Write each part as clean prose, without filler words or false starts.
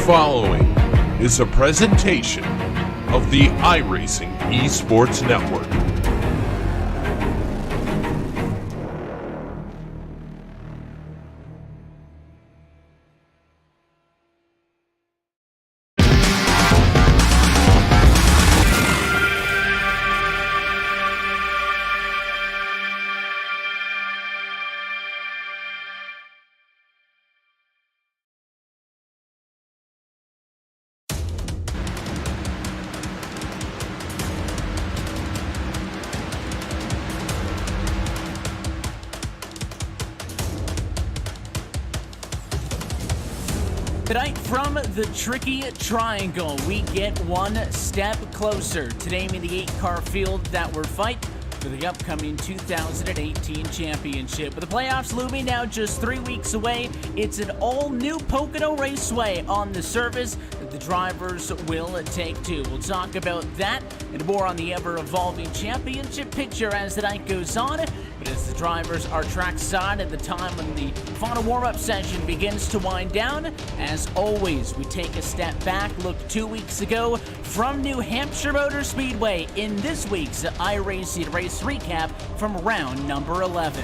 following is a presentation of the iRacing eSports Network. Tonight from the tricky triangle, we get one step closer to naming the 8-car field that will fight for the upcoming 2018 championship. With the playoffs looming now just 3 weeks away, it's an all-new Pocono Raceway on the surface that the drivers will take to. We'll talk about that and more on the ever-evolving championship picture as the night goes on. But as the drivers are trackside at the time when the final warm-up session begins to wind down, as always, we take a step back, look 2 weeks ago from New Hampshire Motor Speedway in this week's iRacing race recap from round number 11.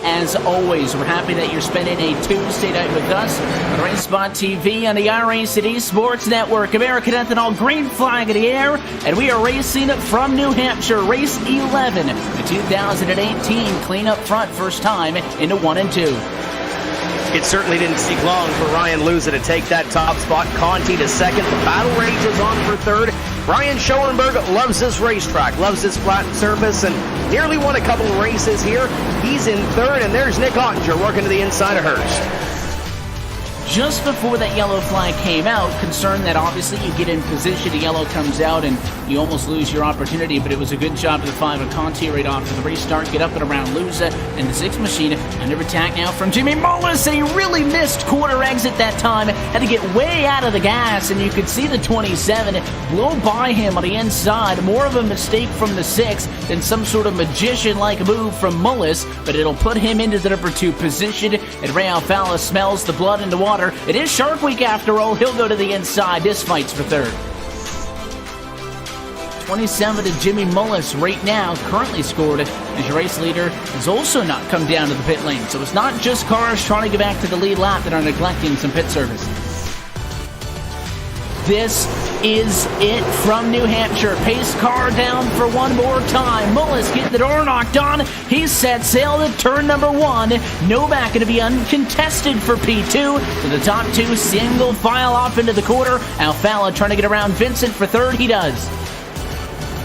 As always, we're happy that you're spending a Tuesday night with us on RaceSpot TV on the iRacing eSports Network. American Ethanol green flag in the air, and we are racing from New Hampshire, race 11, the 2018 clean up front, first time into 1 and 2. It certainly didn't take long for Ryan Luza to take that top spot. Conti to second. The battle rages on for third. Brian Schoenberg loves this racetrack, loves this flat surface, and nearly won a couple of races here. He's in third, and there's Nick Ottinger working to the inside of Hurst. Just before that yellow flag came out, concerned that obviously you get in position, the yellow comes out, and you almost lose your opportunity, but it was a good job of the 5 of Conti right off to the restart, get up and around Luza, and the 6 machine under attack now from Jimmy Mullis, and he really missed quarter exit that time, had to get way out of the gas, and you could see the 27 blow by him on the inside, more of a mistake from the 6 than some sort of magician-like move from Mullis, but it'll put him into the number 2 position, and Ray Alfala smells the blood in the water. It is Shark Week after all. He'll go to the inside. This fight's for third. 27 to Jimmy Mullis right now, currently scored as your race leader has also not come down to the pit lane. So it's not just cars trying to get back to the lead lap that are neglecting some pit service. This is it from New Hampshire. Pace car down for one more time. Mullis getting the door knocked on. He's set sail to turn number 1. Novak going to be uncontested for P2. To the top 2, single file off into the quarter. Alfala trying to get around Vincent for third. He does.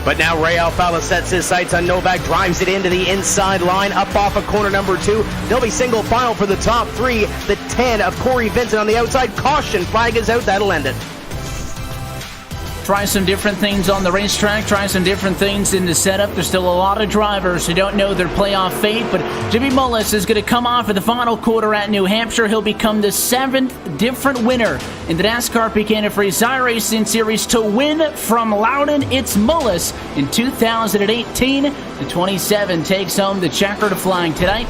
But now Ray Alfala sets his sights on Novak, drives it into the inside line, up off of corner number 2. There'll be single file for the top 3. The 10 of Corey Vincent on the outside. Caution flag is out. That'll end it. Try some different things on the racetrack, try some different things in the setup. There's still a lot of drivers who don't know their playoff fate, but Jimmy Mullis is going to come off of the final quarter at New Hampshire. He'll become the 7th different winner in the NASCAR Peak Antifreeze iRacing Series to win from Loudon. It's Mullis in 2018. The 27 takes home the checkered flag tonight.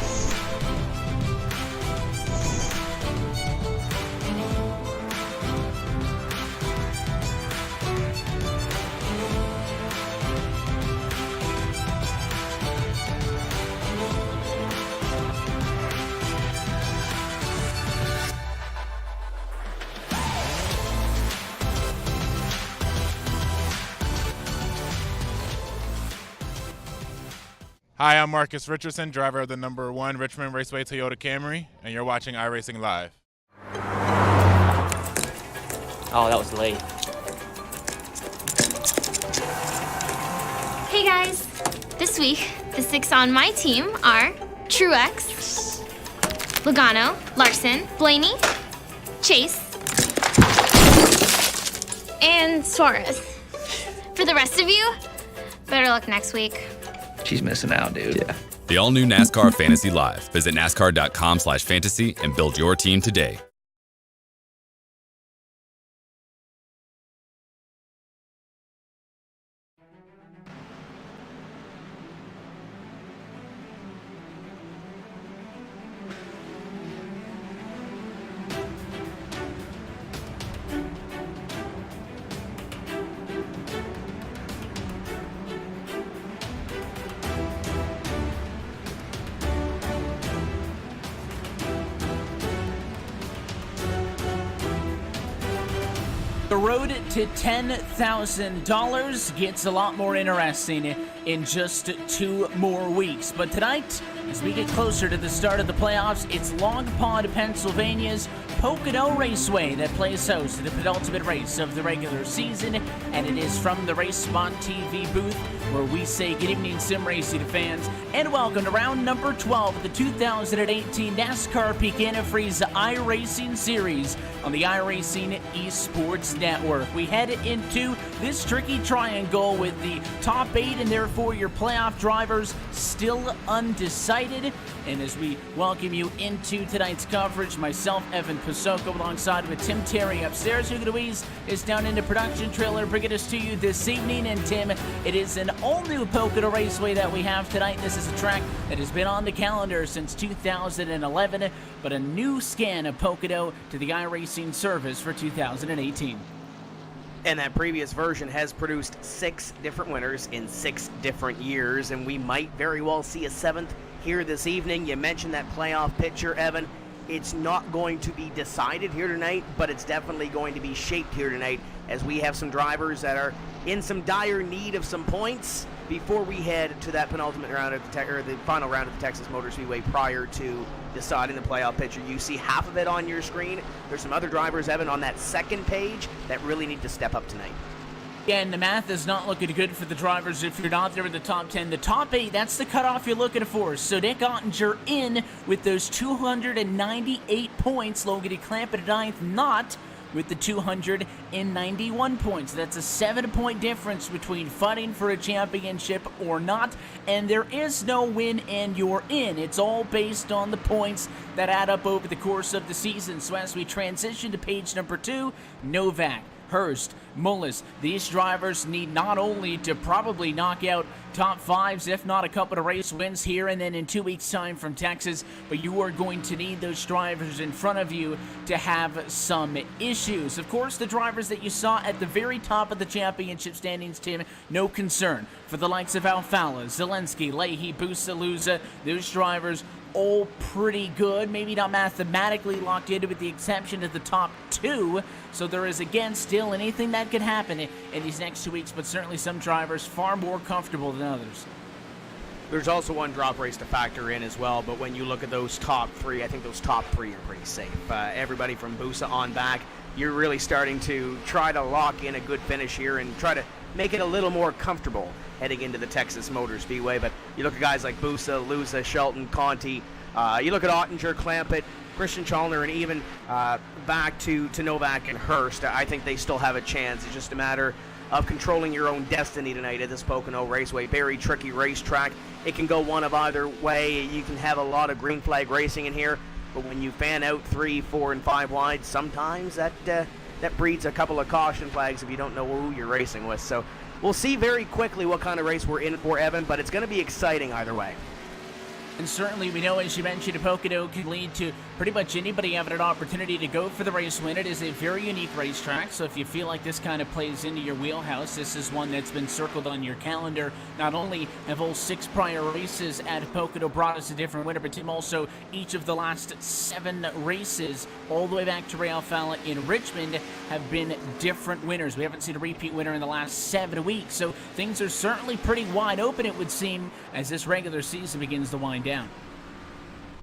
Hi, I'm Marcus Richardson, driver of the number 1 Richmond Raceway Toyota Camry, and you're watching iRacing Live. Oh, that was late. Hey guys! This week, the 6 on my team are Truex, Logano, Larson, Blaney, Chase, and Suarez. For the rest of you, better luck next week. She's missing out, dude. Yeah. The all-new NASCAR Fantasy Live. Visit NASCAR.com/fantasy and build your team today. The road to $10,000 gets a lot more interesting in just 2 more weeks. But tonight, as we get closer to the start of the playoffs, it's Long Pond, Pennsylvania's Pocono Raceway that plays host to the penultimate race of the regular season, and it is from the RaceSpot TV booth where we say good evening sim racing fans and welcome to round number 12 of the 2018 NASCAR Peak Antifreeze iRacing series on the iRacing eSports network. We head into this tricky triangle with the top 8 and therefore your playoff drivers still undecided. And as we welcome you into tonight's coverage, myself, Evan Pocono, alongside with Tim Terry upstairs. Hugo Louise is down in the production trailer bringing us to you this evening. And Tim, it is an all-new Pocono Raceway that we have tonight. This is a track that has been on the calendar since 2011, but a new scan of Pocono to the iRacing service for 2018. And that previous version has produced 6 different winners in 6 different years, and we might very well see a 7th here this evening. You mentioned that playoff picture, Evan. It's not going to be decided here tonight, but it's definitely going to be shaped here tonight as we have some drivers that are in some dire need of some points before we head to that penultimate round of the final round of the Texas Motor Speedway prior to deciding the playoff picture. You see half of it on your screen. There's some other drivers, Evan, on that second page that really need to step up tonight. Yeah, and the math is not looking good for the drivers if you're not there in the top 10. The top 8, that's the cutoff you're looking for. So Nick Ottinger in with those 298 points. Logan DeClamp at 9th, not with the 291 points. That's a 7-point difference between fighting for a championship or not, and there is no win and you're in. It's all based on the points that add up over the course of the season. So as we transition to page number 2, Novak, Hurst, Mullis, these drivers need not only to probably knock out top 5s, if not a couple of race wins here and then in 2 weeks' time from Texas, but you are going to need those drivers in front of you to have some issues. Of course, the drivers that you saw at the very top of the championship standings, Tim, no concern. For the likes of Alfala, Zelensky, Leahy, Busaluza, those drivers all pretty good, maybe not mathematically locked into with the exception of the top 2, so there is again still anything that could happen in these next 2 weeks, but certainly some drivers far more comfortable than others. There's also one drop race to factor in as well, but when you look at those top 3, I think those top 3 are pretty safe. Everybody from Busa on back, you're really starting to try to lock in a good finish here and try to make it a little more comfortable heading into the Texas Motor Speedway. But you look at guys like Busa, Luza, Shelton, Conti, you look at Ottinger, Clampett, Christian Chalner, and even back to Novak and Hurst. I think they still have a chance. It's just a matter of controlling your own destiny tonight at this Pocono Raceway. Very tricky racetrack. It can go one of either way. You can have a lot of green flag racing in here, but when you fan out 3, 4, and 5 wide, sometimes that breeds a couple of caution flags if you don't know who you're racing with. So we'll see very quickly what kind of race we're in for, Evan, but it's going to be exciting either way. And certainly we know, as you mentioned, Pocono can lead to pretty much anybody having an opportunity to go for the race win. It is a very unique racetrack, so if you feel like this kind of plays into your wheelhouse, this is one that's been circled on your calendar. Not only have all 6 prior races at Pocono brought us a different winner, but Tim, also each of the last 7 races, all the way back to Ray Alfala in Richmond, have been different winners. We haven't seen a repeat winner in the last 7 weeks, so things are certainly pretty wide open, it would seem, as this regular season begins to wind down.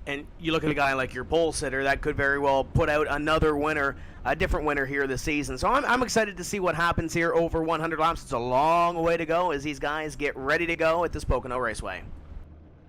And you look at a guy like your pole sitter, that could very well put out another winner, a different winner here this season. So I'm excited to see what happens here over 100 laps. It's a long way to go as these guys get ready to go at this Pocono Raceway.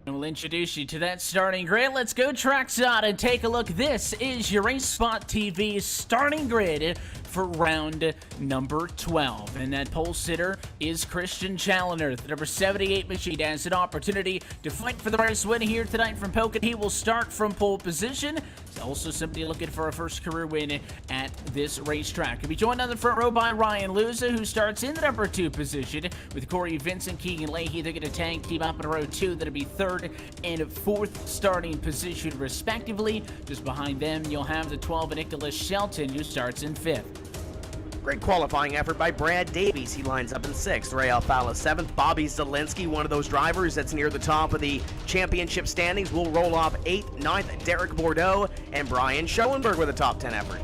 And we'll introduce you to that starting grid. Let's go trackside and take a look. This is your RaceSpot TV starting grid for round number 12. And that pole sitter is Christian Challoner. The number 78 machine has an opportunity to fight for the race win here tonight from Pocono. He will start from pole position. He's also simply looking for a first career win at this racetrack. He'll be joined on the front row by Ryan Luza, who starts in the number 2 position with Corey Vincent, Keegan Leahy. They're going to tag team up in row 2. That'll be 3rd and 4th starting position respectively. Just behind them, you'll have the 12 Nicholas Shelton, who starts in 5th. Great qualifying effort by Brad Davies. He lines up in 6th. Ray Alfala 7th. Bobby Zelensky, one of those drivers that's near the top of the championship standings, will roll off 8th. 9th, Derek Bordeaux, and Brian Schoenberg with a top 10 effort.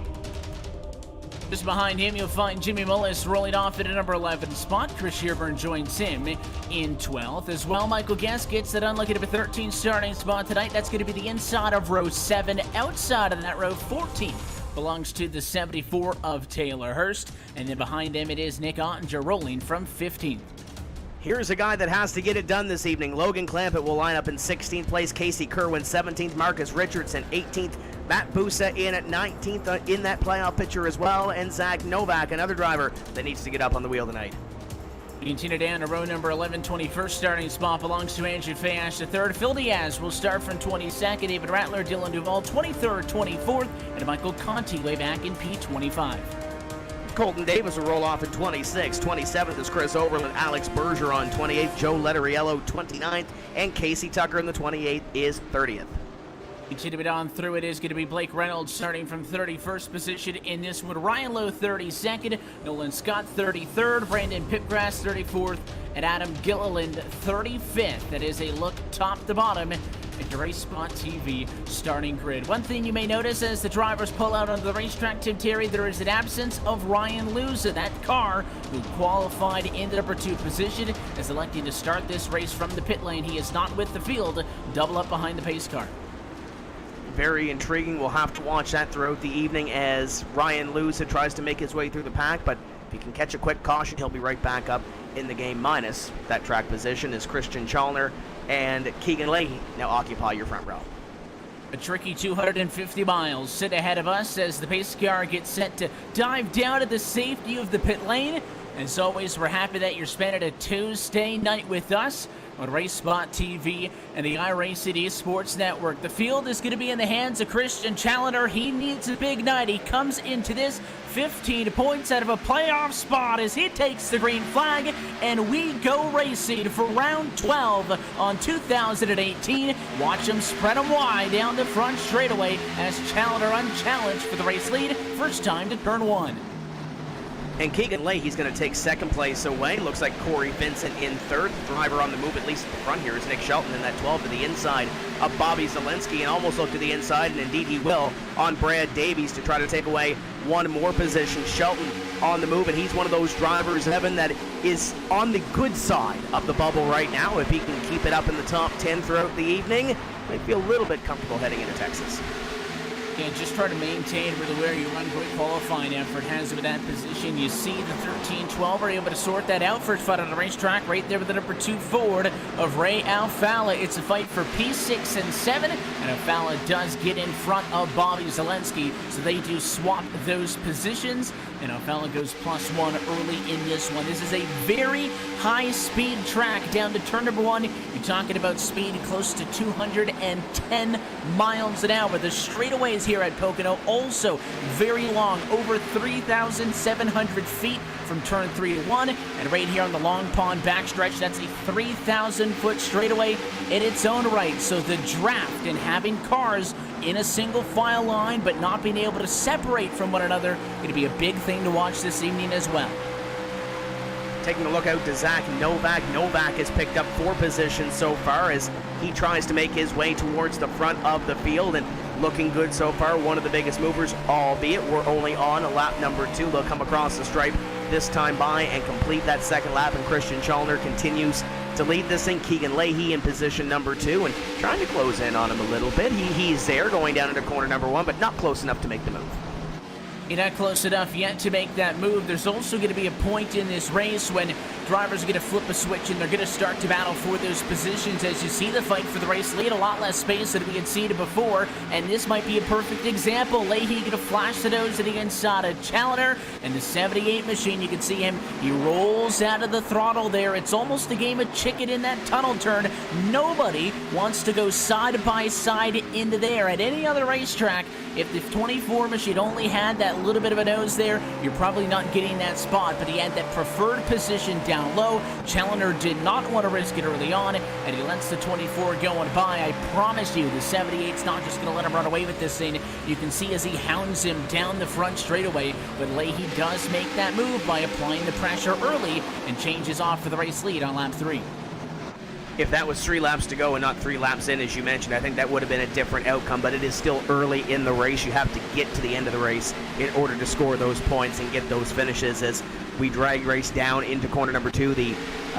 Just behind him, you'll find Jimmy Mullis rolling off at a number 11 spot. Chris Shearburn joins him in 12th as well. Michael Guest gets that unlucky number 13 starting spot tonight. That's going to be the inside of row 7. Outside of that, row 14 belongs to the 74 of Taylor Hurst. And then behind him, it is Nick Ottinger rolling from 15th. Here's a guy that has to get it done this evening. Logan Clampett will line up in 16th place. Casey Kerwin 17th. Marcus Richardson 18th. Matt Busa in at 19th in that playoff picture as well. And Zach Novak, another driver that needs to get up on the wheel tonight. Continue down to row number 11, 21st starting spot belongs to Andrew Fayash III. Phil Diaz will start from 22nd. David Rattler, Dylan Duval 23rd, 24th. And Michael Conti way back in P25. Colton Davis will roll off in 26th. 27th is Chris Overland. Alex Bergeron 28th. Joe Letteriello 29th. And Casey Tucker in the 28th is 30th. Continuing on through, it is going to be Blake Reynolds starting from 31st position in this one. Ryan Lowe 32nd, Nolan Scott 33rd, Brandon Pipgrass 34th, and Adam Gilliland 35th. That is a look top to bottom at your RaceSpot TV starting grid. One thing you may notice as the drivers pull out onto the racetrack, Tim Terry, there is an absence of Ryan Luza. That car, who qualified in the number 2 position, is electing to start this race from the pit lane. He is not with the field, double up behind the pace car. Very intriguing. We'll have to watch that throughout the evening as Ryan Luza tries to make his way through the pack, but if he can catch a quick caution, he'll be right back up in the game. Minus that track position as Christian Chalner and Keegan Leahy now occupy your front row. A tricky 250 miles sit ahead of us as the pace car gets set to dive down to the safety of the pit lane. As always, we're happy that you're spending a Tuesday night with us on RaceSpot TV and the iRacing eSports Network. The field is going to be in the hands of Christian Challenger. He needs a big night. He comes into this 15 points out of a playoff spot as he takes the green flag, and we go racing for round 12 on 2018. Watch him spread them wide down the front straightaway as Challenger unchallenged for the race lead. First time to turn 1. And Keegan Leahy's going to take second place away. Looks like Corey Vincent in third. Driver on the move, at least at the front here, is Nick Shelton in that 12 to the inside of Bobby Zielinski, and almost look to the inside, and indeed he will, on Brad Davies to try to take away one more position. Shelton on the move, and he's one of those drivers, Evan, that is on the good side of the bubble right now. If he can keep it up in the top 10 throughout the evening, might feel a little bit comfortable heading into Texas. Yeah, just try to maintain really where your run great qualifying effort has with that position. You see the 13-12 are able to sort that out. First fight on the racetrack right there with the number 2 forward of Ray Alfala. It's a fight for P6 and 7, and Alfala does get in front of Bobby Zielinski, so they do swap those positions, and Alfala goes +1 early in this one. This is a very high-speed track down to turn number 1. You're talking about speed close to 210 miles an hour. The straightaways here at Pocono also very long, over 3,700 feet from turn 3 to 1, and right here on the Long Pond backstretch, that's a 3,000-foot straightaway in its own right. So the draft and having cars in a single file line but not being able to separate from one another going to be a big thing to watch this evening as well. Taking a look out to Zach Novak. Novak has picked up 4 positions so far as he tries to make his way towards the front of the field, and looking good so far. One of the biggest movers, albeit we're only on lap number 2. They'll come across the stripe this time by and complete that second lap, and Christian Chalner continues to lead this thing. Keegan Leahy in position number 2 and trying to close in on him a little bit. He's there going down into corner number 1, but not close enough to make the move. You're not close enough yet to make that move. There's also going to be a point in this race when drivers are going to flip a switch and they're going to start to battle for those positions. As you see the fight for the race lead, a lot less space than we had seen before, and this might be a perfect example. Leahy going to flash the nose to the inside of Challenger, and the 78 machine, you can see him, he rolls out of the throttle there. It's almost a game of chicken in that tunnel turn. Nobody wants to go side by side into there. At any other racetrack, if the 24 machine only had that little bit of a nose there, you're probably not getting that spot, but he had that preferred position down low. Challenger did not want to risk it early on, and he lets the 24 going by. I promise you, the 78's not just going to let him run away with this thing. You can see as he hounds him down the front straightaway, but Leahy does make that move by applying the pressure early and changes off for the race lead on lap 3. If that was 3 laps to go and not 3 laps in, as you mentioned, I think that would have been a different outcome, but it is still early in the race. You have to get to the end of the race in order to score those points and get those finishes. As we drag race down into corner number 2, the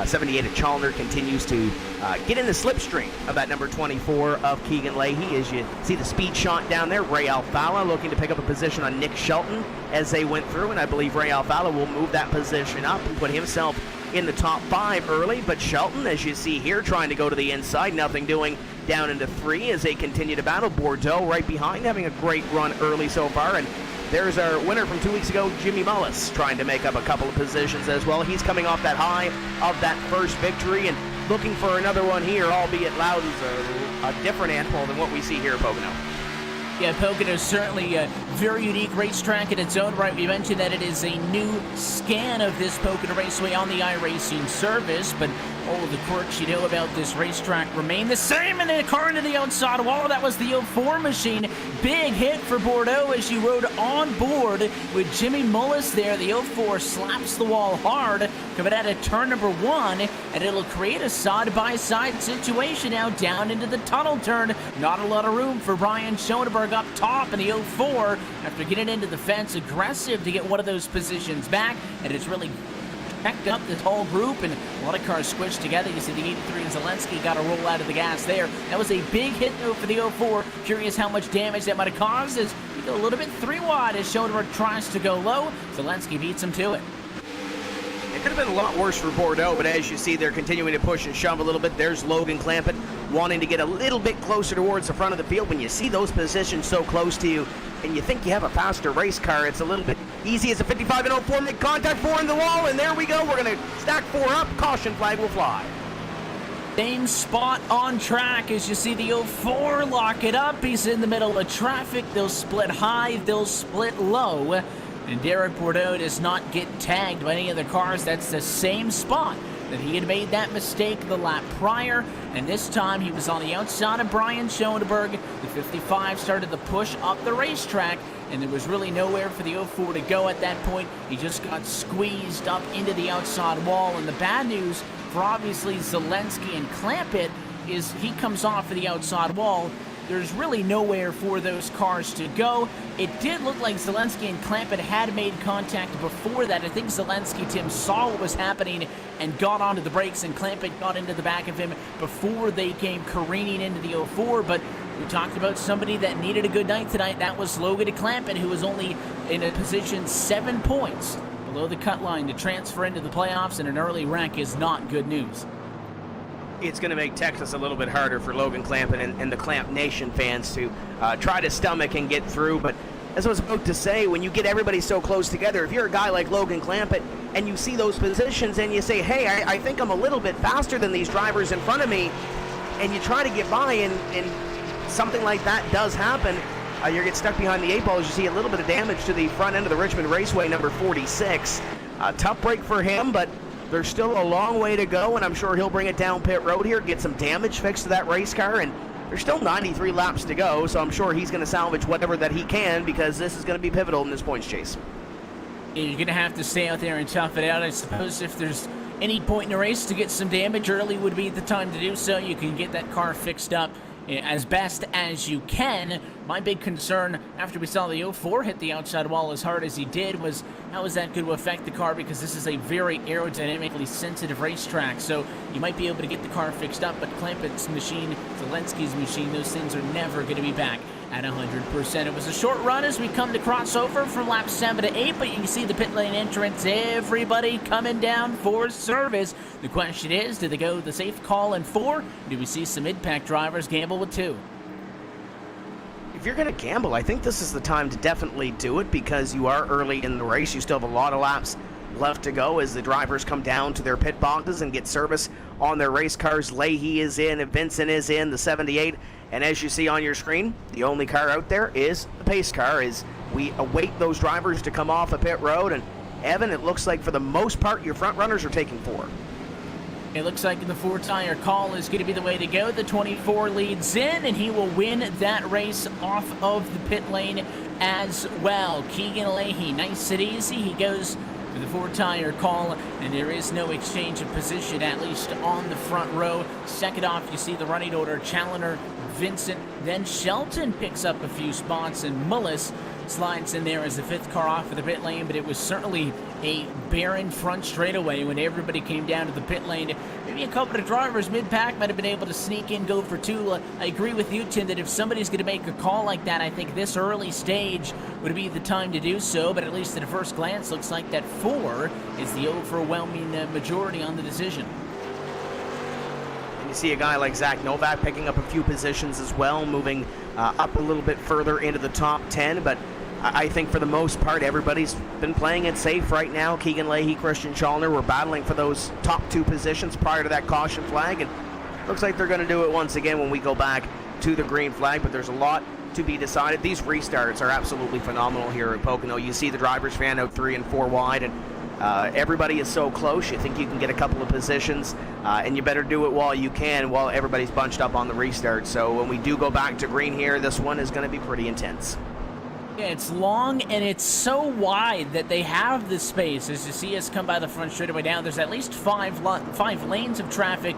78 at Challenger continues to get in the slipstream of that number 24 of Keegan Leahy. As you see the speed shot down there, Ray Alfala looking to pick up a position on Nick Shelton as they went through, and I believe Ray Alfala will move that position up and put himself in the top 5 early. But Shelton, as you see here, trying to go to the inside, nothing doing down into 3 as they continue to battle. Bordeaux right behind, having a great run early so far, and there's our winner from 2 weeks ago, Jimmy Mullis, trying to make up a couple of positions as well. He's coming off that high of that first victory and looking for another one here, albeit Loudon's a different animal than what we see here at Pocono. Yeah, Pocono is certainly a very unique racetrack in its own right. We mentioned that it is a new scan of this Pocono Raceway on the iRacing service, but all of the quirks you know about this racetrack remain the same. And the car into the outside wall, that was the 04 machine. Big hit for Bordeaux as she rode on board with Jimmy Mullis there. The 04 slaps the wall hard coming out of turn number 1, and it'll create a side-by-side situation now down into the tunnel turn. Not a lot of room for Brian Schoenberg up top in the 04 after getting into the fence, aggressive to get one of those positions back, and it's really packed up this whole group, and a lot of cars squished together. You see the 83 and Zelensky got a roll out of the gas there. That was a big hit though for the 04. Curious how much damage that might have caused as we go a little bit 3 wide as Schoenberg tries to go low. Zelensky beats him to it. It could have been a lot worse for Bordeaux, but as you see, they're continuing to push and shove a little bit. There's Logan Clampett wanting to get a little bit closer towards the front of the field. When you see those positions so close to you and you think you have a faster race car, it's a little bit easy as a 55 and 04 make contact, 4 in the wall, and there we go. We're going to stack 4 up. Caution flag will fly. Same spot on track as you see the 04 lock it up. He's in the middle of traffic. They'll split high, they'll split low. And Derek Bordeaux does not get tagged by any other cars. That's the same spot that he had made that mistake the lap prior, and this time he was on the outside of Brian Schoenberg. The 55 started to push up the racetrack, and there was really nowhere for the 04 to go at that point. He just got squeezed up into the outside wall, and the bad news for obviously Zelensky and Clampett is he comes off of the outside wall. There's really nowhere for those cars to go. It did look like Zelensky and Clampett had made contact before that. I think Zelensky, Tim, saw what was happening and got onto the brakes, and Clampett got into the back of him before they came careening into the 04. But we talked about somebody that needed a good night tonight. That was Logan Clampett, who was only in a position 7 points below the cut line to transfer into the playoffs, and an early wreck is not good news. It's going to make Texas a little bit harder for Logan Clampett and the Clamp Nation fans to try to stomach and get through. But as I was about to say, when you get everybody so close together, if you're a guy like Logan Clampett and you see those positions and you say, hey, I think I'm a little bit faster than these drivers in front of me, and you try to get by and something like that does happen, you get stuck behind the 8 ball as you see a little bit of damage to the front end of the Richmond Raceway, number 46. Tough break for him, but there's still a long way to go, and I'm sure he'll bring it down pit road here, get some damage fixed to that race car, and there's still 93 laps to go, so I'm sure he's going to salvage whatever that he can, because this is going to be pivotal in this points chase. You're going to have to stay out there and tough it out. I suppose if there's any point in the race to get some damage, early would be the time to do so. You can get that car fixed up as best as you can. My big concern after we saw the 04 hit the outside wall as hard as he did was how is that going to affect the car, because this is a very aerodynamically sensitive racetrack. So you might be able to get the car fixed up, but Clampett's machine, Zelensky's machine, those things are never going to be back at 100%. It was a short run as we come to crossover from laps 7 to 8, but you can see the pit lane entrance, everybody coming down for service. The question is, do they go the safe call in 4? Do we see some impact drivers gamble with 2? If you're going to gamble, I think this is the time to definitely do it, because you are early in the race. You still have a lot of laps left to go as the drivers come down to their pit boxes and get service on their race cars. Leahy is in, and Vincent is in, the 78. And as you see on your screen, the only car out there is the pace car as we await those drivers to come off a pit road. And Evan, it looks like for the most part your front runners are taking 4. It looks like the 4-tire call is going to be the way to go. The 24 leads in, and he will win that race off of the pit lane as well. Keegan Leahy, nice and easy. He goes for the 4-tire call and there is no exchange of position, at least on the front row. Second off, you see the running order: Challoner, Vincent, then Shelton picks up a few spots, and Mullis slides in there as the fifth car off of the pit lane. But it was certainly a barren front straightaway when everybody came down to the pit lane. Maybe a couple of drivers mid-pack might have been able to sneak in, go for two. I agree with you, Tim, that if somebody's going to make a call like that, I think this early stage would be the time to do so. But at least at a first glance, looks like that 4 is the overwhelming majority on the decision. You see a guy like Zach Novak picking up a few positions as well, moving up a little bit further into the top 10, but I think for the most part everybody's been playing it safe right now. Keegan Leahy, Christian Challoner were battling for those top 2 positions prior to that caution flag, and looks like they're going to do it once again when we go back to the green flag, but there's a lot to be decided. These restarts are absolutely phenomenal here at Pocono. You see the drivers fan out 3 and 4 wide, and everybody is so close. You think you can get a couple of positions, and you better do it while you can, while everybody's bunched up on the restart. So when we do go back to green here, this one is going to be pretty intense. Yeah, it's long and it's so wide that they have the space. As you see us come by the front straightaway now, there's at least five lanes of traffic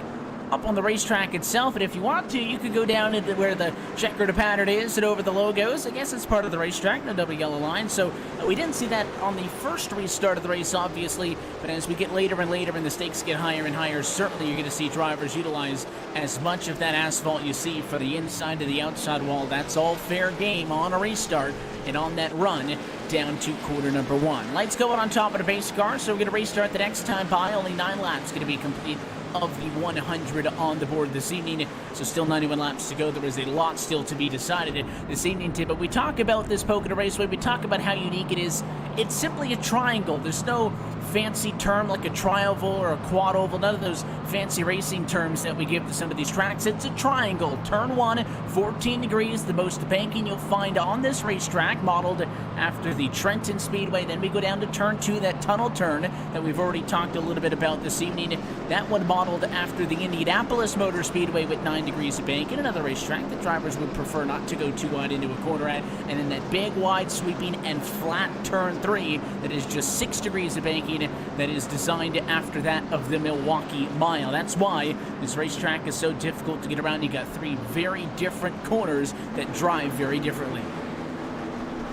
up on the racetrack itself, and if you want to, you could go down into where the checkered pattern is and over the logos. I guess it's part of the racetrack, no double yellow line, so we didn't see that on the first restart of the race, obviously, but as we get later and later and the stakes get higher and higher, certainly you're going to see drivers utilize as much of that asphalt you see for the inside to the outside wall. That's all fair game on a restart and on that run down to quarter number 1. Lights going on top of the base car, so we're going to restart the next time by. Only 9 laps going to be complete of the 100 on the board this evening, so still 91 laps to go. There is a lot still to be decided this evening, Tim, but we talk about this Pocono Raceway, we talk about how unique it is. It's simply a triangle. There's no fancy term like a tri-oval or a quad oval, none of those fancy racing terms that we give to some of these tracks. It's a triangle. Turn 1, 14 degrees, the most banking you'll find on this racetrack, modeled after the Trenton Speedway. Then we go down to turn 2, that tunnel turn that we've already talked a little bit about this evening. That one modeled after the Indianapolis Motor Speedway with 9 degrees of banking, another racetrack that drivers would prefer not to go too wide into a corner at. And then that big, wide, sweeping, and flat turn 3 that is just 6 degrees of banking, that is designed after that of the Milwaukee Mile. That's why this racetrack is so difficult to get around. You got 3 very different corners that drive very differently.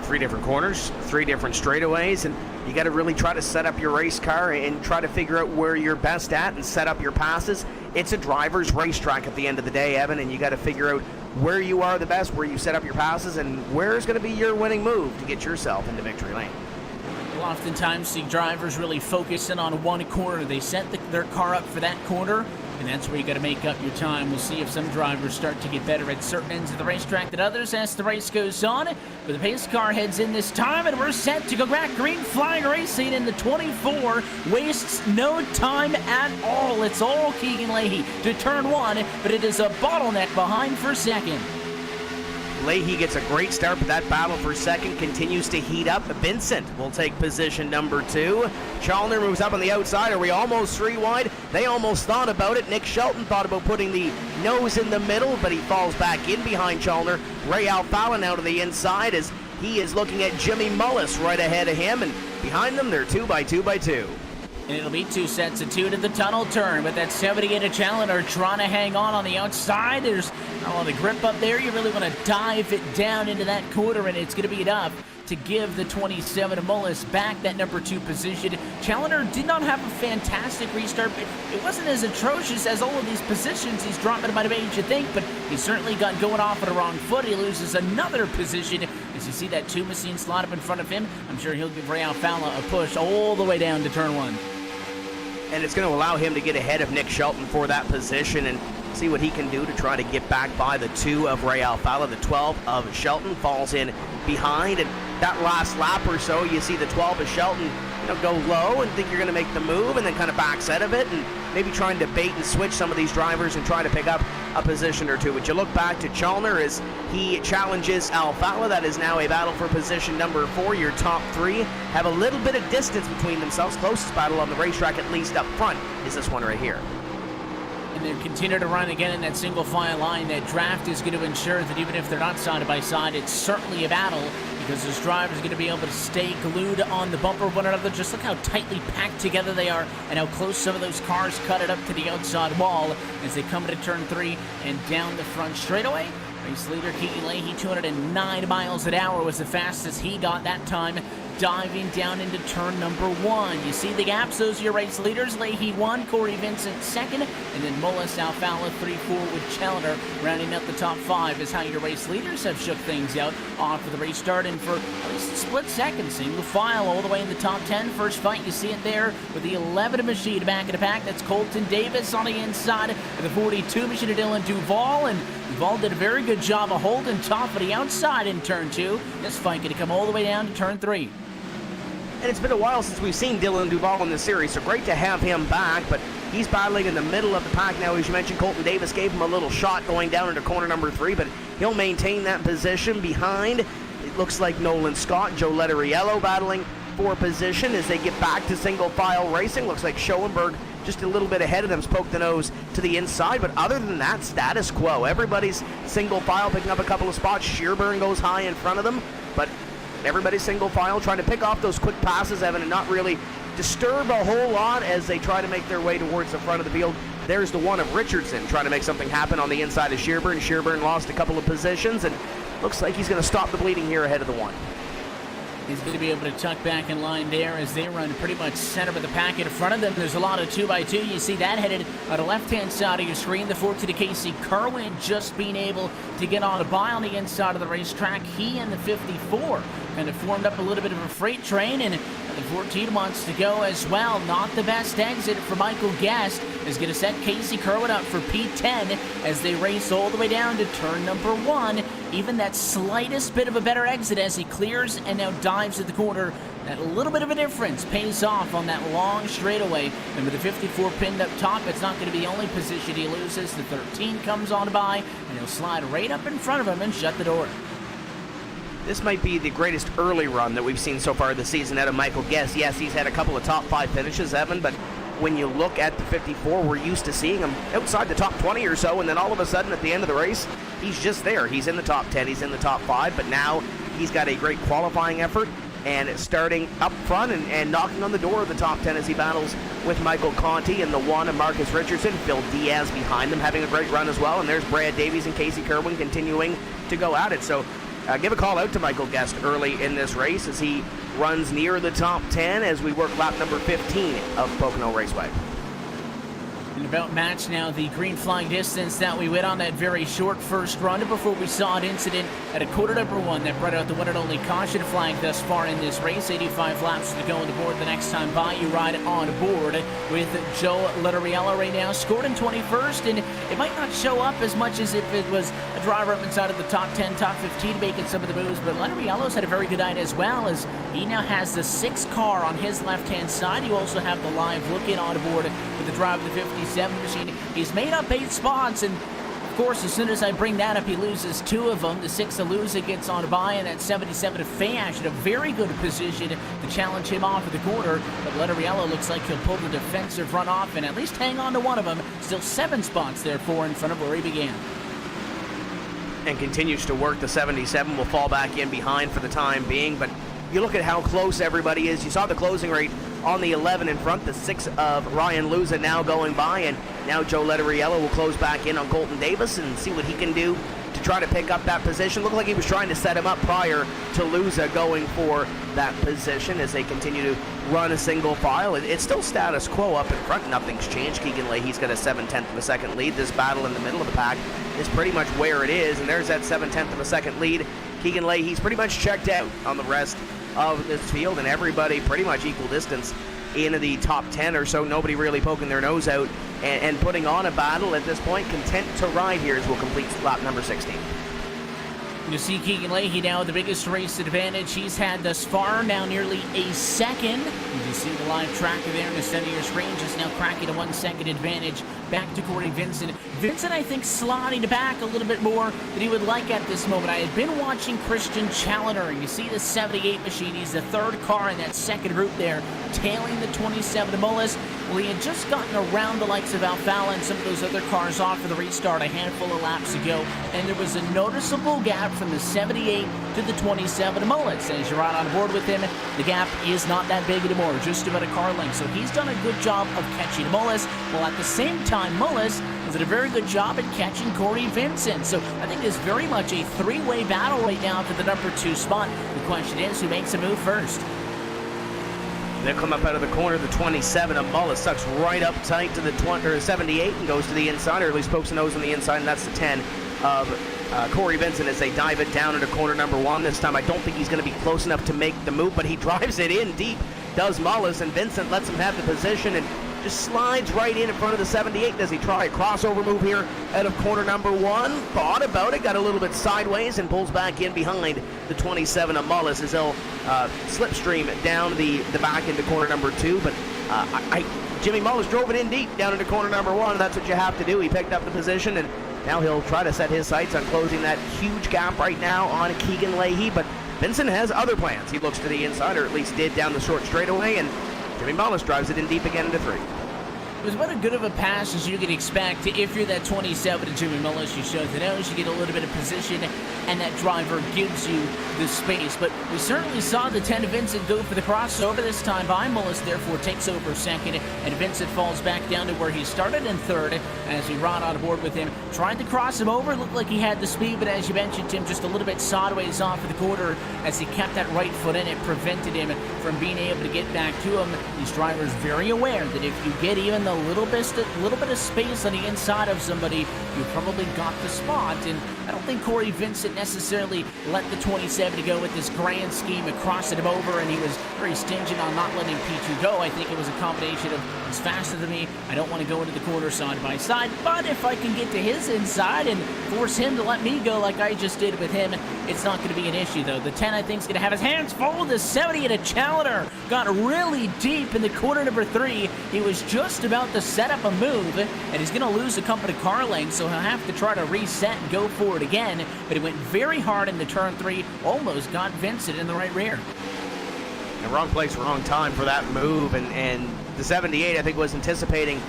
3 different corners, 3 different straightaways, and you got to really try to set up your race car and try to figure out where you're best at and set up your passes. It's a driver's racetrack at the end of the day, Evan, and you got to figure out where you are the best, where you set up your passes, and where's going to be your winning move to get yourself into victory lane. We'll oftentimes see drivers really focus in on one corner. They set their car up for that corner, and that's where you got to make up your time. We'll see if some drivers start to get better at certain ends of the racetrack than others as the race goes on. But the pace car heads in this time, and we're set to go back. Green flag racing in the 24 wastes no time at all. It's all Keegan Leahy to turn 1, but it is a bottleneck behind for second. Leahy gets a great start, but that battle for second continues to heat up. Vincent will take position number 2. Challoner moves up on the outside. Are we almost 3 wide? They almost thought about it. Nick Shelton thought about putting the nose in the middle, but he falls back in behind Challoner. Ray Alfalfa now to the inside as he is looking at Jimmy Mullis right ahead of him, and behind them they're 2 by 2 by 2. And it'll be 2 sets of 2 to the tunnel turn, but that 78 of Challoner trying to hang on the outside. There's not a lot of grip up there. You really want to dive it down into that corner, and it's going to be enough to give the 27 of Mullis back that number 2 position. Challoner did not have a fantastic restart, but it wasn't as atrocious as all of these positions he's dropping might have made you think, but he certainly got going off on the wrong foot. He loses another position. As you see that 2 machine slot up in front of him, I'm sure he'll give Ray Alfalfa a push all the way down to turn 1. And it's going to allow him to get ahead of Nick Shelton for that position and see what he can do to try to get back by the 2 of Ray Alfalfa. The 12 of Shelton falls in behind, and that last lap or so, you see the 12 of Shelton go low and think you're going to make the move, and then kind of backs out of it, and maybe trying to bait and switch some of these drivers and try to pick up a position or 2. But you look back to Challoner as he challenges Alfalfa. That is now a battle for position number 4. Your top 3 have a little bit of distance between themselves. Closest battle on the racetrack, at least up front, is this one right here. And they continue to run again in that single file line. That draft is going to ensure that even if they're not side by side, it's certainly a battle, because this driver is going to be able to stay glued on the bumper of one another. Just look how tightly packed together they are and how close some of those cars cut it up to the outside wall as they come into turn 3 and down the front straightaway. Race leader Keegan Leahy, 209 miles an hour was the fastest he got that time, diving down into turn number 1. You see the gaps, those are your race leaders. Leahy 1, Corey Vincent 2nd, and then Mullis, Alfala 3-4 with Challenger rounding up the top 5 is how your race leaders have shook things out off of the race start. And for at least a split second, single file all the way in the top 10. First fight, you see it there with the 11 machine back in the pack. That's Colton Davis on the inside of the 42 machine of Dylan Duval, and Duval did a very good job of holding top of the outside in turn 2. This fight going to come all the way down to turn 3. And it's been a while since we've seen Dylan Duval in this series, so great to have him back, but he's battling in the middle of the pack now. As you mentioned, Colton Davis gave him a little shot going down into corner number 3, but he'll maintain that position behind. It looks like Nolan Scott, Joe Letteriello battling for position as they get back to single file racing. Looks like Schoenberg just a little bit ahead of them, spoke the nose to the inside, but other than that, status quo. Everybody's single file, picking up a couple of spots. Shearburn goes high in front of them, but everybody's single file, trying to pick off those quick passes, Evan, and not really disturb a whole lot as they try to make their way towards the front of the field. There's the one of Richardson trying to make something happen on the inside of Shearburn. Shearburn lost a couple of positions, and looks like he's going to stop the bleeding here ahead of the 1. He's going to be able to tuck back in line there as they run pretty much center of the pack in front of them. There's a lot of 2x2. You see that headed on the left-hand side of your screen. The 14 to Casey Kerwin just being able to get on a bye on the inside of the racetrack. He and the 54 kind of formed up a little bit of a freight train, and the 14 wants to go as well. Not the best exit for Michael Guest. Is going to set Casey Kerwin up for P10 as they race all the way down to turn number 1. Even that slightest bit of a better exit as he clears and now dives at the corner. That little bit of a difference pays off on that long straightaway. And with the 54 pinned up top, it's not going to be the only position he loses. The 13 comes on by, and he'll slide right up in front of him and shut the door. This might be the greatest early run that we've seen so far this season out of Michael Guest. Yes, he's had a couple of top 5 finishes, Evan, but when you look at the 54, we're used to seeing him outside the top 20 or so, and then all of a sudden at the end of the race, he's just there. He's in the top 10, he's in the top 5, but now he's got a great qualifying effort and starting up front and knocking on the door of the top 10 as he battles with Michael Conti and the 1 and Marcus Richardson. Phil Diaz behind them having a great run as well, and there's Brad Davies and Casey Kerwin continuing to go at it. So give a call out to Michael Guest early in this race as he runs near the top 10 as we work lap number 15 of Pocono Raceway. And about match now the green flag distance that we went on that very short first run before we saw an incident at a quarter number 1 that brought out the one and only caution flag thus far in this race. 85 laps to go on the board. The next time by, you ride on board with Joe Letteriello right now, scored in 21st, and it might not show up as much as if it was a driver up inside of the top 10, top 15 making some of the moves, but Letteriello's had a very good night as well as he now has the 6th car on his left-hand side. You also have the live look-in on board with the driver of the 57 machine. He's made up 8 spots, and of course, as soon as I bring that up, he loses 2 of them. The 6 Aluza gets on by, and that 77 Fayash in a very good position to challenge him off of the corner. But Letteriello looks like he'll pull the defensive run off and at least hang on to one of them. Still 7 spots, therefore, in front of where he began. And continues to work. The 77 will fall back in behind for the time being, but you look at how close everybody is. You saw the closing rate on the 11 in front, the 6 of Ryan Luza now going by, and now Joe Letteriello will close back in on Colton Davis and see what he can do to try to pick up that position. Looked like he was trying to set him up prior to Luza going for that position as they continue to run a single file. It's still status quo up in front. Nothing's changed. Keegan Leahy's got a 7/10 of a second lead. This battle in the middle of the pack is pretty much where it is, and there's that 7/10 of a second lead. Keegan Leahy's pretty much checked out on the rest of this field, and everybody pretty much equal distance into the top 10 or so. Nobody really poking their nose out and putting on a battle at this point. Content to ride here as we'll complete lap number 16. You see Keegan Leahy now the biggest race advantage he's had thus far, now nearly a second. You see the live tracker there in the center of your screen, just now cracking a 1 second advantage back to Corey Vincent. Vincent, I think, sliding back a little bit more than he would like at this moment. I had been watching Christian Challenger, and you see the 78 machine. He's the 3rd car in that second group there, tailing the 27 Mullis. Well, he had just gotten around the likes of Alfala and some of those other cars off for the restart a handful of laps ago, and there was a noticeable gap from the 78 to the 27 Mullets. As you're right on board with him, the gap is not that big anymore, just about a car length. So he's done a good job of catching Mullis, while at the same time, Mullis did a very good job at catching Corey Vincent. So I think it's very much a three-way battle right now for the number 2 spot. The question is, who makes a move first? They'll come up out of the corner, the 27 of Mullis sucks right up tight to the 78 and goes to the inside, or at least pokes the nose on the inside, and that's the 10 of Corey Vincent as they dive it down into corner number 1. This time I don't think he's going to be close enough to make the move, but he drives it in deep, does Mullis, and Vincent lets him have the position and just slides right in front of the 78. Does he try a crossover move here out of corner number 1? Thought about it, got a little bit sideways and pulls back in behind the 27 of Mullis as he'll slipstream down the back into corner number 2. But Jimmy Mullis drove it in deep down into corner number 1. That's what you have to do. He picked up the position, and now he'll try to set his sights on closing that huge gap right now on Keegan Leahy. But Vincent has other plans. He looks to the inside, or at least did down the short straightaway, and Jimmy Mullis drives it in deep again into 3. It was about as good of a pass as you could expect. If you're that 27 to Jimmy Mullis, you show the nose, you get a little bit of position, and that driver gives you the space. But we certainly saw the 10 of Vincent go for the crossover this time by Mullis, therefore takes over second, and Vincent falls back down to where he started in third as we ride on board with him. Tried to cross him over, looked like he had the speed, but as you mentioned, Tim, just a little bit sideways off of the quarter as he kept that right foot in. It prevented him from being able to get back to him. These drivers very aware that if you get even a little bit of space on the inside of somebody, you probably got the spot. And I don't think Corey Vincent necessarily let the 27 go with this grand scheme of crossing him over, and he was very stingent on not letting P2 go. I think it was a combination of he's faster than me, I don't want to go into the corner side by side, but if I can get to his inside and force him to let me go like I just did with him, it's not going to be an issue though. The 10 I think is going to have his hands full. The 70 at a Challenger got really deep in the corner number 3. He was just about to set up a move, and he's going to lose a couple of car lengths, so he'll have to try to reset and go for it again. But he went very hard into turn 3, almost got Vincent in the right rear. The wrong place, wrong time for that move, and the 78 I think was anticipating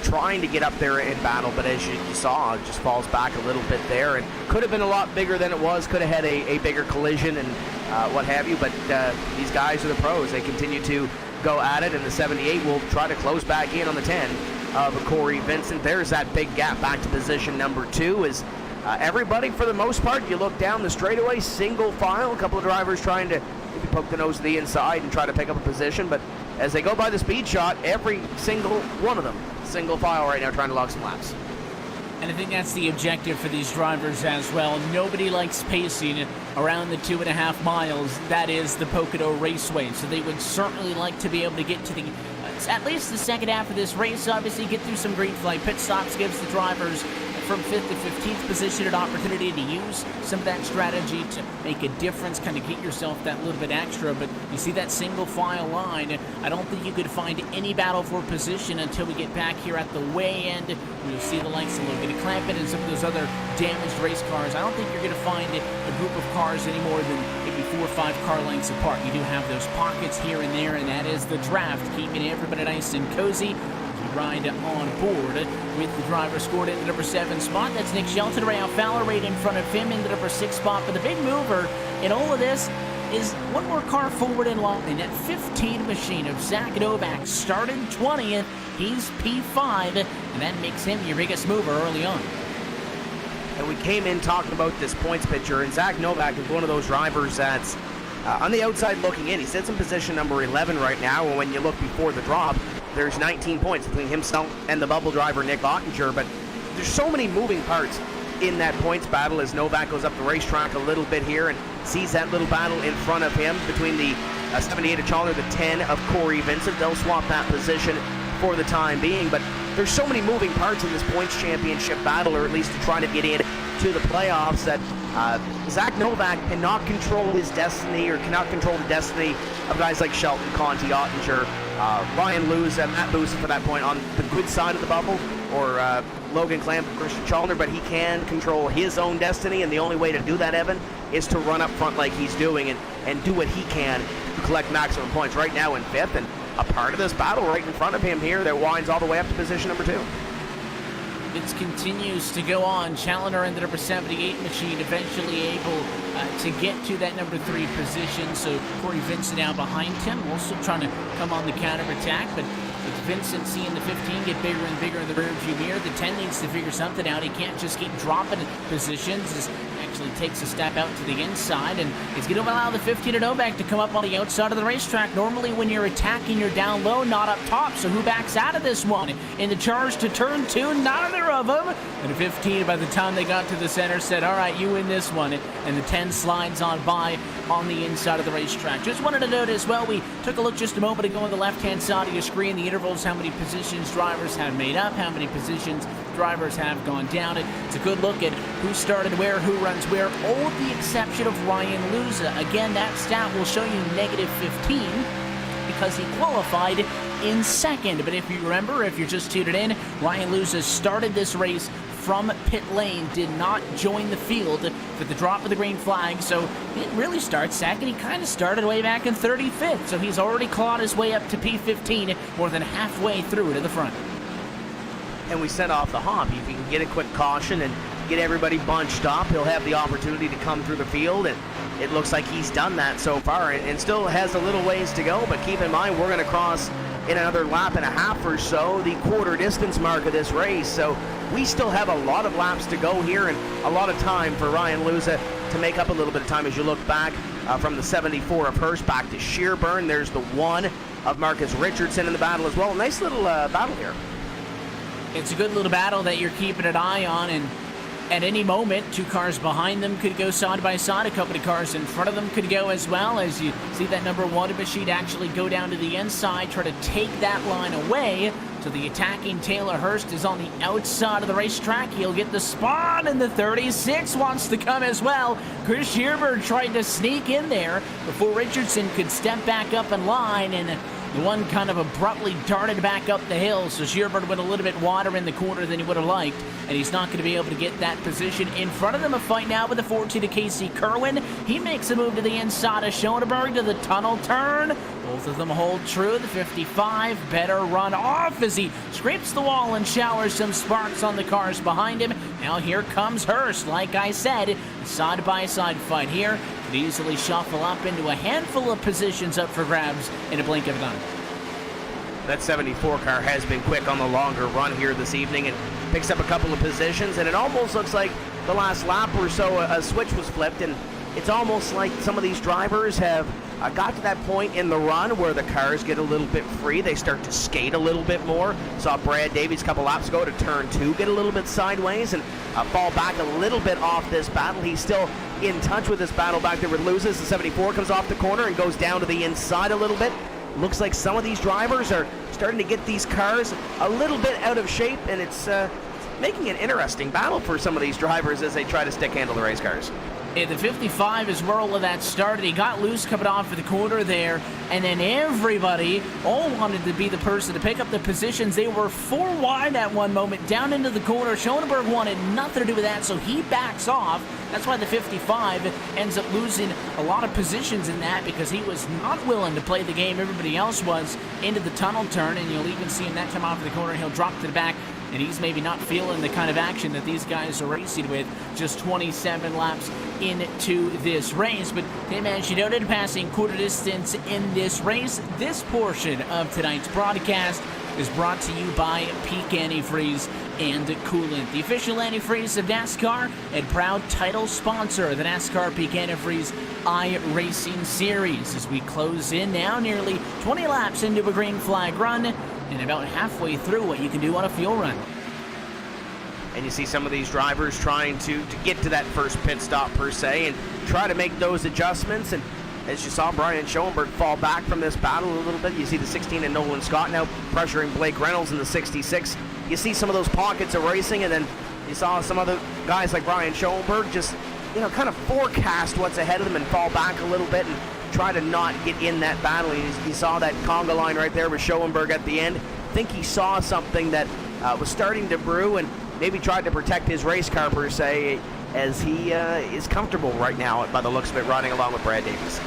trying to get up there in battle, but as you saw, it just falls back a little bit there, and could have been a lot bigger than it was, could have had a bigger collision and what have you, but these guys are the pros. They continue to go at it, and the 78 will try to close back in on the 10 of Corey Vincent. There's that big gap back to position number 2 as everybody, for the most part, you look down the straightaway, single file, a couple of drivers trying to maybe poke the nose to the inside and try to pick up a position, but as they go by the speed shot, every single one of them, single file right now, trying to log some laps. And I think that's the objective for these drivers as well. Nobody likes pacing around the 2.5 miles. That is the Pocono Raceway. So they would certainly like to be able to get to the at least the second half of this race. Obviously, get through some green flag pit stops, gives the drivers from 5th to 15th position an opportunity to use some of that strategy to make a difference, kind of get yourself that little bit extra. But you see that single file line, I don't think you could find any battle for position until we get back here at the way end. You'll see the likes of Logan Clampett and some of those other damaged race cars. I don't think you're going to find a group of cars any more than maybe 4 or 5 car lengths apart. You do have those pockets here and there, and that is the draft, keeping everybody nice and cozy. Ride on board with the driver scored in the number 7 spot. That's Nick Shelton. Ray Alfala right in front of him in the number 6 spot. But the big mover in all of this is one more car forward in line. That 15 machine of Zach Novak started 20th. He's P5, and that makes him your biggest mover early on. And we came in talking about this points picture, and Zach Novak is one of those drivers that's on the outside looking in. He sits in position number 11 right now, and when you look before the drop, there's 19 points between himself and the bubble driver Nick Ottinger, but there's so many moving parts in that points battle as Novak goes up the racetrack a little bit here and sees that little battle in front of him between the 78 of Challenger, the 10 of Corey Vincent. They'll swap that position for the time being, but there's so many moving parts in this points championship battle, or at least to try to get in to the playoffs, that Zach Novak cannot control his destiny, or cannot control the destiny of guys like Shelton, Conti, Ottinger, Ryan Lewis, and Matt Boosen for that point on the good side of the bubble, or Logan Clamp, Christian Challenger, but he can control his own destiny, and the only way to do that, Evan, is to run up front like he's doing and do what he can to collect maximum points. Right now in 5th, and a part of this battle right in front of him here that winds all the way up to position number 2. It continues to go on. Challenger and the number 78 machine eventually able to get to that number 3 position. So Corey Vincent now behind him, also trying to come on the counter attack. But with Vincent seeing the 15 get bigger and bigger in the rearview mirror, the 10 needs to figure something out. He can't just keep dropping positions. Actually takes a step out to the inside, and it's going to allow the 15 to Novak to come up on the outside of the racetrack. Normally when you're attacking, you're down low, not up top. So who backs out of this one? In the charge to turn 2, neither of them. And the 15, by the time they got to the center, said, all right, you win this one. And the 10 slides on by on the inside of the racetrack. Just wanted to note as well, we took a look just a moment ago on the left-hand side of your screen, the intervals, how many positions drivers have made up, how many positions drivers have gone down. It's a good look at who started where, who runs where, all with the exception of Ryan Luza. Again, that stat will show you negative 15 because he qualified in second. But if you remember, if you're just tuning in, Ryan Luza started this race from pit lane, did not join the field for the drop of the green flag, so he didn't really start second. He kind of started way back in 35th, so he's already clawed his way up to P15, more than halfway through to the front. And we set off the hop. If he can get a quick caution and get everybody bunched up, he'll have the opportunity to come through the field, and it looks like he's done that so far, and still has a little ways to go. But keep in mind, we're going to cross in another lap and a half or so the quarter distance mark of this race, so we still have a lot of laps to go here, and a lot of time for Ryan Luza to make up a little bit of time as you look back from the 74 of Hurst back to Shearburn. There's the 1 of Marcus Richardson in the battle as well. Nice little battle here. It's a good little battle that you're keeping an eye on, and at any moment, 2 cars behind them could go side by side. A couple of cars in front of them could go as well, as you see that number 1 machine actually go down to the inside, try to take that line away. So the attacking Taylor Hurst is on the outside of the racetrack. He'll get the spot, and the 36 wants to come as well. Chris Shearburn tried to sneak in there before Richardson could step back up in line, and the one kind of abruptly darted back up the hill, so Shearburn went a little bit wider in the corner than he would have liked, and he's not going to be able to get that position. In front of them, a fight now with the 14 to Casey Kerwin. He makes a move to the inside of Schoenberg to the tunnel turn. Both of them hold true. The 55 better run off as he scrapes the wall and showers some sparks on the cars behind him. Now here comes Hurst. Like I said, side-by-side fight here. Could easily shuffle up into a handful of positions up for grabs in a blink of an eye. That 74 car has been quick on the longer run here this evening and picks up a couple of positions, and it almost looks like the last lap or so a switch was flipped, and it's almost like some of these drivers have got to that point in the run where the cars get a little bit free. They start to skate a little bit more. Saw Brad Davies a couple laps ago to turn 2 get a little bit sideways and fall back a little bit off this battle. He's still in touch with this battle back there with Luzes. The 74 comes off the corner and goes down to the inside a little bit. Looks like some of these drivers are starting to get these cars a little bit out of shape, and it's making an interesting battle for some of these drivers as they try to stick handle the race cars. Yeah, the 55 is where all of that started. He got loose coming off of the corner there, and then everybody all wanted to be the person to pick up the positions. They were 4 wide at one moment, down into the corner. Schoenberg wanted nothing to do with that, so he backs off. That's why the 55 ends up losing a lot of positions in that, because he was not willing to play the game everybody else was into the tunnel turn, and you'll even see him that time off of the corner. He'll drop to the back, and he's maybe not feeling the kind of action that these guys are racing with just 27 laps into this race. But Tim, as you noted, passing quarter distance in this race. This portion of tonight's broadcast is brought to you by Peak Antifreeze and Coolant, the official antifreeze of NASCAR and proud title sponsor of the NASCAR Peak Antifreeze iRacing series. As we close in now, nearly 20 laps into a green flag run, and about halfway through what you can do on a fuel run. And you see some of these drivers trying to get to that first pit stop per se and try to make those adjustments. And as you saw Brian Schoenberg fall back from this battle a little bit, you see the 16 and Nolan Scott now pressuring Blake Reynolds in the 66. You see some of those pockets of racing, and then you saw some other guys like Brian Schoenberg just, kind of forecast what's ahead of them and fall back a little bit and try to not get in that battle. You saw that conga line right there with Schoenberg at the end. I think he saw something that was starting to brew and maybe tried to protect his race car per se, as he is comfortable right now by the looks of it, riding along with Brad Davies.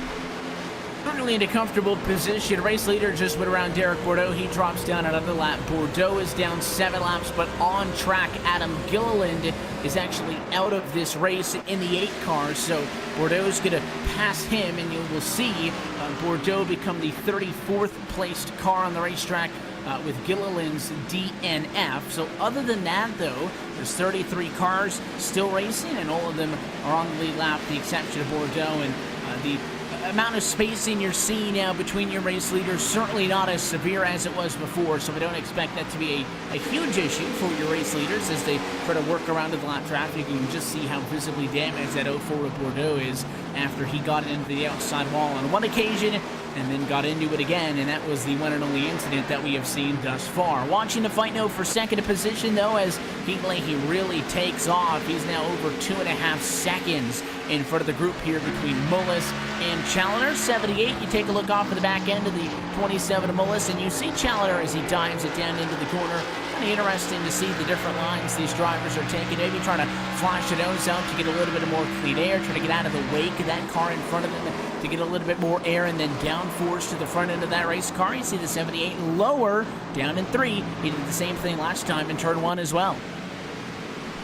finally in a comfortable position. Race leader just went around Derek Bordeaux. He drops down another lap. Bordeaux is down 7 laps, but on track. Adam Gilliland is actually out of this race in the 8 car, so Bordeaux's going to pass him, and you will see Bordeaux become the 34th placed car on the racetrack with Gilliland's DNF. So other than that, though, there's 33 cars still racing, and all of them are on the lead lap, with the exception of Bordeaux. And the amount of spacing you're seeing now between your race leaders certainly not as severe as it was before, so we don't expect that to be a huge issue for your race leaders as they try to work around the lap traffic. You can just see how visibly damaged that 04 of Bordeaux is after he got into the outside wall on one occasion and then got into it again, and that was the one and only incident that we have seen thus far. Watching the fight now for second position, though, as Keegan Leahy really takes off. He's now over 2.5 seconds in front of the group here between Mullis and Challoner. 78, you take a look off of the back end of the 27 of Mullis, and you see Challoner as he dives it down into the corner. Kind of interesting to see the different lines these drivers are taking. Maybe trying to flash it out to get a little bit of more clean air, trying to get out of the wake of that car in front of them to get a little bit more air, and then downforce to the front end of that race car. You see the 78 lower, down in 3. He did the same thing last time in turn 1 as well.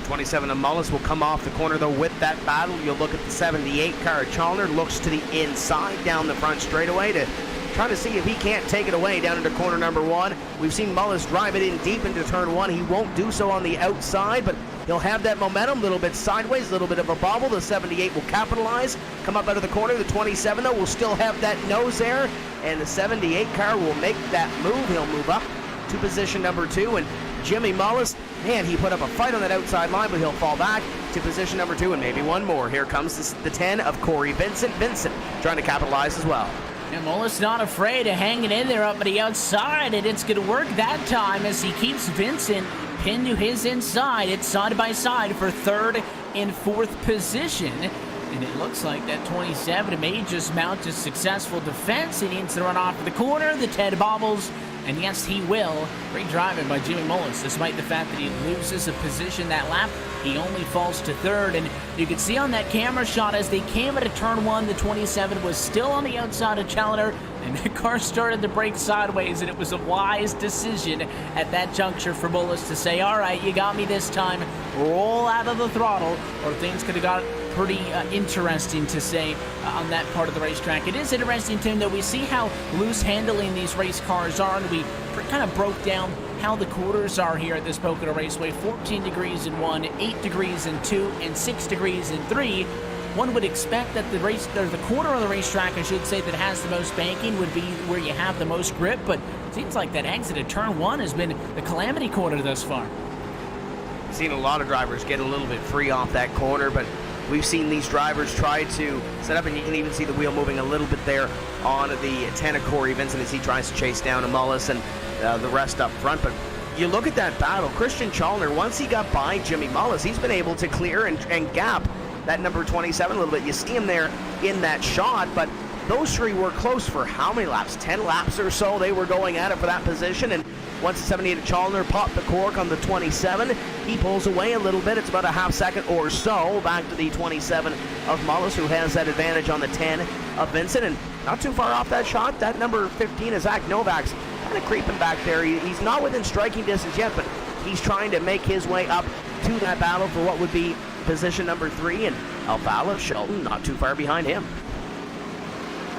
27 of Mullis will come off the corner, though, with that battle. You'll look at the 78 car. Challoner looks to the inside down the front straightaway to try to see if he can't take it away down into corner number 1. We've seen Mullis drive it in deep into turn 1. He won't do so on the outside, but he'll have that momentum, a little bit sideways, a little bit of a bobble. The 78 will capitalize, come up out of the corner. The 27, though, will still have that nose there, and the 78 car will make that move. He'll move up to position number 2, and Jimmy Mullis, man, he put up a fight on that outside line, but he'll fall back to position number 2, and maybe one more. Here comes the 10 of Corey Vincent. Vincent trying to capitalize as well. And Mullis not afraid of hanging in there up at the outside, and it's going to work that time as he keeps Vincent pinned to his inside. It's side by side for 3rd and 4th position. And it looks like that 27 may just mount a successful defense. He needs to run off to the corner. The 10 bobbles. And yes, he will. Great driving by Jimmy Mullis. Despite the fact that he loses a position that lap, he only falls to 3rd. And you can see on that camera shot as they came into turn 1, the 27 was still on the outside of Challoner, and the car started to brake sideways, and it was a wise decision at that juncture for Mullis to say, all right, you got me this time, roll out of the throttle, or things could have got pretty interesting to say on that part of the racetrack. It is interesting, Tim, that we see how loose handling these race cars are, and we kind of broke down how the quarters are here at this Pocono Raceway. 14 degrees in 1, 8 degrees in 2, and 6 degrees in 3. One would expect that the corner of the racetrack, I should say, that has the most banking would be where you have the most grip, but it seems like that exit at turn 1 has been the calamity corner thus far. Seen a lot of drivers get a little bit free off that corner, but we've seen these drivers try to set up, and you can even see the wheel moving a little bit there on the 10 of Corey Vincent as he tries to chase down a Mullis and the rest up front. But you look at that battle, Christian Challoner, once he got by Jimmy Mullis, he's been able to clear and gap that number 27 a little bit. You see him there in that shot, but those 3 were close for how many laps? 10 laps or so they were going at it for that position, and once the 78 of Challoner popped the cork on the 27, he pulls away a little bit. It's about a half second or so back to the 27 of Mullis, who has that advantage on the 10 of Vincent, and not too far off that shot, that number 15 is Zach Novak's kind of creeping back there. He's not within striking distance yet, but he's trying to make his way up to that battle for what would be position number 3, and Alfala Shelton not too far behind him.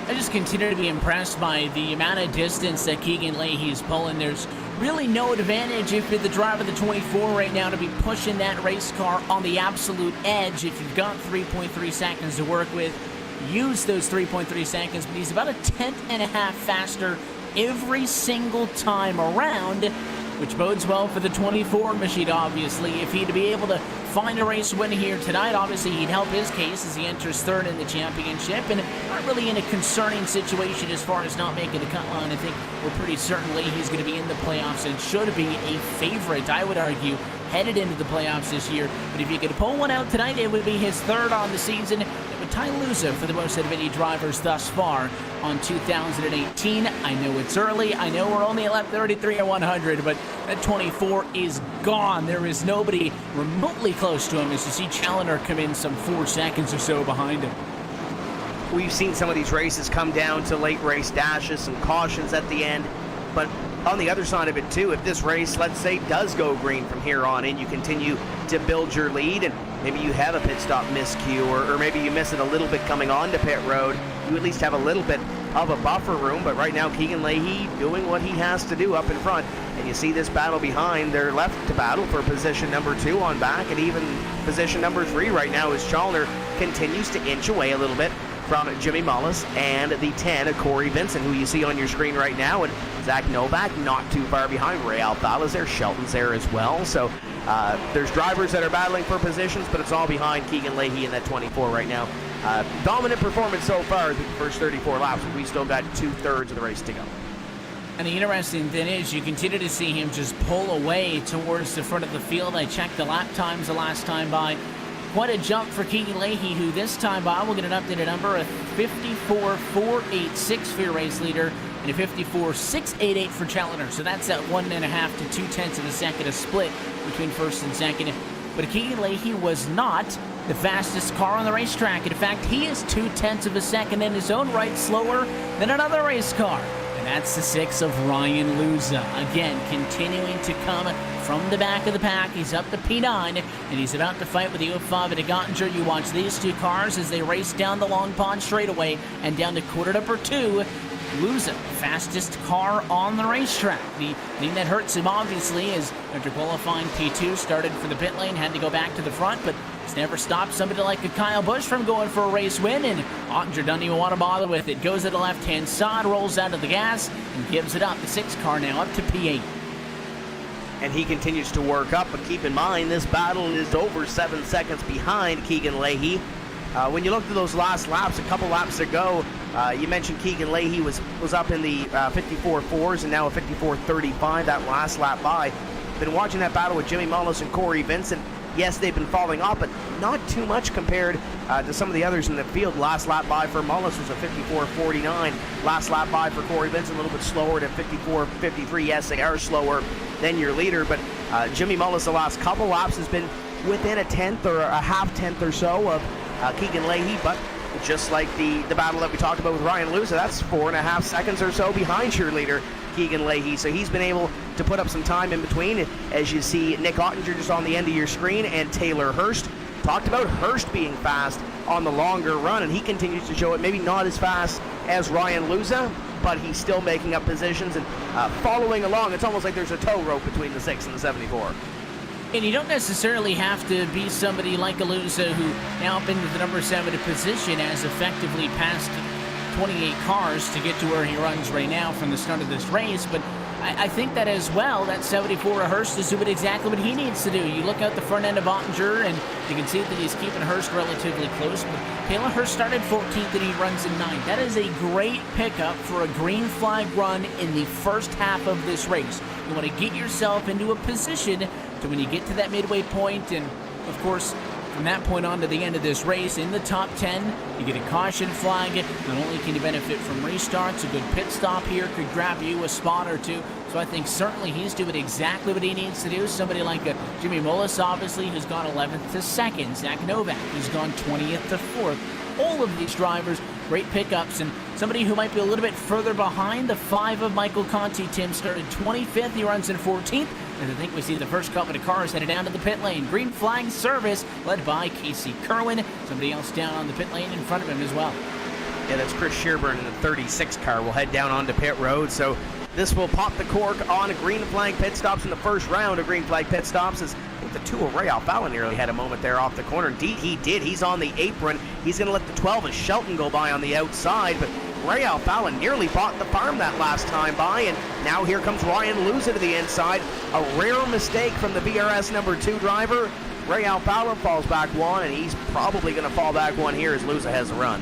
I just continue to be impressed by the amount of distance that Keegan Leahy is pulling. There's really no advantage if you're the driver of the 24 right now to be pushing that race car on the absolute edge. If you've got 3.3 seconds to work with, use those 3.3 seconds, but he's about a 10.5 faster every single time around, which bodes well for the 24 machine, obviously. If he'd be able to find a race win here tonight, obviously he'd help his case as he enters 3rd in the championship, and not really in a concerning situation as far as not making the cut line. I think we're pretty certainly he's going to be in the playoffs and should be a favorite, I would argue, headed into the playoffs this year. But if you could pull one out tonight, it would be his 3rd on the season. It would tie Luza for the most out of any drivers thus far on 2018. I know it's early. I know we're only at lap 33 or 100, but that 24 is gone. There is nobody remotely close to him as you see Challoner come in some 4 seconds or so behind him. we've seen some of these races come down to late race dashes, some cautions at the end. But on the other side of it too, if this race, let's say, does go green from here on in, you continue to build your lead, and maybe you have a pit stop miscue, or maybe you miss it a little bit coming onto pit road, you at least have a little bit of a buffer room. But right now, Keegan Leahy doing what he has to do up in front, and you see this battle behind. They're left to battle for position number 2 on back, and even position number 3 right now as Chalner continues to inch away a little bit from Jimmy Mullis and the 10 of Corey Vincent, who you see on your screen right now, and Zach Novak not too far behind. Ray Alfala's there, Shelton's there as well. So there's drivers that are battling for positions, but it's all behind Keegan Leahy in that 24 right now. Dominant performance so far through the first 34 laps, but we still got 2/3 of the race to go. And the interesting thing is you continue to see him just pull away towards the front of the field. I checked the lap times the last time by. What a jump for Keegan Leahy, who this time by will get an updated number, a 54.486 for your race leader and a 54.688 for Challenger. So that's at 1.5 to 0.2 of a second, a split between first and second. But Keegan Leahy was not the fastest car on the racetrack. In fact, he is 0.2 of a second in his own right slower than another race car. And that's the 6 of Ryan Luza. Again, continuing to come from the back of the pack. He's up to P9, and he's about to fight with the 05 of Gottinger. You watch these two cars as they race down the Long Pond straightaway and down to quarter number 2. Luza, fastest car on the racetrack. The thing that hurts him, obviously, is after qualifying P2, started for the pit lane, had to go back to the front, but it's never stopped somebody like a Kyle Busch from going for a race win, and Ottinger doesn't even want to bother with it. Goes to the left-hand side, rolls out of the gas, and gives it up. The 6 car now up to P8. And he continues to work up, but keep in mind, this battle is over 7 seconds behind Keegan Leahy. When you look at those last laps, a couple laps ago, you mentioned Keegan Leahy was up in the 54.4s and now a 54.35 that last lap by. Been watching that battle with Jimmy Mullis and Corey Vincent. Yes, they've been falling off, but not too much compared to some of the others in the field. Last lap by for Mullis was a 54.49. Last lap by for Corey Vincent, a little bit slower at 54.53. Yes, they are slower than your leader, but Jimmy Mullis the last couple laps has been within a tenth or a half-tenth or so of Keegan Leahy, but just like the battle that we talked about with Ryan Luza, that's 4.5 seconds or so behind your leader, Keegan Leahy. So he's been able to put up some time in between, as you see Nick Ottinger just on the end of your screen, and Taylor Hurst. Talked about Hurst being fast on the longer run, and he continues to show it. Maybe not as fast as Ryan Luza, but he's still making up positions and following along. It's almost like there's a tow rope between the 6 and the 74. And you don't necessarily have to be somebody like Alusa, who now up into the number 7 position has effectively passed 28 cars to get to where he runs right now from the start of this race. But I think that as well, that 74 of Hurst is doing exactly what he needs to do. You look out the front end of Ottinger, and you can see that he's keeping Hurst relatively close. But Taylor Hurst started 14th, and he runs in 9th. That is a great pickup for a green flag run in the first half of this race. You want to get yourself into a position to when you get to that midway point, and of course, from that point on to the end of this race, in the top 10, you get a caution flag. Not only can you benefit from restarts, a good pit stop here could grab you a spot or two. So I think certainly he's doing exactly what he needs to do. Somebody like Jimmy Mullis, obviously, who's gone 11th to 2nd. Zach Novak, who's gone 20th to 4th. All of these drivers, great pickups, and somebody who might be a little bit further behind, the 5 of Michael Conti. Tim started 25th, he runs in 14th, and I think we see the first couple of cars headed down to the pit lane. Green flag service led by Casey Kerwin. Somebody else down on the pit lane in front of him as well. Yeah, that's Chris Shearburn in the 36 car. Will head down onto pit road, so this will pop the cork on green flag pit stops in the first round of green flag pit stops. As the 2 of Ray Alfala nearly had a moment there off the corner. Indeed, he did. He's on the apron. He's going to let the 12 of Shelton go by on the outside, but Ray Alfala nearly bought the farm that last time by, and now here comes Ryan Luza to the inside. A rare mistake from the BRS number 2 driver. Ray Alfala falls back 1, and he's probably going to fall back 1 here as Luza has a run.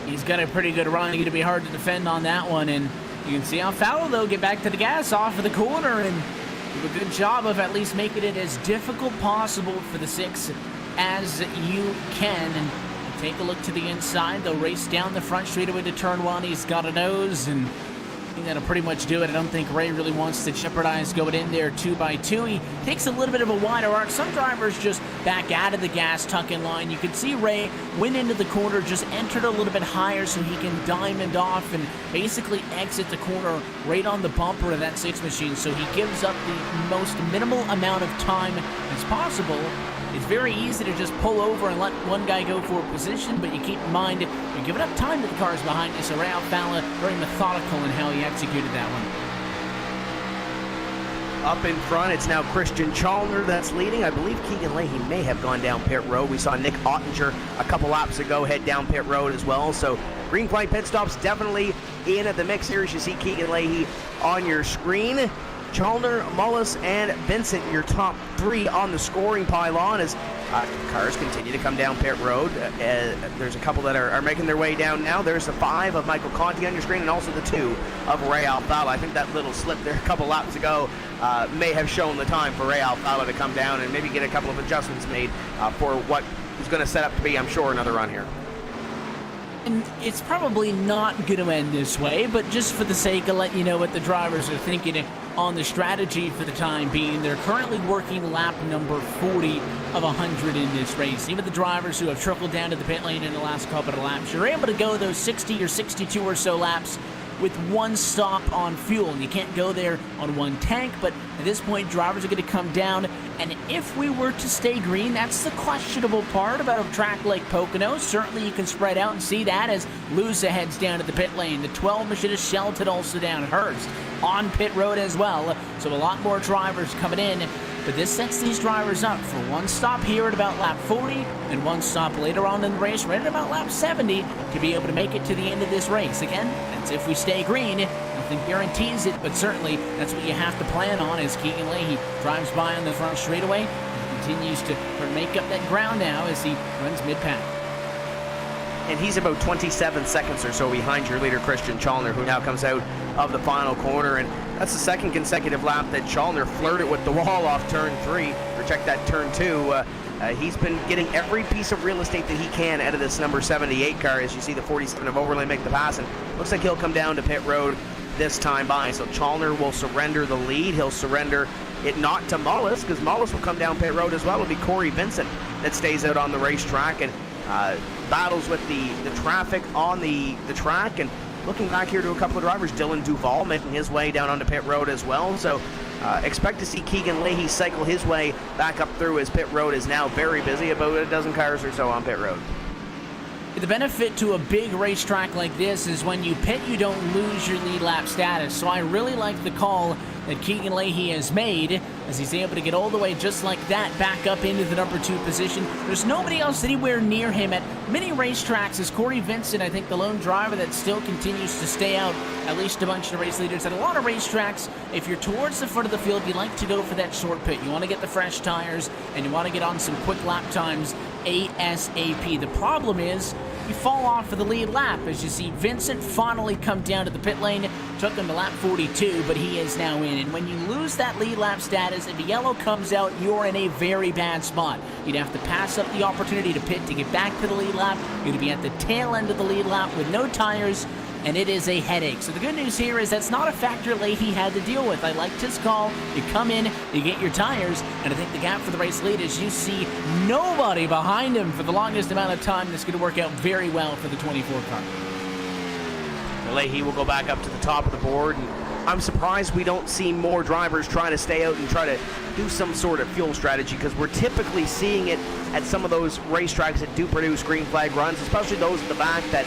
He's got a pretty good run. It's going to be hard to defend on that one, and you can see Alfala, though, get back to the gas off of the corner and do a good job of at least making it as difficult possible for the 6 as you can. And take a look to the inside. They'll race down the front straightaway to turn 1. He's got a nose, and I think that'll pretty much do it. I don't think Ray really wants to jeopardize going in there 2x2. He takes a little bit of a wider arc. Some drivers just back out of the gas tuck in line. You can see Ray went into the corner, just entered a little bit higher so he can diamond off and basically exit the corner right on the bumper of that 6 machine. So he gives up the most minimal amount of time as possible. It's very easy to just pull over and let one guy go for a position, but you keep in mind you're giving up time to the cars behind you. So Ray Alfalla very methodical in how he executed that one. Up in front, it's now Christian Chalner that's leading. I believe Keegan Leahy may have gone down pit road. We saw Nick Ottinger a couple laps ago head down pit road as well. So green flag pit stops definitely in at the mix here as you see Keegan Leahy on your screen. Chalner, Mullis, and Vincent, your top 3 on the scoring pylon as cars continue to come down pit road. There's a couple that are making their way down now. There's the 5 of Michael Conti on your screen and also the 2 of Ray Alfalla. I think that little slip there a couple laps ago may have shown the time for Ray Alfalla to come down and maybe get a couple of adjustments made for what is going to set up to be, I'm sure, another run here. And it's probably not going to end this way, but just for the sake of letting you know what the drivers are thinking on the strategy for the time being, they're currently working lap number 40 of 100 in this race. Even the drivers who have trickled down to the pit lane in the last couple of laps, you're able to go those 60 or 62 or so laps with 1 stop on fuel. And you can't go there on 1 tank, but at this point, drivers are going to come down. And if we were to stay green, that's the questionable part about a track like Pocono. Certainly you can spread out and see that as Luza heads down to the pit lane. The 12 machinist Shelton also down. Hurst on pit road as well. So a lot more drivers coming in. But this sets these drivers up for 1 stop here at about lap 40 and 1 stop later on in the race right at about lap 70 to be able to make it to the end of this race. Again, that's if we stay green. Nothing guarantees it, but certainly that's what you have to plan on as Keegan Leahy drives by on the front straightaway and continues to make up that ground now as he runs mid-pack. And he's about 27 seconds or so behind your leader, Christian Chalner, who now comes out of the final corner. And that's the 2nd consecutive lap that Chalner flirted with the wall off turn 3, or check that turn 2. He's been getting every piece of real estate that he can out of this number 78 car as you see the 47 of Overlay make the pass. And looks like he'll come down to pit road this time by. So Chalner will surrender the lead. He'll surrender it not to Mullis, because Mullis will come down pit road as well. It'll be Corey Vincent that stays out on the racetrack and battles with the traffic on the track. And looking back here to a couple of drivers, Dylan Duval making his way down onto pit road as well. So expect to see Keegan Leahy cycle his way back up through as pit road is now very busy, about a dozen cars or so on pit road. The benefit to a big racetrack like this is when you pit, you don't lose your lead lap status. So I really like the call that Keegan Leahy has made as he's able to get all the way just like that back up into the number 2 position. There's nobody else anywhere near him at many racetracks. Is Corey Vincent, I think, the lone driver that still continues to stay out at least a bunch of race leaders. At a lot of racetracks, if you're towards the front of the field, you like to go for that short pit. You want to get the fresh tires and you want to get on some quick lap times ASAP. The problem is you fall off for the lead lap as you see Vincent finally come down to the pit lane. Took him to lap 42, but he is now in. And when you lose that lead lap status, if a yellow comes out, you're in a very bad spot. You'd have to pass up the opportunity to pit to get back to the lead lap. You'd be at the tail end of the lead lap with no tires, and it is a headache. So the good news here is that's not a factor Leahy had to deal with. I liked his call. You come in, you get your tires, and I think the gap for the race lead is you see nobody behind him for the longest amount of time. That's going to work out very well for the 24 car. Leahy will go back up to the top of the board. And I'm surprised we don't see more drivers trying to stay out and try to do some sort of fuel strategy, because we're typically seeing it at some of those racetracks that do produce green flag runs, especially those at the back that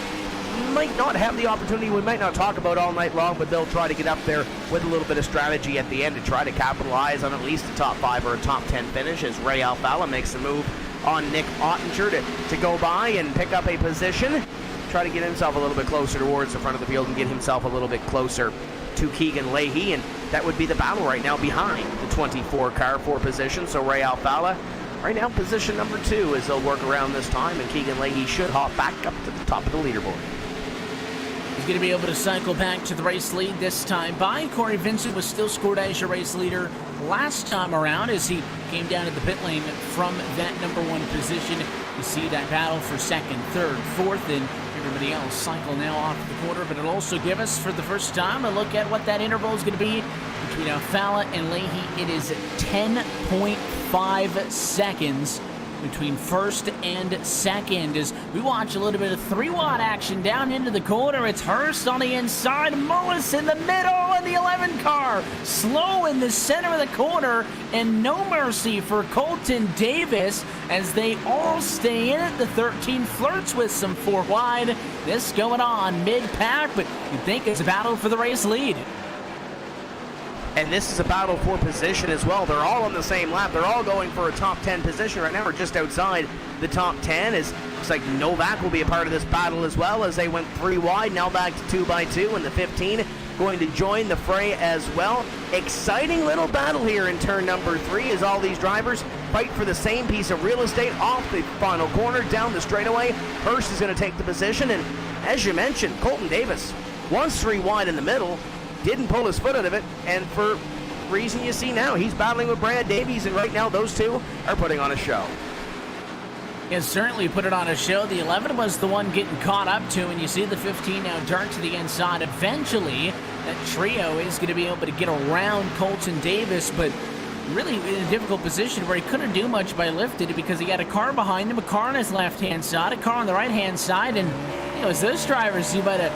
might not have the opportunity, we might not talk about all night long, but they'll try to get up there with a little bit of strategy at the end to try to capitalize on at least a top 5 or a top 10 finish as Ray Alfalla makes the move on Nick Ottinger to go by and pick up a position, try to get himself a little bit closer towards the front of the field and get himself a little bit closer to Keegan Leahy, and that would be the battle right now behind the 24 car for position. So Ray Alfalla right now position number 2 as they'll work around this time, and Keegan Leahy should hop back up to the top of the leaderboard. He's going to be able to cycle back to the race lead this time by. Corey Vincent was still scored as your race leader last time around as he came down to the pit lane from that number 1 position. You see that battle for 2nd, 3rd, 4th, and you're everybody else cycle now off the quarter, but it'll also give us, for the first time, a look at what that interval is going to be between Alfala and Leahy. It is 10.5 seconds between first and second as we watch a little bit of 3-wide action down into the corner. It's Hurst on the inside, Mullis in the middle, and the 11 car slow in the center of the corner, and no mercy for Colton Davis as they all stay in it. The 13 flirts with some 4 wide. This going on mid-pack, but you'd think it's a battle for the race lead. And this is a battle for position as well. They're all on the same lap. They're all going for a top 10 position right now. We're just outside the top 10. Looks like Novak will be a part of this battle as well as they went 3 wide, now back to 2x2, and the 15 going to join the fray as well. Exciting little battle here in turn number 3 as all these drivers fight for the same piece of real estate off the final corner, down the straightaway. Hurst is going to take the position, and as you mentioned, Colton Davis was 3 wide in the middle, didn't pull his foot out of it, and for reason you see now, he's battling with Brad Davies, and right now those two are putting on a show. It certainly put it on a show. The 11 was the one getting caught up to, and you see the 15 now dart to the inside. Eventually, that trio is going to be able to get around Colton Davis, but really in a difficult position where he couldn't do much by lifting it because he had a car behind him, a car on his left-hand side, a car on the right-hand side, and as those drivers, you might have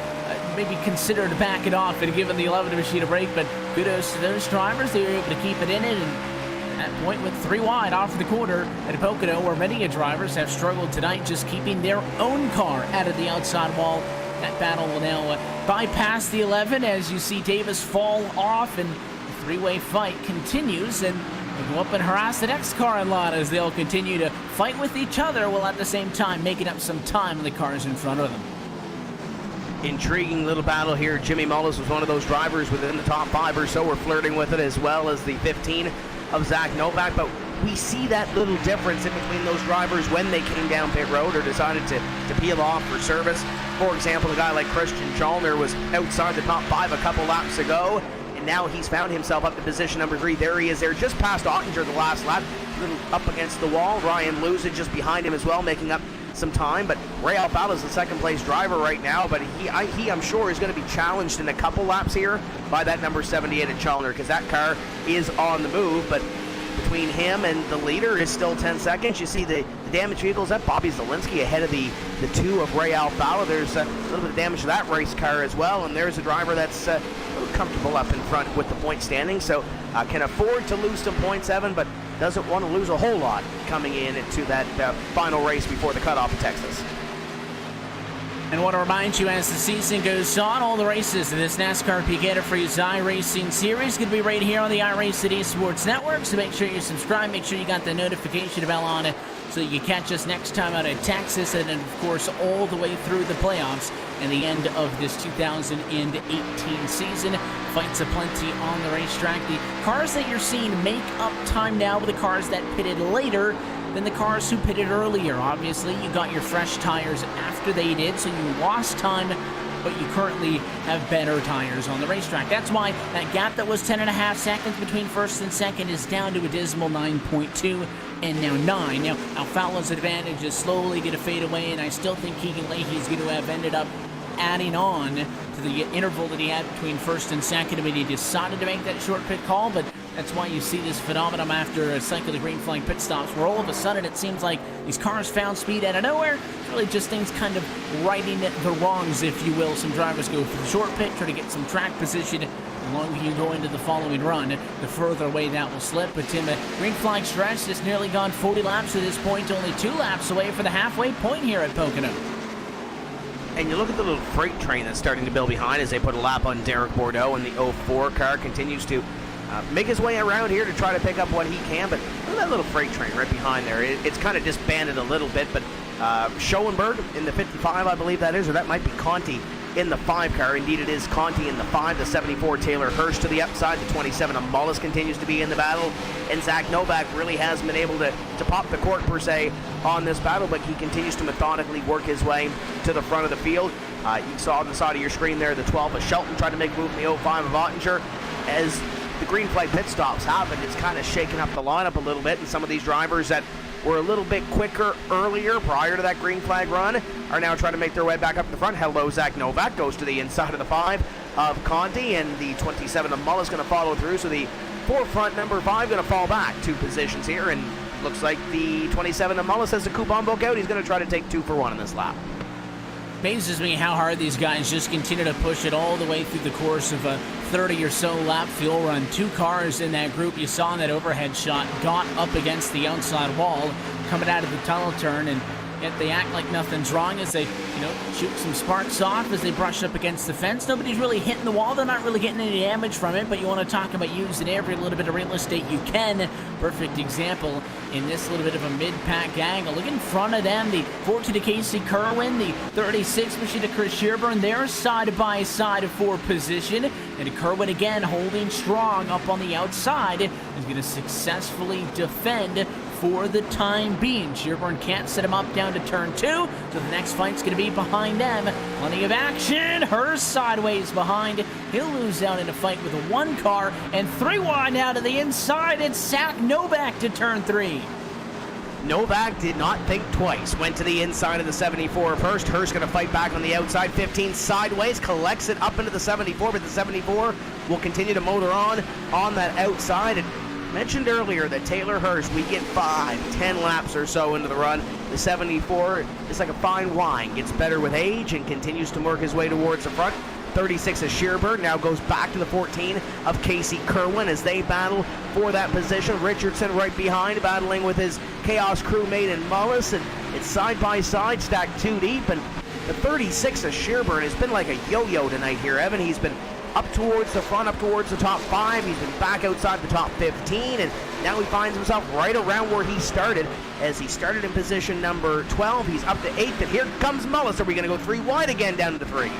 maybe considered backing off and giving the 11 machine a break, but kudos to those drivers. They were able to keep it in it, and at that point went 3 wide off the quarter at Pocono, where many drivers have struggled tonight just keeping their own car out of the outside wall. That battle will now bypass the 11 as you see Davis fall off, and the 3-way fight continues, and they go up and harass the next car in line as they'll continue to fight with each other while at the same time making up some time in the cars in front of them. Intriguing little battle here. Jimmy Mullis was one of those drivers within the top 5 or so. We're flirting with it, as well as the 15 of Zach Novak, but we see that little difference in between those drivers when they came down pit road or decided to peel off for service. For example, a guy like Christian Chalner was outside the top 5 a couple laps ago, and now he's found himself up to position number 3. There he is there, just past Ottinger the last lap, a little up against the wall. Ryan Luzin just behind him as well, making up some time, but Ray Alfala is the second place driver right now, but he I'm sure is going to be challenged in a couple laps here by that number 78 at Chalner, because that car is on the move. But between him and the leader is still 10 seconds. You see the damaged vehicles. That Bobby Zielinski ahead of the 2 of Ray Alfala. There's a little bit of damage to that race car as well, and there's a driver that's a little comfortable up in front with the point standing, so can afford to lose some points, Evan, but doesn't want to lose a whole lot coming into that final race before the cutoff of Texas. And I want to remind you, as the season goes on, all the races in this NASCAR Peak Antifreeze iRacing series going to be right here on the iRacing eSports Network, so make sure you subscribe, make sure you got the notification bell on it so you can catch us next time out at Texas, and then, of course, all the way through the playoffs and the end of this 2018 season. Fights aplenty on the racetrack. The cars that you're seeing make up time now with the cars that pitted later than the cars who pitted earlier. Obviously, you got your fresh tires after they did, so you lost time, but you currently have better tires on the racetrack. That's why that gap that was 10.5 seconds between first and second is down to a dismal 9.2 and now 9. Now, Alfala's advantage is slowly going to fade away, and I still think Keegan Leahy is going to have ended up adding on to the interval that he had between first and second when he decided to make that short pit call, but that's why you see this phenomenon after a cycle of green flag pit stops, where all of a sudden it seems like these cars found speed out of nowhere. It's really just things kind of righting the wrongs, if you will. Some drivers go for the short pit, try to get some track position. The longer you go into the following run, the further away that will slip. But in the green flag stretch, it's nearly gone 40 laps to this point, only 2 laps away for the halfway point here at Pocono. And you look at the little freight train that's starting to build behind as they put a lap on Derek Bordeaux, and the 04 car continues to make his way around here to try to pick up what he can. But look at that little freight train right behind there. It's kind of disbanded a little bit, but Schoenberg in the 55, I believe that is, or that might be Conti in the 5 car. Indeed, it is Conti in the 5. The 74 Taylor Hurst to the upside. The 27 of Mullis continues to be in the battle. And Zach Novak really hasn't been able to pop the cork, per se, on this battle, but he continues to methodically work his way to the front of the field. You saw on the side of your screen there the 12 of Shelton tried to make move in the 05 of Ottinger. As the green flag pit stops happen, it's kind of shaken up the lineup a little bit, and some of these drivers that were a little bit quicker earlier prior to that green flag run are now trying to make their way back up to the front. Hello, Zach Novak goes to the inside of the 5 of Conti, and the 27 of Mullis going to follow through. So the forefront number 5 going to fall back 2 positions here, and looks like the 27 of Mullis has the coupon book out. He's going to try to take 2 for 1 in this lap. Amazes me how hard these guys just continue to push it all the way through the course of a 30 or so lap fuel run. 2 cars in that group you saw in that overhead shot got up against the outside wall coming out of the tunnel turn, and yet they act like nothing's wrong as they, shoot some sparks off as they brush up against the fence. Nobody's really hitting the wall. They're not really getting any damage from it, but you want to talk about using every little bit of real estate you can. Perfect example in this little bit of a mid-pack angle. Look in front of them, the 14 to Casey Kerwin, the 36 machine to Chris Shearburn. They're side by side for position, and Kerwin again holding strong up on the outside is going to successfully defend for the time being. Shearburn can't set him up down to turn 2, so the next fight's going to be behind them. Plenty of action. Hurst sideways behind. He'll lose out in a fight with 1 car, and 3 wide now to the inside. It's Zach Novak to turn 3. Novak did not think twice. Went to the inside of the 74 of Hurst. Hurst going to fight back on the outside. 15 sideways. Collects it up into the 74, but the 74 will continue to motor on that outside. And mentioned earlier that Taylor Hurst, we get 5-10 laps or so into the run. The 74 is like a fine wine, gets better with age and continues to work his way towards the front. 36 of Shearburn now goes back to the 14 of Casey Kerwin as they battle for that position. Richardson right behind, battling with his Chaos crewmate in Mullis, and it's side by side, stacked 2 deep. And the 36 of Shearburn has been like a yo-yo tonight here, Evan. He's been up towards the front, up towards the top 5. He's been back outside the top 15, and now he finds himself right around where he started. As he started in position number 12, he's up to 8th, and here comes Mullis. Are we going to go 3 wide again down to the 3?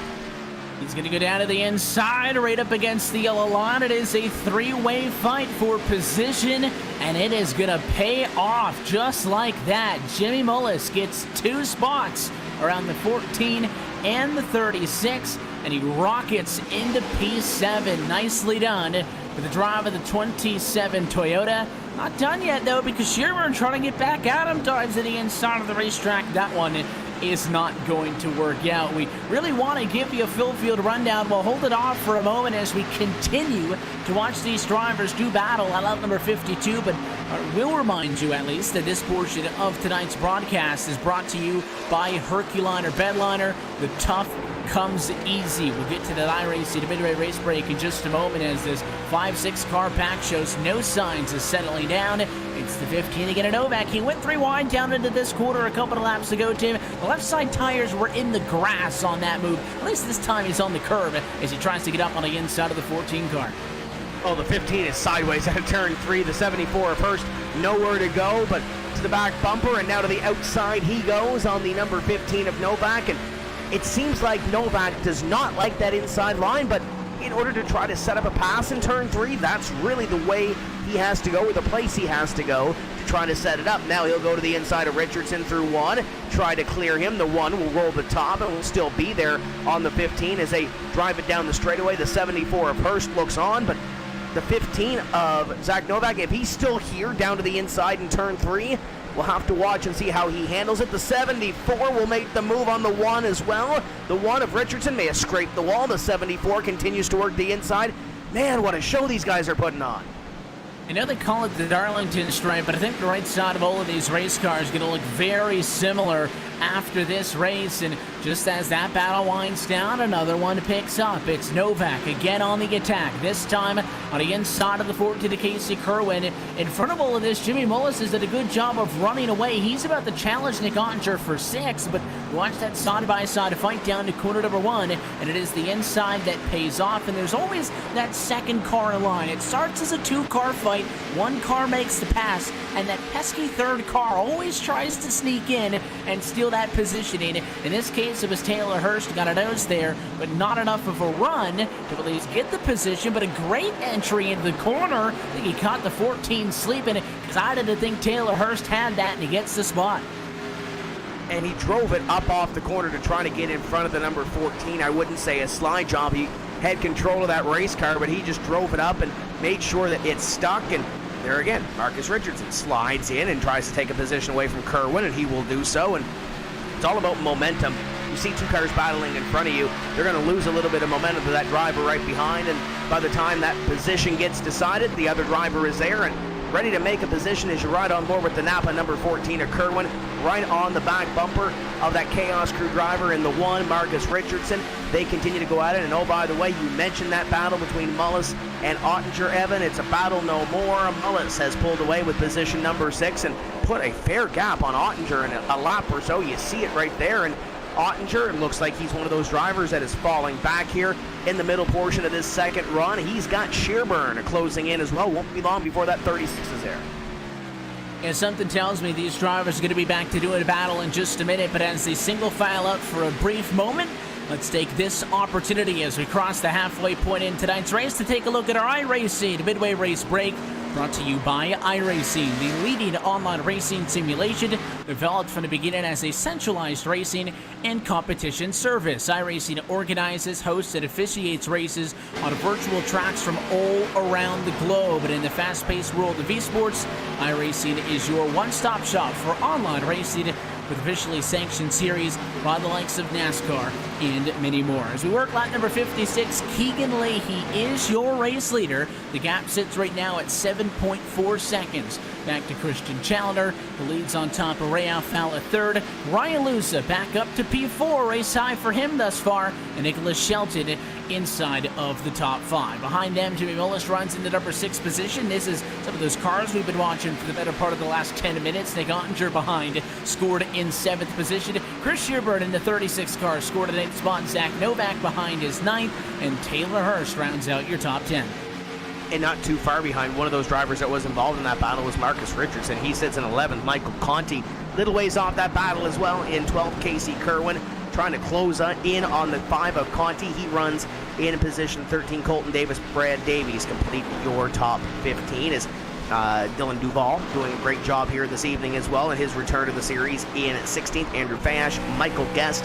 He's going to go down to the inside, right up against the yellow line. It is a 3-way fight for position, and it is going to pay off just like that. Jimmy Mullis gets 2 spots around the 14 and the 36, and he rockets into P7. Nicely done with the drive of the 27 Toyota. Not done yet, though, because Shearburn trying to get back at him. Dives to the inside of the racetrack. That one is not going to work out. We really want to give you a full field rundown. We'll hold it off for a moment as we continue to watch these drivers do battle at lap number 52, but we'll remind you at least that this portion of tonight's broadcast is brought to you by Herculiner Bedliner. The tough comes easy. We'll get to the iRacing midway race break in just a moment as this 5-6 car pack shows no signs of settling down. It's the 15 again at Novak. He went 3 wide down into this quarter a couple of laps ago, Tim. The left side tires were in the grass on that move. At least this time he's on the curb as he tries to get up on the inside of the 14 car. Oh, the 15 is sideways out of turn 3. The 74 of Hurst, nowhere to go, but to the back bumper, and now to the outside he goes on the number 15 of Novak. And it seems like Novak does not like that inside line, but in order to try to set up a pass in turn 3, that's really the way he has to go, or the place he has to go to try to set it up. Now he'll go to the inside of Richardson through 1, try to clear him. The 1 will roll the top and will still be there on the 15 as they drive it down the straightaway. The 74 of Hurst looks on, but the 15 of Zach Novak, if he's still here down to the inside in turn 3, we'll have to watch and see how he handles it. The 74 will make the move on the 1 as well. The 1 of Richardson may have scraped the wall. The 74 continues to work the inside. Man, what a show these guys are putting on. I know they call it the Darlington stripe, but I think the right side of all of these race cars is going to look very similar after this race. And just as that battle winds down, another one picks up. It's Novak again on the attack, this time on the inside of the 14 to Casey Kerwin. In front of all of this, Jimmy Mullis has done a good job of running away. He's about to challenge Nick Ottinger for 6, but watch that side-by-side fight down to corner number 1, and it is the inside that pays off, and there's always that second car in line. It starts as a 2-car fight. 1 car makes the pass, and that pesky 3rd car always tries to sneak in and steal that positioning. In this case, it was Taylor Hurst, got a nose there, but not enough of a run to at least get the position, but a great entry into the corner. I think he caught the 14 sleeping, because I didn't think Taylor Hurst had that, and he gets the spot. And he drove it up off the corner to try to get in front of the number 14. I wouldn't say a slide job. He had control of that race car, but he just drove it up and made sure that it stuck. And there again, Marcus Richardson slides in and tries to take a position away from Kerwin, and he will do so. And it's all about momentum. You see two cars battling in front of you, they're going to lose a little bit of momentum to that driver right behind, and by the time that position gets decided, the other driver is there and ready to make a position as you ride on board with the Napa number 14 of Kerwin, right on the back bumper of that Chaos Crew driver in the one, Marcus Richardson. They continue to go at it, and oh, by the way, you mentioned that battle between Mullis and Ottinger, Evan. It's a battle no more. Mullis has pulled away with position number 6 and put a fair gap on Ottinger in a lap or so. You see it right there, and Ottinger, it looks like he's one of those drivers that is falling back here in the middle portion of this second run. He's got Shearburn closing in as well. Won't be long before that 36 is there. Yeah, something tells me these drivers are going to be back to doing a battle in just a minute, but as they single file out for a brief moment, let's take this opportunity as we cross the halfway point in tonight's race to take a look at our iRacing Midway Race Break, brought to you by iRacing, the leading online racing simulation developed from the beginning as a centralized racing and competition service. iRacing organizes, hosts, and officiates races on virtual tracks from all around the globe. And in the fast-paced world of eSports, iRacing is your one-stop shop for online racing with officially sanctioned series by the likes of NASCAR and many more. As we work lap number 56, Keegan Leahy is your race leader. The gap sits right now at 7.4 seconds. Back to Christian Challenger, who leads on top of Ray Alfal at third. Ryan Lusa back up to P4, race high for him thus far, and Nicholas Shelton inside of the top 5. Behind them, Jimmy Mullis runs in the number 6 position. This is some of those cars we've been watching for the better part of the last 10 minutes. Nick Ottinger behind, scored in 7th position. Chris Shearburn in the 36 car scored at 8th spot. Zach Novak behind is 9th, and Taylor Hurst rounds out your top 10. And not too far behind, one of those drivers that was involved in that battle was Marcus Richardson. He sits in 11th. Michael Conti, little ways off that battle as well. In 12th, Casey Kerwin, trying to close in on the 5 of Conti. He runs in position 13. Colton Davis, Brad Davies complete your top 15 as Dylan Duval doing a great job here this evening as well in his return to the series in 16th. Andrew Fash, Michael Guest,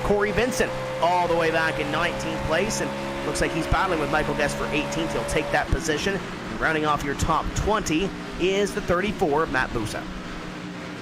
Corey Vincent all the way back in 19th place, and looks like he's battling with Michael Guest for 18th. He'll take that position. And rounding off your top 20 is the 34, Matt Busa.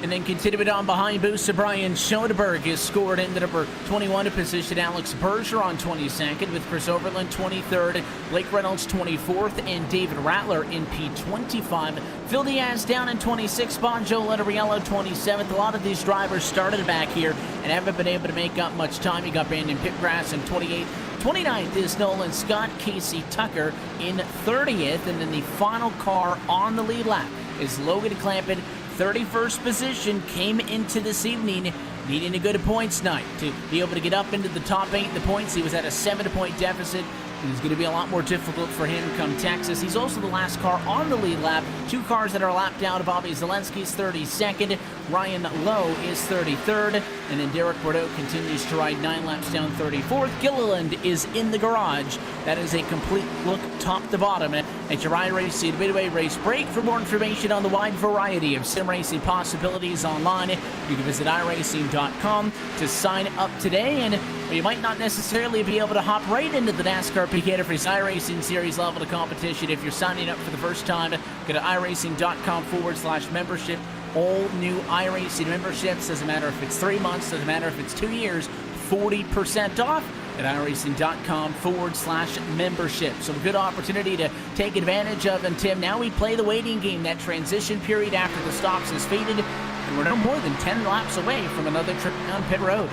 And then continuing on behind Busa, Brian Schoenberg is scored in the number 21 position. Alex Berger on 22nd with Chris Overland 23rd, Blake Reynolds 24th, and David Rattler in P25. Phil Diaz down in 26th spot, Joe Letteriello 27th. A lot of these drivers started back here and haven't been able to make up much time. You got Brandon Pitgrass in 28th. 29th is Nolan Scott, Casey Tucker in 30th, and then the final car on the lead lap is Logan Clampett. 31st position, came into this evening needing a good points night to be able to get up into the top 8 in the points. He was at a 7-point deficit. It's going to be a lot more difficult for him come Texas. He's also the last car on the lead lap. 2 cars that are lapped out. Bobby Zelensky's 32nd. Ryan Lowe is 33rd. And then Derek Bordeaux continues to ride 9 laps down 34th. Gilliland is in the garage. That is a complete look top to bottom at your iRacing Midway Race Break. For more information on the wide variety of sim racing possibilities online, you can visit iRacing.com to sign up today. And you might not necessarily be able to hop right into the NASCAR PEAK Antifreeze iRacing Series level of competition. If you're signing up for the first time, go to iRacing.com/membership. All new iRacing memberships. Doesn't matter if it's 3 months, doesn't matter if it's 2 years, 40% off at iRacing.com/membership. So a good opportunity to take advantage of. And Tim, now we play the waiting game, that transition period after the stops has faded, and we're no more than 10 laps away from another trip down pit road.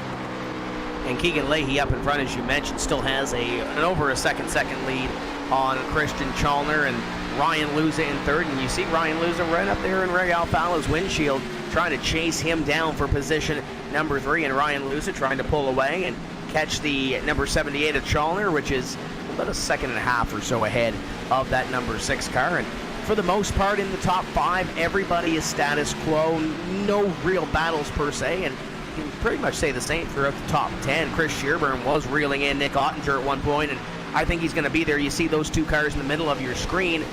And Keegan Leahy up in front, as you mentioned, still has an over a second lead on Christian Chalner and Ryan Lusa in third. And you see Ryan Lusa right up there in Ray Alfala's windshield, trying to chase him down for position number 3. And Ryan Lusa trying to pull away and catch the number 78 of Chalner, which is about a second and a half or so ahead of that number 6 car. And for the most part in the top 5, everybody is status quo. No real battles per se. And you can pretty much say the same throughout the top 10. Chris Shearburn was reeling in Nick Ottinger at one point, and I think he's going to be there. You see those 2 cars in the middle of your screen,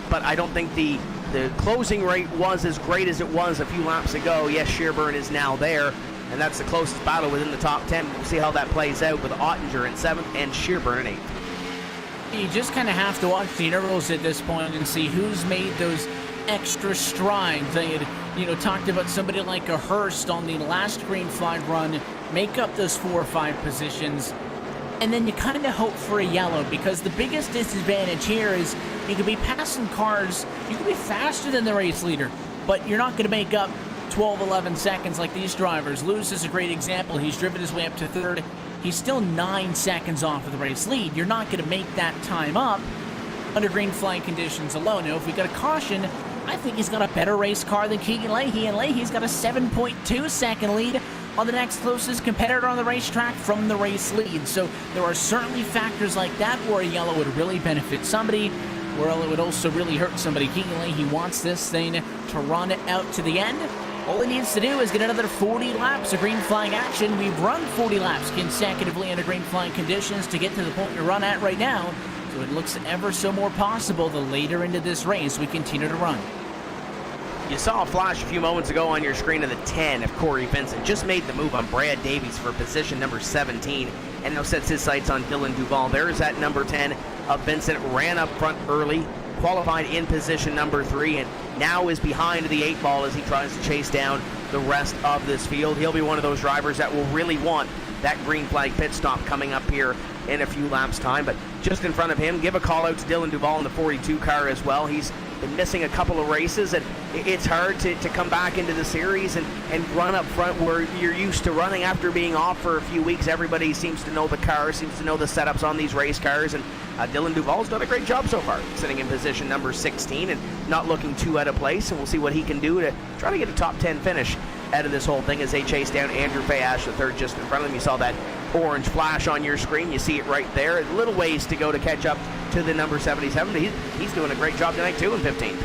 but I don't think the closing rate was as great as it was a few laps ago. Yes, Shearburn is now there, and that's the closest battle within the top 10. We'll see how that plays out with Ottinger in 7th and Shearburn in 8th. You just kind of have to watch the intervals at this point and see who's made those extra strides. I had, talked about somebody like a Hurst on the last green flag run, make up those 4 or 5 positions, and then you kind of hope for a yellow, because the biggest disadvantage here is you could be passing cars, you could be faster than the race leader, but you're not going to make up 12, 11 seconds like these drivers. Lewis is a great example. He's driven his way up to 3rd. He's still 9 seconds off of the race lead. You're not going to make that time up under green flag conditions alone. Now, if we got a caution, I think he's got a better race car than Keegan Leahy, and Leahy's got a 7.2 second lead on the next closest competitor on the racetrack from the race lead. So there are certainly factors like that where a yellow would really benefit somebody, where it would also really hurt somebody. Keegan Leahy wants this thing to run out to the end. All he needs to do is get another 40 laps of green flag action. We've run 40 laps consecutively under green flag conditions to get to the point we run at right now. So it looks ever so more possible the later into this race we continue to run. You saw a flash a few moments ago on your screen of the 10 of Corey Vincent. Just made the move on Brad Davies for position number 17 and now sets his sights on Dylan Duval. There's that number 10 of Vincent. Ran up front early, qualified in position number 3, and now is behind the 8 ball as he tries to chase down the rest of this field. He'll be one of those drivers that will really want that green flag pit stop coming up here in a few laps time. But just in front of him, give a call out to Dylan Duval in the 42 car as well. He's been missing a couple of races, and it's hard to come back into the series and run up front where you're used to running after being off for a few weeks. Everybody seems to know the car, seems to know the setups on these race cars, and Dylan Duval's done a great job so far, sitting in position number 16 and not looking too out of place, and we'll see what he can do to try to get a top 10 finish out of this whole thing as they chase down Andrew Fayash, the 3rd, just in front of them. You saw that orange flash on your screen. You see it right there. A little ways to go to catch up to the number 77. He's doing a great job tonight, too, in 15th.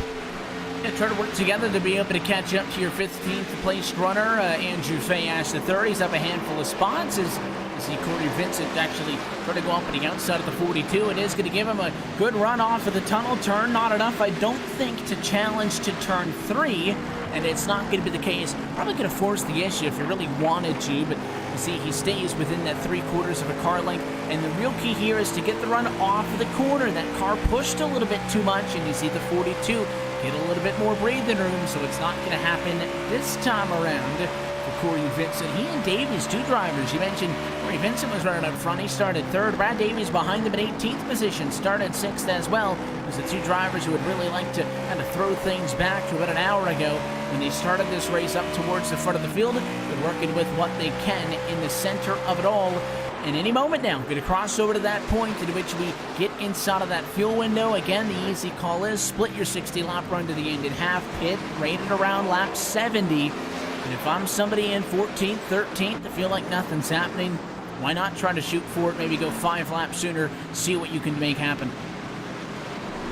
Yeah, try to work together to be able to catch up to your 15th placed runner, Andrew Fayash, the 3rd. He's up a handful of spots as you see Corey Vincent actually try to go up on the outside of the 42. It is going to give him a good run off of the tunnel turn. Not enough, I don't think, to challenge to turn 3. And it's not going to be the case. Probably going to force the issue if you really wanted to, but you see he stays within that 3/4 of a car length. And the real key here is to get the run off of the corner. That car pushed a little bit too much, and you see the 42 get a little bit more breathing room, so it's not going to happen this time around for Corey Vincent. He and Davies, 2 drivers. You mentioned Corey Vincent was running up front. He started 3rd. Brad Davies behind him at 18th position, started 6th as well. Those are the 2 drivers who would really like to kind of throw things back to about an hour ago when they started this race up towards the front of the field. They're working with what they can in the center of it all. And any moment now, going to cross over to that point in which we get inside of that fuel window. Again, the easy call is split your 60-lap run to the end in half, pit, rated around lap 70. And if I'm somebody in 14th, 13th, I feel like nothing's happening, why not try to shoot for it, maybe go 5 laps sooner, see what you can make happen.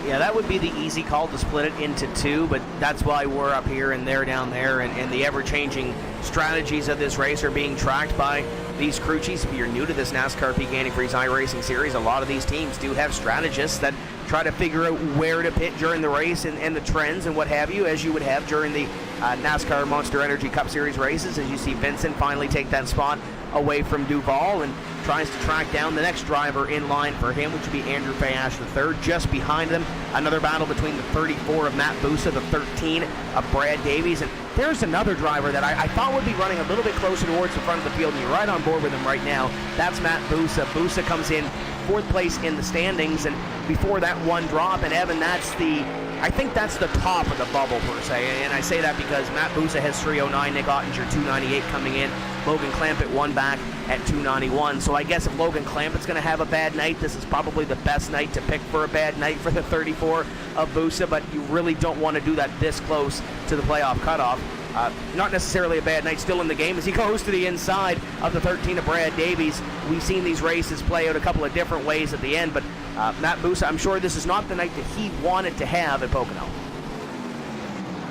Yeah, that would be the easy call to split it into 2, but that's why we're up here and they're down there, and the ever-changing strategies of this race are being tracked by these crew chiefs. If you're new to this NASCAR Peak Antifreeze iRacing series, a lot of these teams do have strategists that try to figure out where to pit during the race and the trends and what have you, as you would have during the NASCAR Monster Energy Cup Series races, as you see Vincent finally take that spot away from Duval and tries to track down the next driver in line for him, which would be Andrew Fayash, the 3rd. Just behind them, another battle between the 34 of Matt Busa, the 13 of Brad Davies. And there's another driver that I thought would be running a little bit closer towards the front of the field, and you're right on board with him right now. That's Matt Busa. Busa comes in 4th place in the standings, and before that one drop, and Evan, I think that's the top of the bubble per se, and I say that because Matt Busa has 309, Nick Ottinger 298 coming in, Logan Clampett 1 back at 291. So I guess if Logan Clampett's going to have a bad night, this is probably the best night to pick for a bad night for the 34 of Busa, but you really don't want to do that this close to the playoff cutoff. Not necessarily a bad night, still in the game as he goes to the inside of the 13 of Brad Davies. We've seen these races play out a couple of different ways at the end, but Matt Busa, I'm sure this is not the night that he wanted to have at Pocono.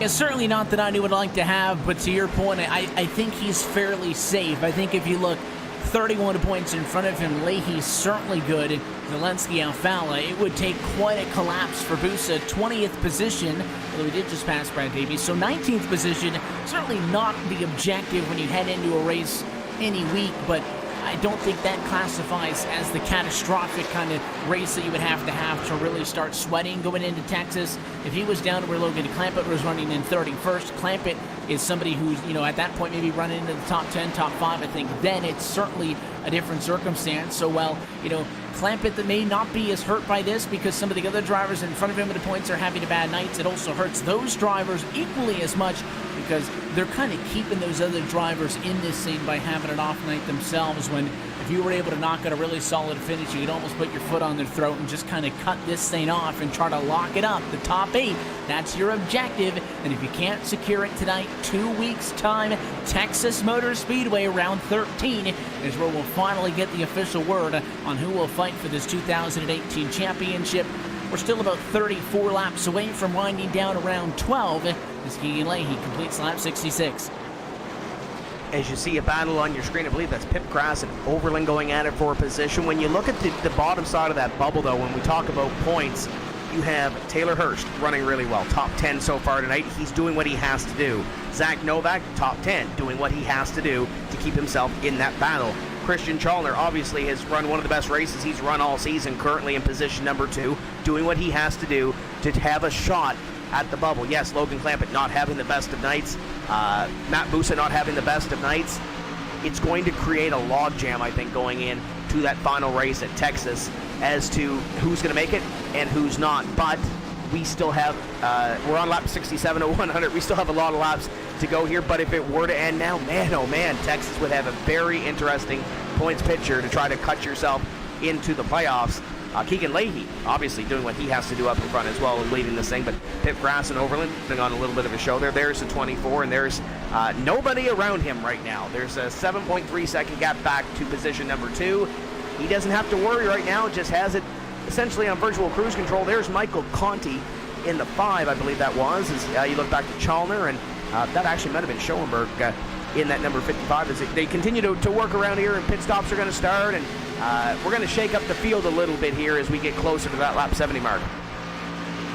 It's certainly not that I would like to have, but to your point, I think he's fairly safe. I think if you look 31 points in front of him, Leahy's certainly good. Zelensky Alfala, it would take quite a collapse for Busa. 20th position, although he did just pass Brad Davies. So 19th position, certainly not the objective when you head into a race any week, but I don't think that classifies as the catastrophic kind of race that you would have to really start sweating going into Texas. If he was down to where Logan Clampett was running in 31st, Clampett is somebody who's, at that point maybe running into the top 10, top 5, I think, then it's certainly a different circumstance. So, Clampett that may not be as hurt by this because some of the other drivers in front of him at the points are having bad nights. It also hurts those drivers equally as much because they're kind of keeping those other drivers in this scene by having an off night themselves, when if you were able to knock out a really solid finish, you could almost put your foot on their throat and just kind of cut this thing off and try to lock it up. The top 8, that's your objective. And if you can't secure it tonight, 2 weeks' time, Texas Motor Speedway round 13 is where we'll finally get the official word on who will fight for this 2018 championship. We're still about 34 laps away from winding down around 12 as Keegan Leahy completes lap 66. As you see a battle on your screen, I believe that's Pip Grass and Overland going at it for a position. When you look at the bottom side of that bubble, though, when we talk about points, you have Taylor Hurst running really well, top 10 so far tonight. He's doing what he has to do. Zach Novak, top 10, doing what he has to do to keep himself in that battle. Christian Chalner obviously has run one of the best races he's run all season, currently in position number 2, doing what he has to do to have a shot at the bubble. Yes, Logan Clampett not having the best of nights, Matt Busa not having the best of nights. It's going to create a logjam, I think, going in to that final race at Texas as to who's going to make it and who's not. But we still have, we're on lap 67 of 100. We still have a lot of laps to go here. But if it were to end now, man, oh man, Texas would have a very interesting points picture to try to cut yourself into the playoffs. Keegan Leahy, obviously doing what he has to do up in front as well and leading this thing, but Pip Grass and Overland putting on a little bit of a show there. There's the 24, and there's nobody around him right now. There's a 7.3 second gap back to position number 2. He doesn't have to worry right now, just has it essentially on virtual cruise control. There's Michael Conti in the 5, I believe that was, as you look back to Chalner, and that actually might have been Schoenberg in that number 55 as they continue to work around here, and pit stops are going to start, and we're going to shake up the field a little bit here as we get closer to that lap 70 mark.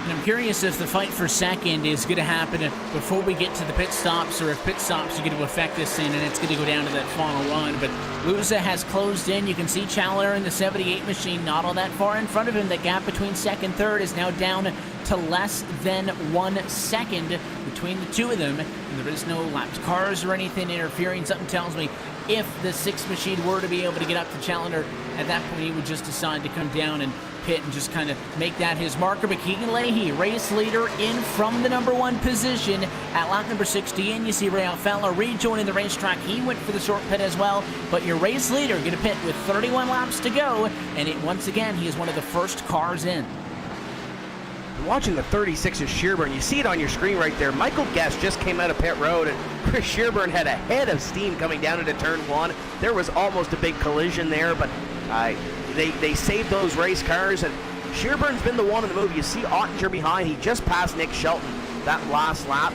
And I'm curious if the fight for second is going to happen before we get to the pit stops, or if pit stops are going to affect this thing and it's going to go down to that final run. But Luza has closed in. You can see Chandler in the 78 machine not all that far in front of him. The gap between second and third is now down to less than 1 second between the two of them. And there is no lapped cars or anything interfering. Something tells me if the 6 machine were to be able to get up to Challenger, at that point he would just decide to come down and pit and just kind of make that his marker. But Keegan Leahy, race leader, in from the number 1 position at lap number 60. And you see Ray Alfalla rejoining the racetrack. He went for the short pit as well. But your race leader going to pit with 31 laps to go. And once again, he is one of the first cars in. Watching the 36 of Shearburn, you see it on your screen right there. Michael Guest just came out of pit road, and Chris Shearburn had a head of steam coming down into turn 1. There was almost a big collision there, but they saved those race cars, and Shearburn's been the one in the move. You see Ottinger behind. He just passed Nick Shelton that last lap.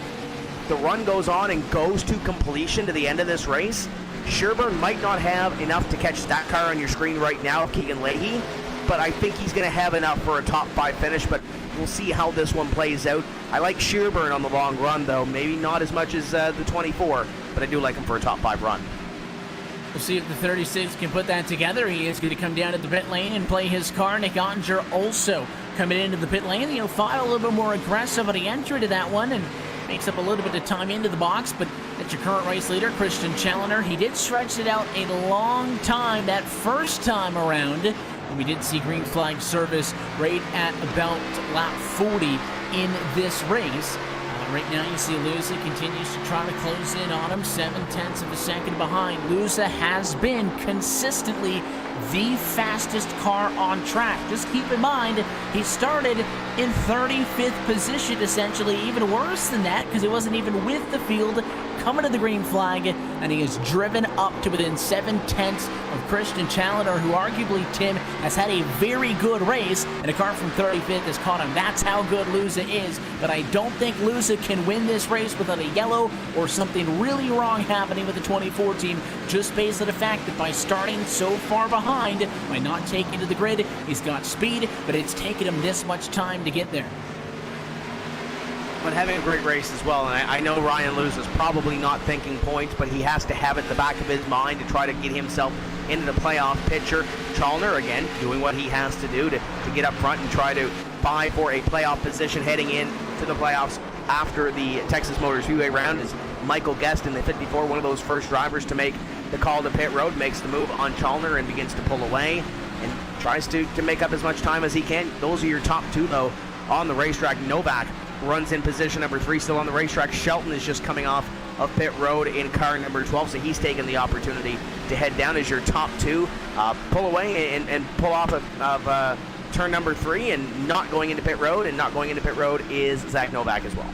The run goes on and goes to completion to the end of this race. Shearburn might not have enough to catch that car on your screen right now, Keegan Leahy, but I think he's going to have enough for a top 5 finish, but we'll see how this one plays out. I like Shearburn on the long run, though. Maybe not as much as the 24, but I do like him for a top 5 run. We'll see if the 36 can put that together. He is going to come down to the pit lane and play his car. Nick Ottinger also coming into the pit lane. He'll file a little bit more aggressive, but he entered into that one and makes up a little bit of time into the box. But that's your current race leader, Christian Challenger. He did stretch it out a long time that first time around. And we did see green flag service right at about lap 40 in this race. Right now you see Luza continues to try to close in on him, 7/10 of a second behind. Luza has been consistently the fastest car on track. Just keep in mind, he started in 35th position, essentially. Even worse than that, because he wasn't even with the field coming to the green flag, and he is driven up to within 7/10 of Christian Challenger, who arguably, Tim, has had a very good race, and a car from 35th has caught him. That's how good Luza is, but I don't think Luza can win this race without a yellow or something really wrong happening with the 24 team, just based on the fact that by starting so far behind, by not taking to the grid, he's got speed, but it's taken him this much time to get there. but having a great race as well. And I know Ryan Lewis is probably not thinking points, but he has to have it in the back of his mind to try to get himself into the playoff picture. Chalner, again, doing what he has to do to get up front and try to vie for a playoff position heading in to the playoffs after the Texas Motor Speedway round. Is Michael Guest in the 54, one of those first drivers to make the call to pit road, makes the move on Chalner and begins to pull away and tries to make up as much time as he can. Those are your top two, though, on the racetrack. Novak runs in position number 3 still on the racetrack. Shelton is just coming off of pit road in car number 12, so he's taken the opportunity to head down as your top two. Pull away and pull off of turn number 3 and not going into pit road, and not going into pit road is Zach Novak as well.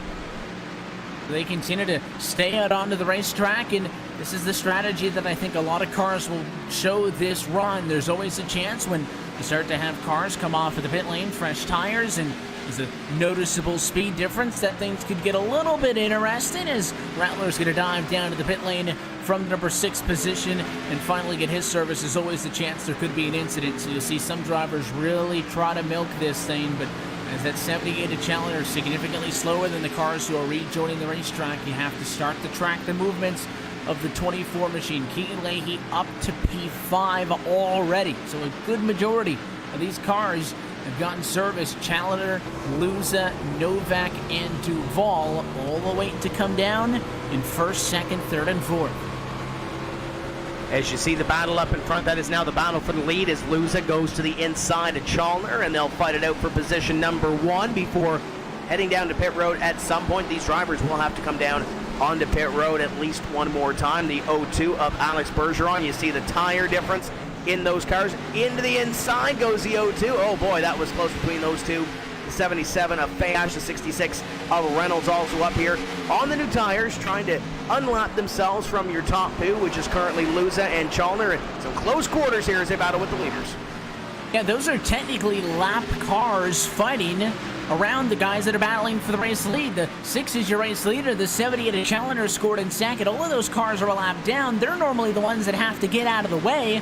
They continue to stay out onto the racetrack, and this is the strategy that I think a lot of cars will show this run. There's always a chance when you start to have cars come off of the pit lane, fresh tires, and there's a noticeable speed difference that things could get a little bit interesting as Rattler's going to dive down to the pit lane from the number 6 position and finally get his service. There's always the chance there could be an incident, so you'll see some drivers really try to milk this thing, but as that 78 Challenger is significantly slower than the cars who are rejoining the racetrack, you have to start to track the movements of the 24 machine. Keegan Leahy up to P5 already, so a good majority of these cars have gotten service. Challenger, Luza, Novak, and Duval all the way to come down in 1st, 2nd, 3rd, and 4th. As you see the battle up in front, that is now the battle for the lead as Luza goes to the inside of Chalner, and they'll fight it out for position number 1 before heading down to pit road at some point. These drivers will have to come down onto pit road at least one more time. The 02 of Alex Bergeron. You see the tire difference in those cars. Into the inside goes the 02. Oh boy, that was close between those two. The 77 of Fayash, the 66 of Reynolds also up here on the new tires, trying to unlap themselves from your top two, which is currently Luza and Chalner. And some close quarters here as they battle with the leaders. Yeah, those are technically lap cars fighting around the guys that are battling for the race lead. The 6 is your race leader. The 78 Challenger scored in 2nd. All of those cars are a lap down. They're normally the ones that have to get out of the way.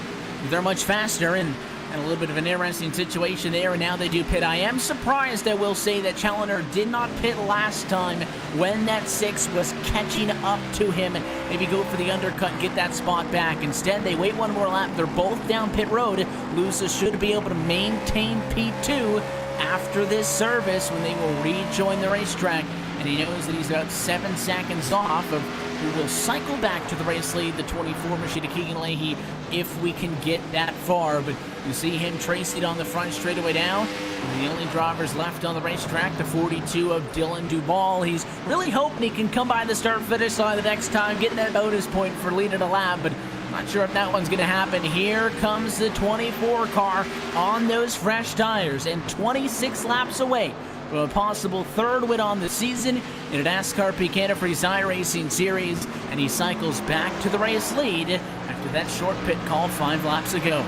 They're much faster, and a little bit of an interesting situation there, and now they do pit. I am surprised, I will say, that Challenger did not pit last time when that 6 was catching up to him and maybe go for the undercut and get that spot back. Instead, they wait one more lap. They're both down pit road. Luza should be able to maintain P2 after this service when they will rejoin the racetrack, and he knows that he's about 7 seconds off of who will cycle back to the race lead, the 24 machine of Keegan Leahy, if we can get that far. But you see him tracing on the front straightaway now. And the only drivers left on the racetrack, the 42 of Dylan Duval. He's really hoping he can come by the start-finish line the next time, getting that bonus point for leading a lap, but I'm not sure if that one's going to happen. Here comes the 24 car on those fresh tires and 26 laps away from a possible 3rd win on the season in a NASCAR Peak Antifreeze iRacing series, and he cycles back to the race lead after that short pit call 5 laps ago.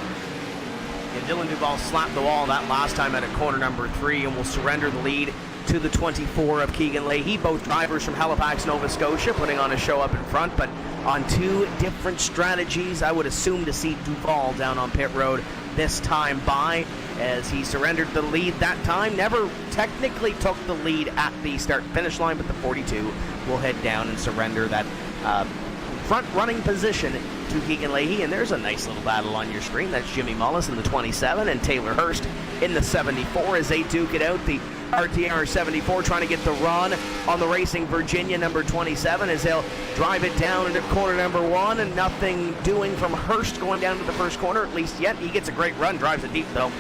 And Dylan Duval slapped the wall that last time at a corner number 3 and will surrender the lead to the 24 of Keegan Leahy. Both drivers from Halifax, Nova Scotia, putting on a show up in front, but on 2 different strategies. I would assume to see Duval down on pit road this time by, as he surrendered the lead that time. Never technically took the lead at the start-finish line, but the 42 will head down and surrender that front-running position to Keegan Leahy. And there's a nice little battle on your screen. That's Jimmy Mullis in the 27 and Taylor Hurst in the 74 as they duke it out. The RTR 74 trying to get the run on the Racing Virginia number 27 as they'll drive it down into corner number 1, and nothing doing from Hurst going down to the first corner, at least yet. He gets a great run, drives it deep though.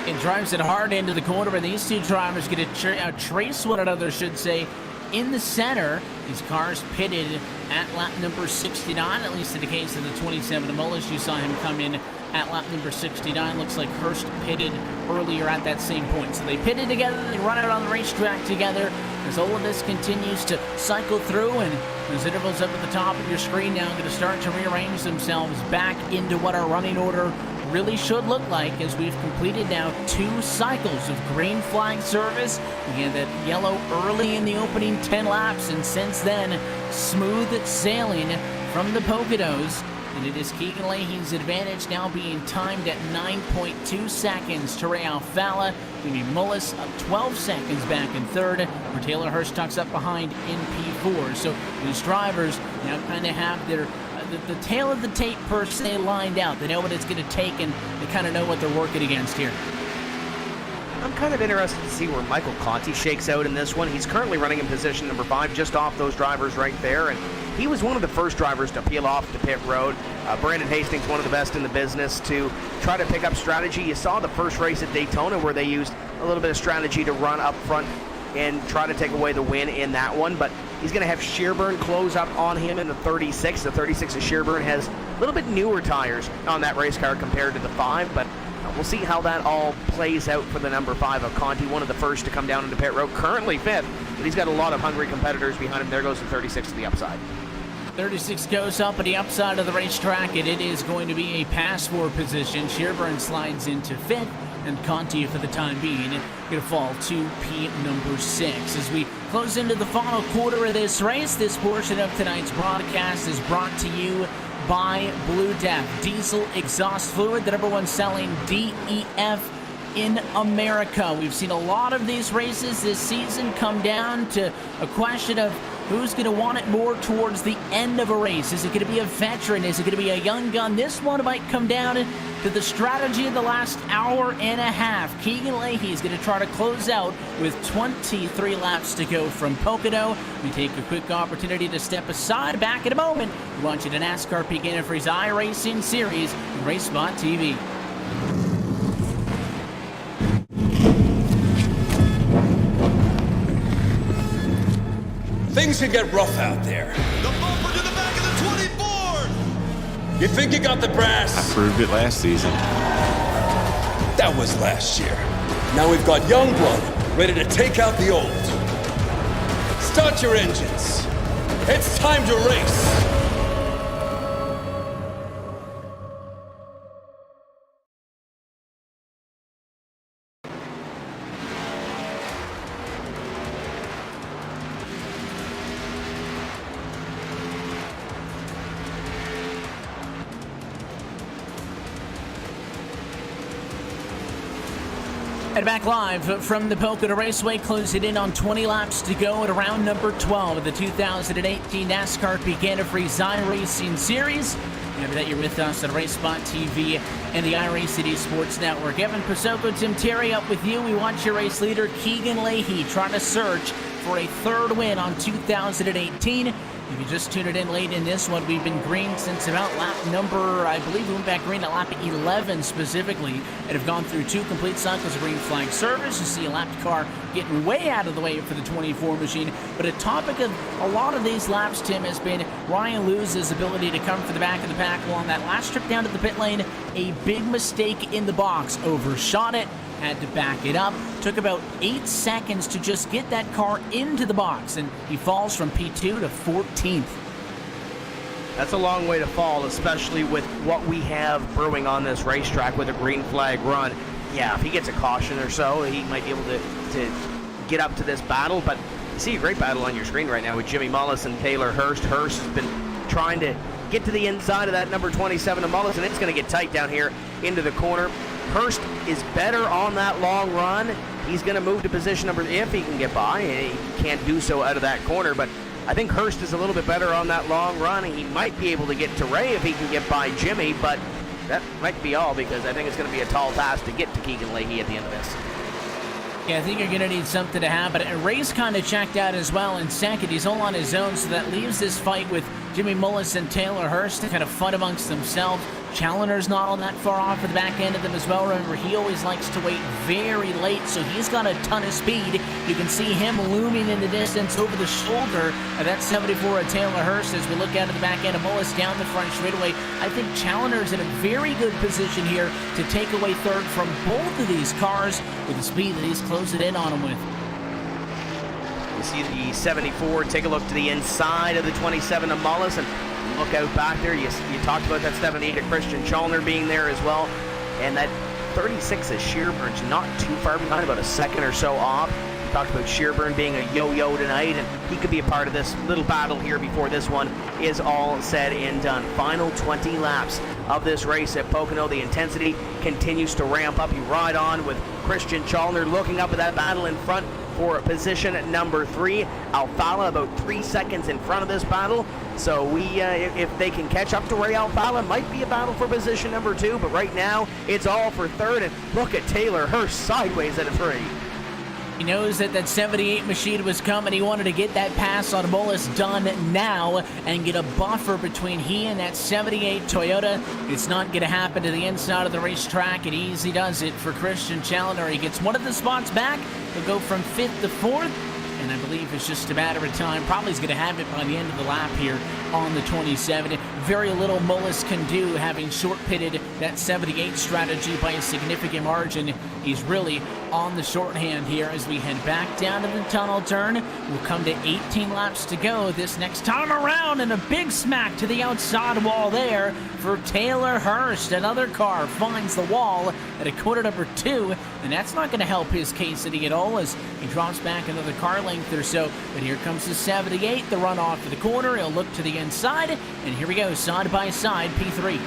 It drives it hard into the corner, and these two drivers get to trace one another, should say, in the center. These cars pitted at lap number 69, at least in the case of the 27 of Mullis. You saw him come in at lap number 69. Looks like Hurst pitted earlier at that same point. So they pitted together, they run out on the racetrack together as all of this continues to cycle through, and those intervals up at the top of your screen now going to start to rearrange themselves back into what our running order really should look like, as we've completed now 2 cycles of green flag service. We had that yellow early in the opening 10 laps, and since then, smooth sailing from the Poconos and it is Keegan Leahy's advantage now being timed at 9.2 seconds to Ray Alfala. Jimmy Mullis up 12 seconds back in third, where Taylor Hirsch tucks up behind in P4. So these drivers now kind of have their the tail of the tape per se lined out. They know what it's going to take, and they kind of know what they're working against here. I'm kind of interested to see where Michael Conti shakes out in this one. He's currently running in position number 5, just off those drivers right there, and he was one of the first drivers to peel off to pit road. Brandon Hastings, one of the best in the business, to try to pick up strategy. You saw the first race at Daytona where they used a little bit of strategy to run up front and try to take away the win in that one, but he's going to have Shearburn close up on him in the 36. The 36 of Shearburn has a little bit newer tires on that race car compared to the 5, but we'll see how that all plays out for the number 5 of Conti, one of the first to come down into pit road, currently 5th, but he's got a lot of hungry competitors behind him. There goes the 36 to the upside. 36 goes up at the upside of the racetrack, and it is going to be a pass-for position. Shearburn slides into 5th, and Conti, for the time being, going to fall to P number 6. As we close into the final quarter of this race, this portion of tonight's broadcast is brought to you by Blue Def Diesel Exhaust Fluid, the #1 selling DEF in America. We've seen a lot of these races this season come down to a question of who's going to want it more towards the end of a race. Is it going to be a veteran? Is it going to be a young gun? This one might come down to the strategy of the last hour and a half. Keegan Leahy is going to try to close out with 23 laps to go from Pocono. We take a quick opportunity to step aside. Back in a moment. We want you to NASCAR Peak Antifreeze iRacing Series on RaceSpot TV. Things can get rough out there. The bumper to the back of the 24! You think you got the brass? I proved it last season. That was last year. Now we've got young blood ready to take out the old. Start your engines. It's time to race. And back live from the Pocono Raceway, closing in on 20 laps to go at round number 12 of the 2018 NASCAR Peak Antifreeze iRacing Series. Remember that you're with us on RaceSpot TV and the iRacing eSports Network. Evan Pasoko, Tim Terry up with you. We watch your race leader, Keegan Leahy, trying to search for a third win on 2018. If you just tuned it in late in this one, we've been green since about lap number, I believe we went back green at lap 11 specifically, and have gone through 2 complete cycles of green flag service. You see a lapped car getting way out of the way for the 24 machine. But a topic of a lot of these laps, Tim, has been Ryan Lewis' ability to come for the back of the pack. Well, on that last trip down to the pit lane, a big mistake in the box, overshot it, had to back it up. Took about 8 seconds to just get that car into the box, and he falls from P2 to 14th. That's a long way to fall, especially with what we have brewing on this racetrack with a green flag run. Yeah, if he gets a caution or so, he might be able to get up to this battle, but you see a great battle on your screen right now with Jimmy Mullis and Taylor Hirsch. Hirsch has been trying to get to the inside of that number 27 of Mullis, and it's going to get tight down here into the corner. Hurst is better on that long run. He's going to move to position number, if he can get by. He can't do so out of that corner, but I think Hurst is a little bit better on that long run. He might be able to get to Ray if he can get by Jimmy, but that might be all, because I think it's going to be a tall task to get to Keegan Leahy at the end of this. Yeah, I think you're going to need something to happen. And Ray's kind of checked out as well in second. He's all on his own, so that leaves this fight with Jimmy Mullis and Taylor Hirsch to kind of fight amongst themselves. Challoner's not on that far off of the back end of them as well. Remember, he always likes to wait very late, so he's got a ton of speed. You can see him looming in the distance over the shoulder of that 74 of Taylor Hirsch as we look out of the back end of Mullis down the front straightaway. I think Challoner's in a very good position here to take away third from both of these cars with the speed that he's closing in on them with. You see the 74 take a look to the inside of the 27 of Mullis, and look out back there. You talked about that 78 of Christian Challoner being there as well, and that 36 of Shearburn's not too far behind, about a second or so off. Talked about Shearburn being a yo-yo tonight, and he could be a part of this little battle here before this one is all said and done. Final 20 laps of this race at Pocono. The intensity continues to ramp up. You ride on with Christian Chalner looking up at that battle in front for position number 3. Alfala about 3 seconds in front of this battle. So if they can catch up to Ray Alfala, might be a battle for position number 2. But right now, it's all for 3rd. And look at Taylor Hurst sideways at a 3. He knows that that 78 machine was coming. He wanted to get that pass on Mullis done now and get a buffer between he and that 78 Toyota. It's not going to happen to the inside of the racetrack. It easy does it for Christian Challenger. He gets one of the spots back. He'll go from 5th to 4th. And I believe it's just a matter of time. Probably is going to have it by the end of the lap here on the 27. Very little Mullis can do, having short-pitted that 78 strategy by a significant margin. He's really on the shorthand here as we head back down to the tunnel turn. We'll come to 18 laps to go this next time around, and a big smack to the outside wall there for Taylor Hurst. Another car finds the wall at a corner number 2, and that's not going to help his case at all as he drops back another car length or so. But here comes the 78, the run off to the corner. He'll look to the inside, and here we go, side by side, P3.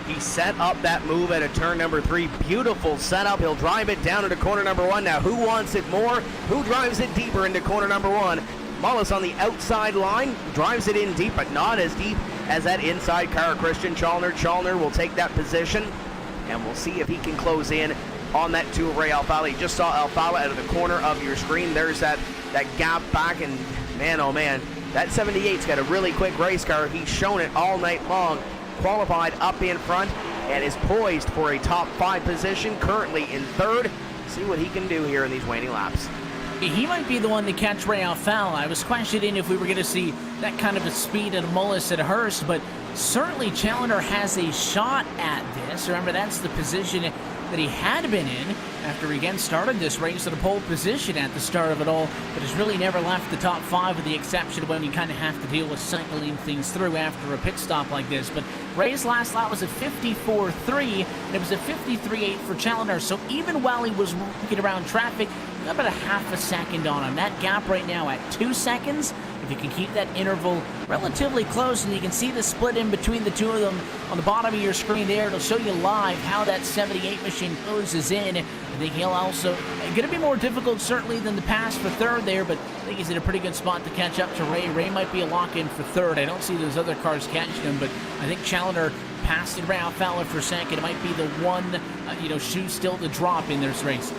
He set up that move at a turn number 3. Beautiful setup. He'll drive it down into corner number 1. Now, who wants it more? Who drives it deeper into corner number 1? Mullis on the outside line, drives it in deep, but not as deep as that inside car, Christian Chalner. Chalner will take that position, and we'll see if he can close in on that 2 of Ray Alfala. You just saw Alfala out of the corner of your screen. There's that gap back, and man, oh man, that 78's got a really quick race car. He's shown it all night long. Qualified up in front and is poised for a top 5 position, currently in 3rd. See what he can do here in these waning laps. He might be the one to catch Ray Alfala. I was questioning if we were going to see that kind of a speed at Mullis at Hurst, but certainly Challenger has a shot at this. Remember, that's the position that he had been in after he again started this race at a pole position at the start of it all, but has really never left the top 5 with the exception of when you kind of have to deal with cycling things through after a pit stop like this. But Ray's last lap was a 54.3, and it was a 53.8 for Challenger, so even while he was working around traffic, about a half a second on him. That gap right now at 2 seconds. If you can keep that interval relatively close, and you can see the split in between the two of them on the bottom of your screen there, it'll show you live how that 78 machine closes in. I think he'll also going to be more difficult certainly than the pass for 3rd there, but I think he's in a pretty good spot to catch up to Ray. Ray might be a lock-in for 3rd. I don't see those other cars catching him, but I think Challenger passed it Ray Alfala for 2nd. It might be the one shoe still to drop in this race.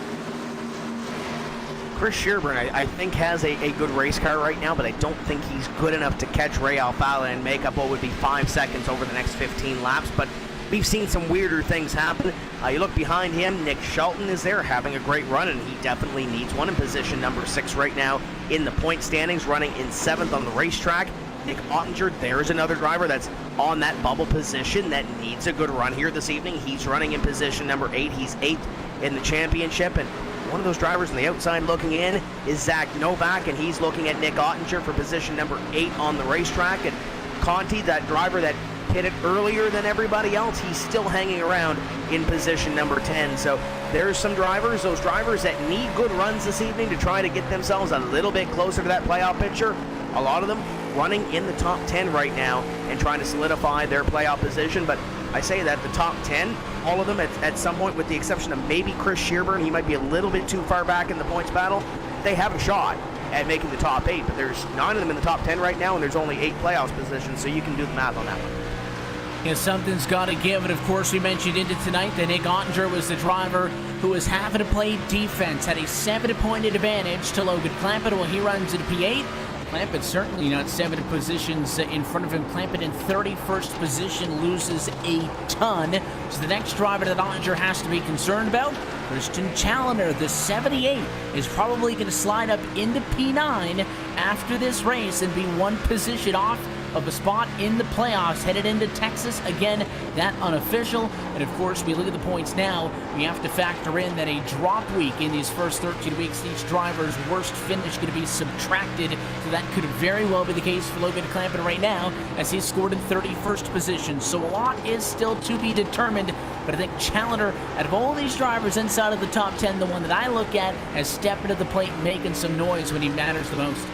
Chris Shearburn, I think, has a good race car right now, but I don't think he's good enough to catch Ray Alfala and make up what would be 5 seconds over the next 15 laps. But we've seen some weirder things happen. You look behind him, Nick Shelton is there having a great run, and he definitely needs one in position number 6 right now in the point standings, running in 7th on the racetrack. Nick Ottinger, there's another driver that's on that bubble position that needs a good run here this evening. He's running in position number 8. He's 8th in the championship, and one of those drivers on the outside looking in is Zach Novak, and he's looking at Nick Ottinger for position number 8 on the racetrack. And Conti, that driver that hit it earlier than everybody else, he's still hanging around in position number 10. So there's some drivers, those drivers that need good runs this evening to try to get themselves a little bit closer to that playoff picture. A lot of them running in the top 10 right now and trying to solidify their playoff position. But I say that the top 10, all of them at some point, with the exception of maybe Chris Shearburn, he might be a little bit too far back in the points battle, they have a shot at making the top 8, but there's 9 of them in the top 10 right now, and there's only 8 playoffs positions, so you can do the math on that one. Yeah, something's got to give, and of course we mentioned into tonight that Nick Ottinger was the driver who was having to play defense, had a 7-point advantage to Logan Clampett while he runs at P8. Clampett certainly not 7 positions in front of him. Clampett in 31st position, loses a ton. So the next driver that Ottinger has to be concerned about, Christian Challenger. The 78 is probably going to slide up into P9 after this race and be 1 position off of a spot in the playoffs, headed into Texas. Again, that unofficial. And of course, we look at the points now. We have to factor in that a drop week in these first 13 weeks, each driver's worst finish going to be subtracted. So that could very well be the case for Logan Clampett right now, as he's scored in 31st position. So a lot is still to be determined. But I think Challenger, out of all these drivers inside outside of the top 10, the one that I look at as stepping to the plate and making some noise when he matters the most.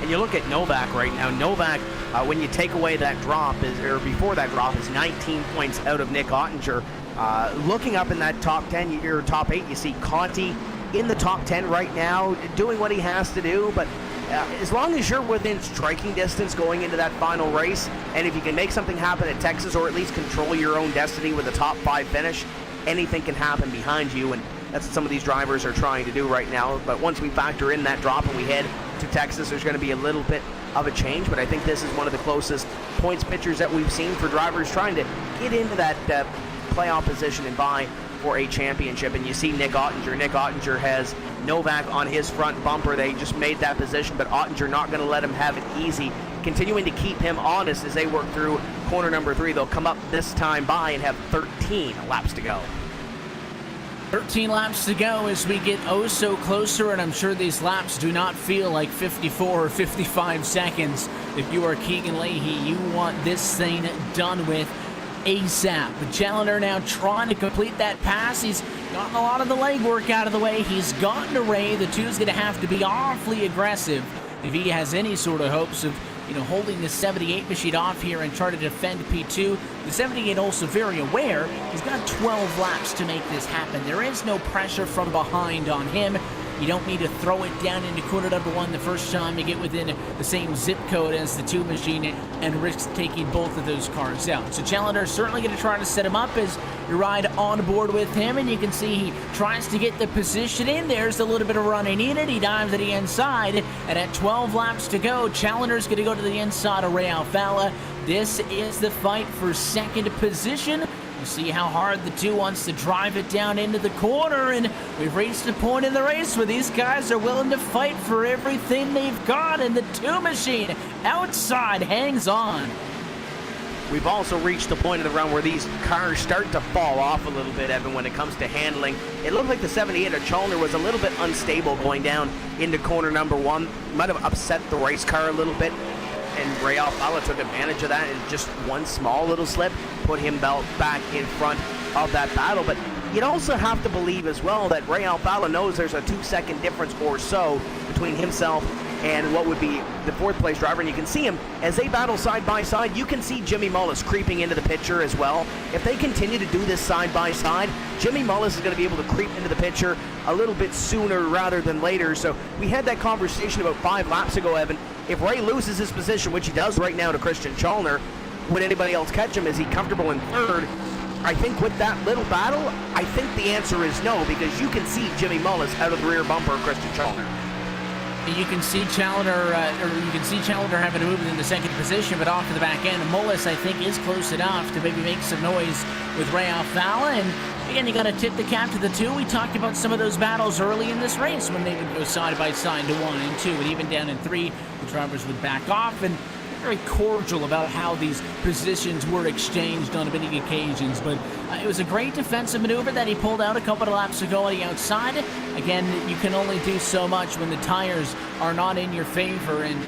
And you look at Novak right now. Novak, when you take away that drop, before that drop, is 19 points out of Nick Ottinger. Looking up in that top 10, or top 8, you see Conti in the top 10 right now, doing what he has to do. But as long as you're within striking distance going into that final race, and if you can make something happen at Texas, or at least control your own destiny with a top 5 finish, anything can happen behind you. And that's what some of these drivers are trying to do right now. But once we factor in that drop and we head to Texas, there's going to be a little bit of a change. But I think this is one of the closest points pictures that we've seen for drivers trying to get into that playoff position and vie for a championship. And you see Nick Ottinger. Nick Ottinger has Novak on his front bumper. They just made that position, but Ottinger not going to let him have it easy, continuing to keep him honest as they work through corner number 3. They'll come up this time by and have 13 laps to go. 13 laps to go as we get oh so closer, and I'm sure these laps do not feel like 54 or 55 seconds. If you are Keegan Leahy, you want this thing done with ASAP. The Challenger now trying to complete that pass. He's gotten a lot of the legwork out of the way. He's gotten to Ray. The two's going to have to be awfully aggressive if he has any sort of hopes of holding the 78 machine off here and try to defend P2. The 78 also very aware he's got 12 laps to make this happen. There is no pressure from behind on him. You don't need to throw it down into corner number 1 the first time you get within the same zip code as the 2 machine and risk taking both of those cars out. So Challenger certainly going to try to set him up as you ride on board with him, and you can see he tries to get the position in. There's a little bit of running needed. He dives to the inside, and at 12 laps to go, Challenger's going to go to the inside of Ray Alfala. This is the fight for second position. You see how hard the 2 wants to drive it down into the corner, and we've reached a point in the race where these guys are willing to fight for everything they've got, and the 2 machine outside hangs on. We've also reached the point of the run where these cars start to fall off a little bit, Evan, when it comes to handling. It looked like the 78 of Challenger was a little bit unstable going down into corner number 1. Might have upset the race car a little bit, and Ray Alfala took advantage of that, and just one small little slip put him back in front of that battle. But you'd also have to believe as well that Ray Alfala knows there's a 2-second difference or so between himself and what would be the 4th place driver, and you can see him as they battle side by side. You can see Jimmy Mullis creeping into the picture as well. If they continue to do this side by side, Jimmy Mullis is going to be able to creep into the picture a little bit sooner rather than later. So we had that conversation about 5 laps ago, Evan. If Ray loses his position, which he does right now to Christian Challenger, would anybody else catch him? Is he comfortable in 3rd? I think with that little battle, I think the answer is no, because you can see Jimmy Mullis out of the rear bumper of Christian Challenger. You can see Challenger, having to move in the second position, but off to the back end. Mullis, I think, is close enough to maybe make some noise with Ray Alfala. And again, you got to tip the cap to the 2. We talked about some of those battles early in this race when they would go side by side to 1 and 2, and even down in 3, the drivers would back off. And very cordial about how these positions were exchanged on many occasions, but it was a great defensive maneuver that he pulled out a couple of laps ago on the outside. Again, you can only do so much when the tires are not in your favor, and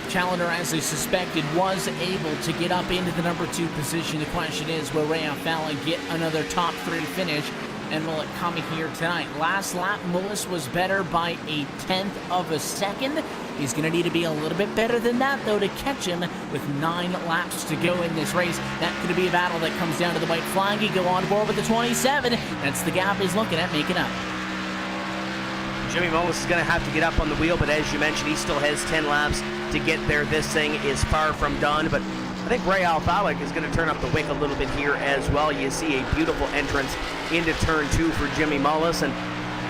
Challenger, as they suspected, was able to get up into the number 2 position. The question is, will Ray Alfala get another top 3 finish, and will it come here tonight? Last lap, Mullis was better by a 1/10 of a second. He's going to need to be a little bit better than that, though, to catch him with 9 laps to go in this race. That could be a battle that comes down to the white flag. He go on board with the 27. That's the gap he's looking at making up. Jimmy Mullis is going to have to get up on the wheel, but as you mentioned, he still has 10 laps to get there. This thing is far from done, but I think Ray Alfala is going to turn up the wick a little bit here as well. You see a beautiful entrance into turn 2 for Jimmy Mullis, and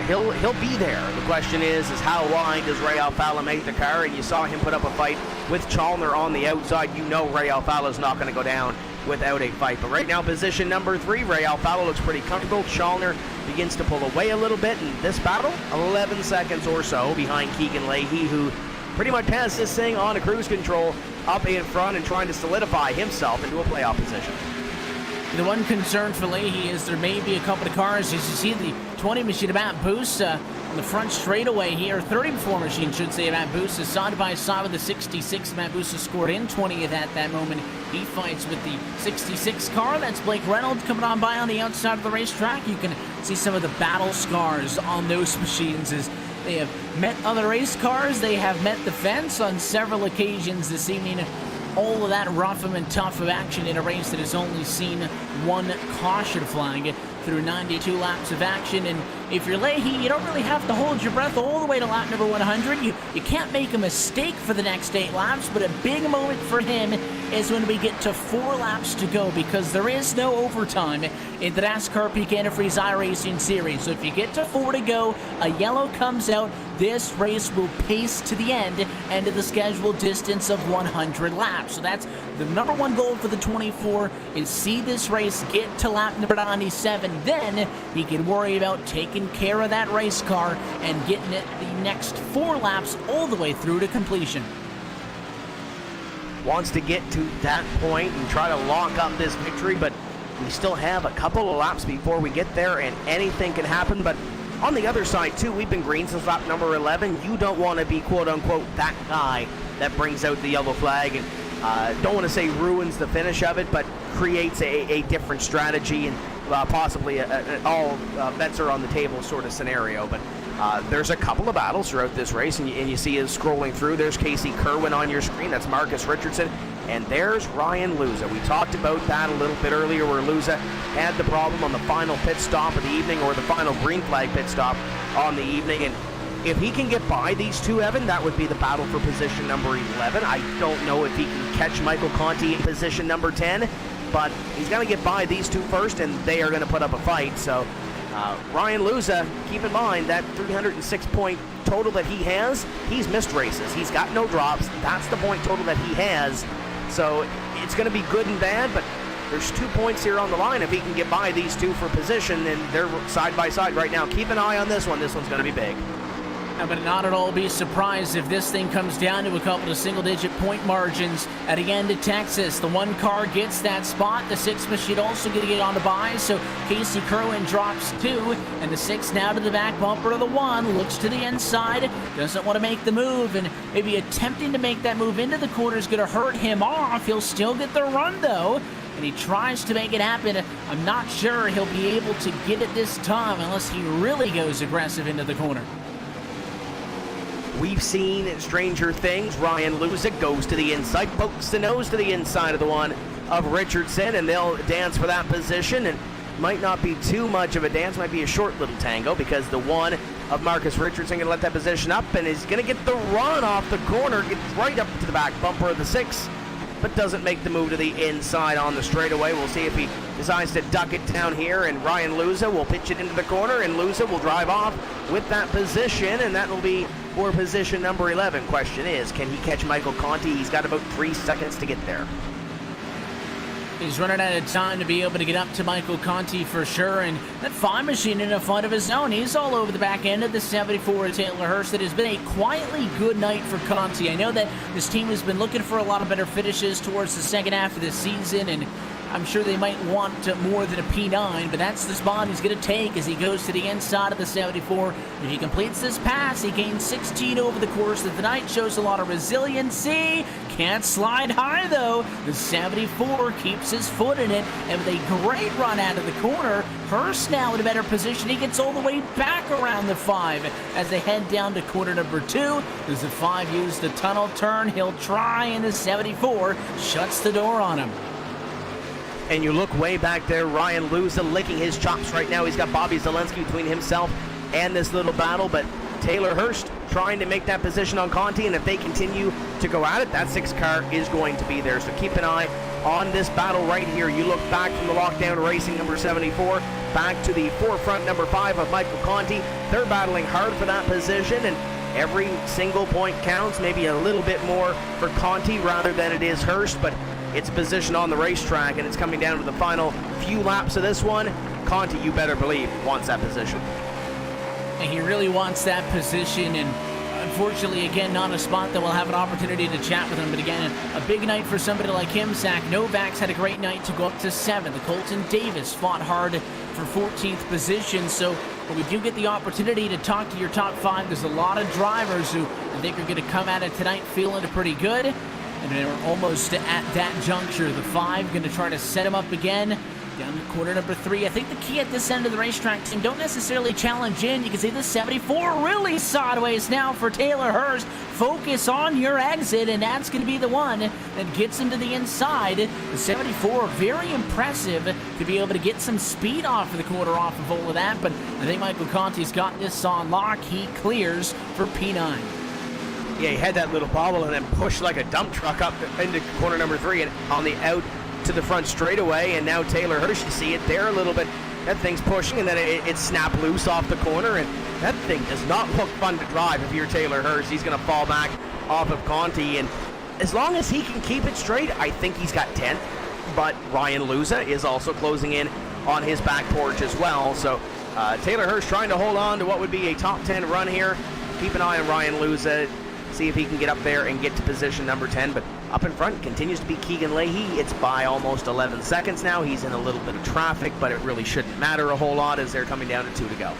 he'll be there. The question is how wide does Ray Alfala make the car? And you saw him put up a fight with Challenger on the outside. You know Ray Alfala is not going to go down without a fight. But right now, position number 3, Ray Alfala looks pretty comfortable. Challenger begins to pull away a little bit in this battle, 11 seconds or so behind Keegan Leahy, who pretty much has this thing on a cruise control up in front and trying to solidify himself into a playoff position. The one concern for Leahy is there may be a couple of cars, as you see the 20 machine about boost On the front straightaway here, 34 machine should say, Matt Busa side by side with the 66. Matt Busa scored in 20th at that moment. He fights with the 66 car. That's Blake Reynolds coming on by on the outside of the racetrack. You can see some of the battle scars on those machines as they have met other race cars. They have met the fence on several occasions this evening. All of that rough and tough of action in a race that has only seen one caution flag through 92 laps of action. And if you're Leahy, you don't really have to hold your breath all the way to lap number 100. You can't make a mistake for the next 8 laps, but a big moment for him is when we get to 4 laps to go, because there is no overtime in the NASCAR Peak Antifreeze iRacing series. So if you get to 4 to go, a yellow comes out, this race will pace to the end and to the scheduled distance of 100 laps. So that's the number 1 goal for the 24, is see this race get to lap number 97. Then he can worry about taking care of that race car and getting it the next 4 laps all the way through to completion. Wants to get to that point and try to lock up this victory, but we still have a couple of laps before we get there, and anything can happen. But on the other side too, we've been green since lap number 11. You don't want to be quote-unquote that guy that brings out the yellow flag and don't want to say ruins the finish of it, but creates a different strategy and possibly all bets are on the table sort of scenario. But there's a couple of battles throughout this race, and you see us scrolling through. There's Casey Kerwin on your screen. That's Marcus Richardson. And there's Ryan Luza. We talked about that a little bit earlier, where Luza had the problem on the final pit stop of the evening, or the final green flag pit stop on the evening. And if he can get by these two, Evan, that would be the battle for position number 11. I don't know if he can catch Michael Conti in position number 10, but he's going to get by these two first, and they are going to put up a fight. So Ryan Luza, keep in mind that 306-point total that he has, he's missed races. He's got no drops. That's the point total that he has. So it's going to be good and bad, but there's 2 points here on the line if he can get by these two for position, and they're side by side right now. Keep an eye on this one. This one's going to be big. But not at all be surprised if this thing comes down to a couple of single-digit point margins at the end of Texas. The 1 car gets that spot. The 6 machine also going to get on the bye, so Casey Kerwin drops 2, and the 6 now to the back bumper of the 1. Looks to the inside, doesn't want to make the move, and maybe attempting to make that move into the corner is going to hurt him off. He'll still get the run, though, and he tries to make it happen. I'm not sure he'll be able to get it this time unless he really goes aggressive into the corner. We've seen stranger things. Ryan Luza goes to the inside, pokes the nose to the inside of the 1 of Richardson, and they'll dance for that position. And might not be too much of a dance, might be a short little tango, because the 1 of Marcus Richardson going to let that position up and is going to get the run off the corner, gets right up to the back bumper of the 6, but doesn't make the move to the inside on the straightaway. We'll see if he decides to duck it down here, and Ryan Luza will pitch it into the corner, and Luza will drive off with that position, and that will be for position number 11. Question is, can he catch Michael Conti? He's got about 3 seconds to get there. He's running out of time to be able to get up to Michael Conti for sure, and that 5 machine in a fight of his own. He's all over the back end of the 74 Taylor Hurst. It has been a quietly good night for Conti. I know that this team has been looking for a lot of better finishes towards the second half of the season, and I'm sure they might want more than a P9, but that's the spot he's going to take as he goes to the inside of the 74. If he completes this pass, he gains 16 over the course of the night, shows a lot of resiliency. Can't slide high, though. The 74 keeps his foot in it, and with a great run out of the corner, Hurst now in a better position. He gets all the way back around the 5 as they head down to corner number 2. Does the 5 use the tunnel turn? He'll try, and the 74 shuts the door on him. And you look way back there, Ryan Luza licking his chops right now. He's got Bobby Zelensky between himself and this little battle, but Taylor Hurst trying to make that position on Conti, and if they continue to go at it, that 6 car is going to be there. So keep an eye on this battle right here. You look back from the lockdown racing number 74, back to the forefront number 5 of Michael Conti. They're battling hard for that position, and every single point counts, maybe a little bit more for Conti rather than it is Hurst, but it's a position on the racetrack, and it's coming down to the final few laps of this one. Conti, you better believe, wants that position. And he really wants that position, and unfortunately, again, not a spot that we'll have an opportunity to chat with him. But again, a big night for somebody like him. Zach Novak's had a great night to go up to 7th. Colton Davis fought hard for 14th position. So But we do get the opportunity to talk to your top 5. There's a lot of drivers who I think are going to come at it tonight feeling pretty good. And they're almost at that juncture. The 5 going to try to set him up again. Down to corner number 3. I think the key at this end of the racetrack team, don't necessarily challenge in. You can see the 74 really sideways now for Taylor Hurst. Focus on your exit, and that's going to be the one that gets him to the inside. The 74, very impressive to be able to get some speed off of the quarter off of all of that, but I think Michael Conti's got this on lock. He clears for P9. Yeah, he had that little bobble and then pushed like a dump truck up into corner number 3 and on the out to the front straightaway, and now Taylor Hurst, you see it there a little bit. That thing's pushing, and then it snapped loose off the corner, and that thing does not look fun to drive if you're Taylor Hurst. He's going to fall back off of Conti, and as long as he can keep it straight, I think he's got 10th, but Ryan Luza is also closing in on his back porch as well, so Taylor Hurst trying to hold on to what would be a top 10 run here. Keep an eye on Ryan Luza, see if he can get up there and get to position number 10, but up in front continues to be Keegan Leahy. It's by almost 11 seconds now. He's in a little bit of traffic, but it really shouldn't matter a whole lot as they're coming down to 2 to go.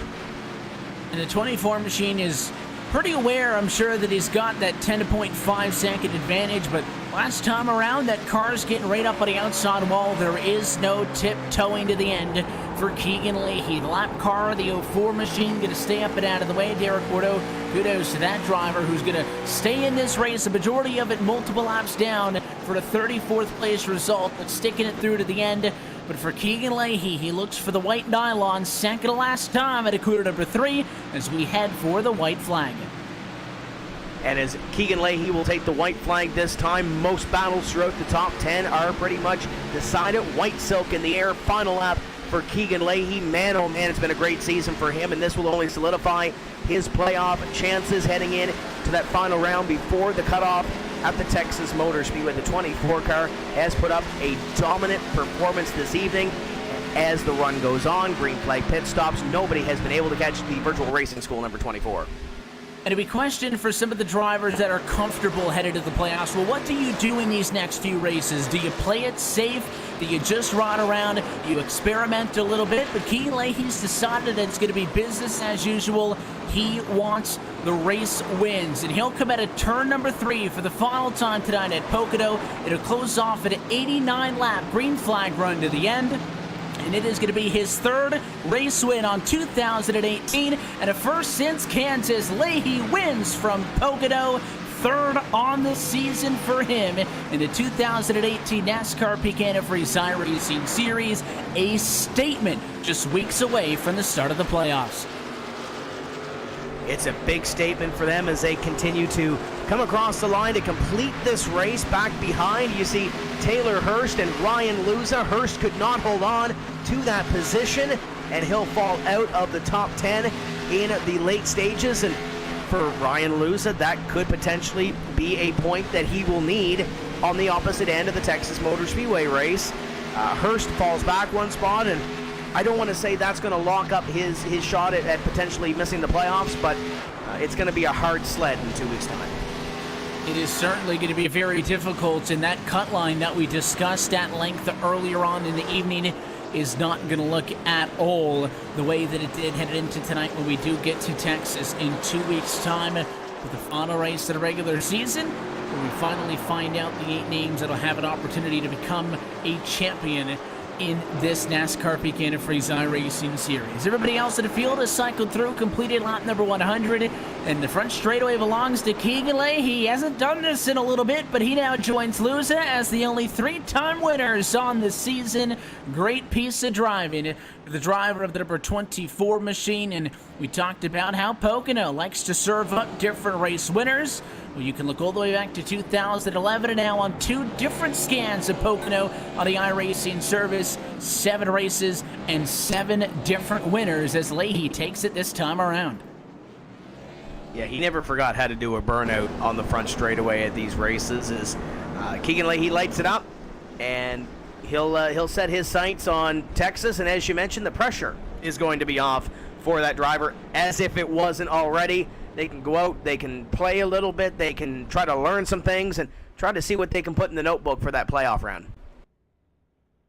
And the 24 machine is pretty aware, I'm sure, that he's got that 10.5 second advantage, but last time around, that car's getting right up on the outside wall. There is no tiptoeing to the end for Keegan Leahy. The lap car, the 04 machine, going to stay up and out of the way. Derek Bordeaux, kudos to that driver who's going to stay in this race, the majority of it multiple laps down for a 34th place result, but sticking it through to the end. But for Keegan Leahy, he looks for the white nylon, second to last time at quarter number 3 as we head for the white flag. And as Keegan Leahy will take the white flag this time, most battles throughout the top 10 are pretty much decided. White silk in the air, final lap for Keegan Leahy. Man, oh man, it's been a great season for him, and this will only solidify his playoff chances heading in to that final round before the cutoff at the Texas Motor Speedway. The 24 car has put up a dominant performance this evening. As the run goes on, green flag pit stops. Nobody has been able to catch the virtual racing school number 24. And we question for some of the drivers that are comfortable headed to the playoffs, well, what do you do in these next few races? Do you play it safe? Do you just ride around? You experiment a little bit? But Keegan Leahy's decided that it's going to be business as usual. He wants the race wins, and he'll come at a turn number 3 for the final time tonight at Pocono. It'll close off at an 89-lap green flag run to the end. And it is going to be his 3rd race win on 2018 and a first since Kansas. Leahy wins from Pocono, 3rd on the season for him in the 2018 NASCAR Peak Antifreeze iRacing Series, a statement just weeks away from the start of the playoffs. It's a big statement for them as they continue to come across the line to complete this race. Back behind, you see Taylor Hurst and Ryan Luza. Hurst could not hold on to that position, and he'll fall out of the top 10 in the late stages. And for Ryan Luza, that could potentially be a point that he will need on the opposite end of the Texas Motor Speedway race. Hurst falls back one spot, and I don't want to say that's going to lock up his shot at potentially missing the playoffs, but it's going to be a hard sled in 2 weeks' time. It is certainly going to be very difficult, and that cut line that we discussed at length earlier on in the evening is not going to look at all the way that it did headed into tonight when we do get to Texas in 2 weeks' time for the final race of the regular season, where we finally find out the 8 names that will have an opportunity to become a champion in this NASCAR Peak Antifreeze iRacing Series. Everybody else in the field has cycled through, completed lap number 100, and the front straightaway belongs to Keegan Leahy. He hasn't done this in a little bit, but he now joins Luza as the only 3-time winners on the season. Great piece of driving for the driver of the number 24 machine, and we talked about how Pocono likes to serve up different race winners. Well, you can look all the way back to 2011 and now on 2 different scans of Pocono on the iRacing service. 7 races and 7 different winners as Leahy takes it this time around. Yeah, he never forgot how to do a burnout on the front straightaway at these races. As Keegan Leahy lights it up, and he'll set his sights on Texas. And as you mentioned, the pressure is going to be off for that driver, as if it wasn't already. They can go out, they can play a little bit, they can try to learn some things and try to see what they can put in the notebook for that playoff round.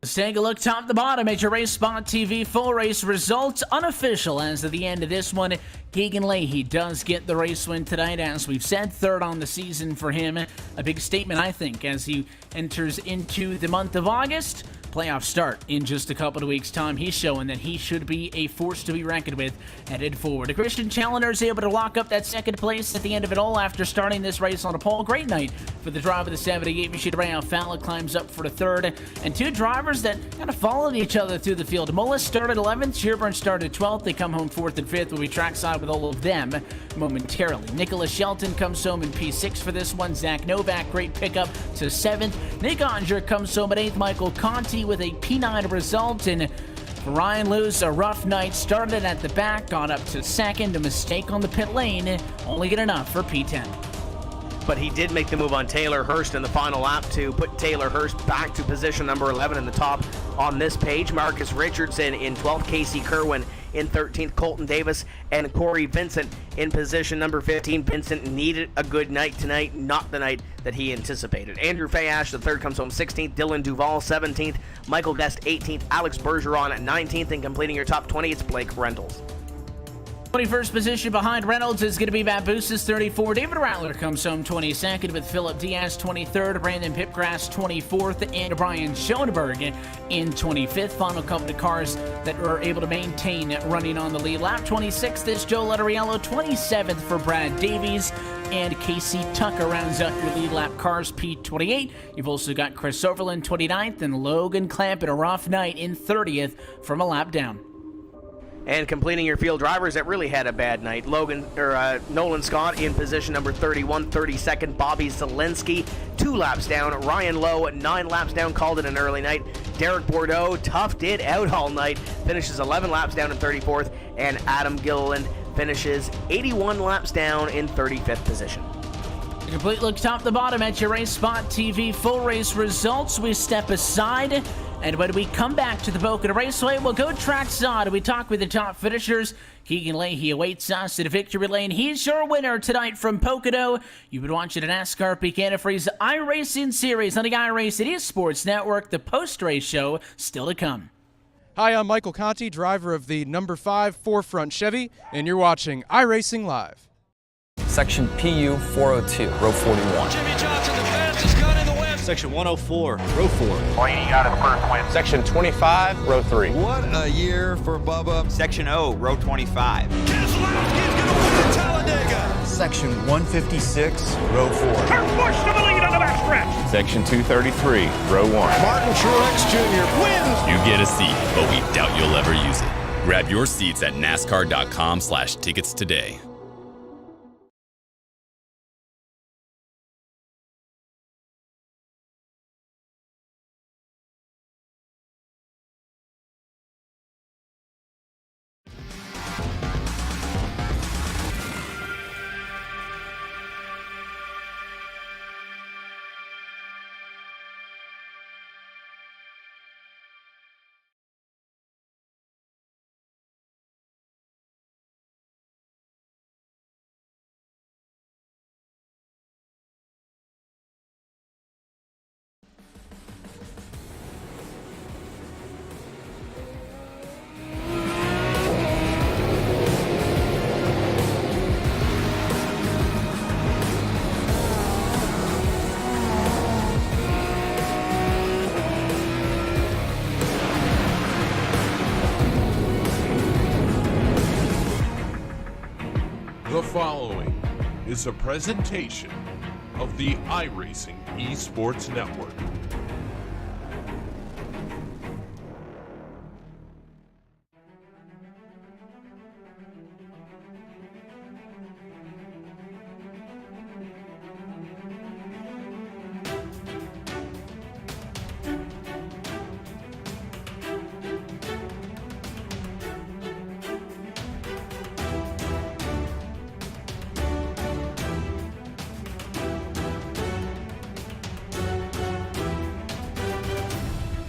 Let's take a look top to bottom at your RaceSpot TV full race results. Unofficial as of the end of this one. Keegan Leahy does get the race win tonight, as we've said, third on the season for him. A big statement, I think, as he enters into the month of August. Playoff start in just a couple of weeks' time. He's showing that he should be a force to be reckoned with headed forward. Christian Challenger is able to lock up that second place at the end of it all after starting this race on a pole. Great night for the driver of the 78 machine. Ray Alfala climbs up for the third, and two drivers that kind of followed each other through the field. Mullis started 11th, Shearburn started 12th. They come home 4th and 5th. We'll be trackside with all of them momentarily. Nicholas Shelton comes home in P6 for this one. Zach Novak, great pickup to 7th. Nick Onger comes home at 8th. Michael Conti with a P9 result, and Ryan Lewis, a rough night, started at the back, got up to 2nd, a mistake on the pit lane, only good enough for P10. But he did make the move on Taylor Hurst in the final lap to put Taylor Hurst back to position number 11 in the top on this page. Marcus Richardson in 12th, Casey Kerwin in 13th, Colton Davis and Corey Vincent in position number 15. Vincent needed a good night tonight, not the night that he anticipated. Andrew Fayash, the third, comes home 16th, Dylan Duval 17th, Michael Guest 18th, Alex Bergeron at 19th, and completing your top 20, it's Blake Reynolds. 21st position behind Reynolds is going to be Babusas 34. David Rattler comes home 22nd with Philip Diaz 23rd, Brandon Pipgrass 24th, and Brian Schoenberg in 25th. Final couple of cars that were able to maintain running on the lead lap. 26th is Joe Letteriello, 27th for Brad Davies, and Casey Tucker rounds out your lead lap cars, P28. You've also got Chris Overland 29th and Logan Clamp in a rough night in 30th from a lap down. And completing your field drivers that really had a bad night. Nolan Scott in position number 31, 32nd. Bobby Zielinski 2 laps down. Ryan Lowe 9 laps down, called it an early night. Derek Bordeaux toughed it out all night, finishes 11 laps down in 34th. And Adam Gilliland finishes 81 laps down in 35th position. A complete look top to bottom at your RaceSpot TV full race results. We step aside, and when we come back to the Pocono Raceway, we'll go trackside. We talk with the top finishers. Keegan Leahy awaits us at a victory lane. He's your winner tonight from Pocono. You've been watching the NASCAR Peak Antifreeze iRacing series on the iRacing eSports Network. The post-race show still to come. Hi, I'm Michael Conti, driver of the number 5 forefront Chevy, and you're watching iRacing Live. Section PU 402, row 41. Jimmy Johnson, the fastest gun in the West. Section 104, row 4. Blaney got the first win. Section 25, row 3. What a year for Bubba. Section O, row 25. Keselowski's gonna win Talladega. Section 156, row 4. Kurt Busch to the lead on the backstretch. Section 233, row 1. Martin Truex Jr. wins. You get a seat, but we doubt you'll ever use it. Grab your seats at NASCAR.com/tickets today. The following is a presentation of the iRacing eSports Network.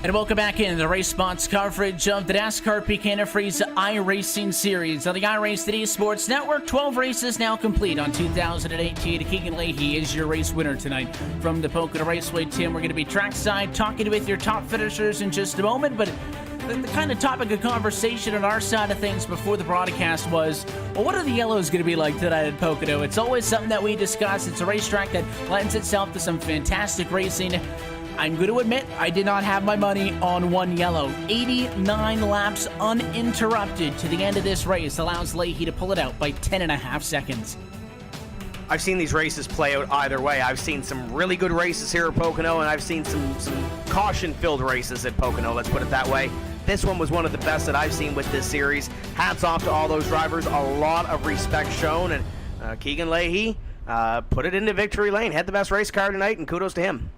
And welcome back in the RaceSpot's coverage of the NASCAR PEAK Antifreeze iRacing Series on the iRacing eSports Network. 12 races now complete on 2018. Keegan Leahy is your race winner tonight from the Pocono Raceway. Tim, we're going to be trackside talking with your top finishers in just a moment, but the kind of topic of conversation on our side of things before the broadcast was, well, what are the yellows going to be like tonight at Pocono? It's always something that we discuss. It's a racetrack that lends itself to some fantastic racing. I'm going to admit, I did not have my money on one yellow. 89 laps uninterrupted to the end of this race allows Leahy to pull it out by 10.5 seconds. I've seen these races play out either way. I've seen some really good races here at Pocono, and I've seen some caution-filled races at Pocono, let's put it that way. This one was one of the best that I've seen with this series. Hats off to all those drivers. A lot of respect shown, and Keegan Leahy put it into victory lane. Had the best race car tonight, and kudos to him.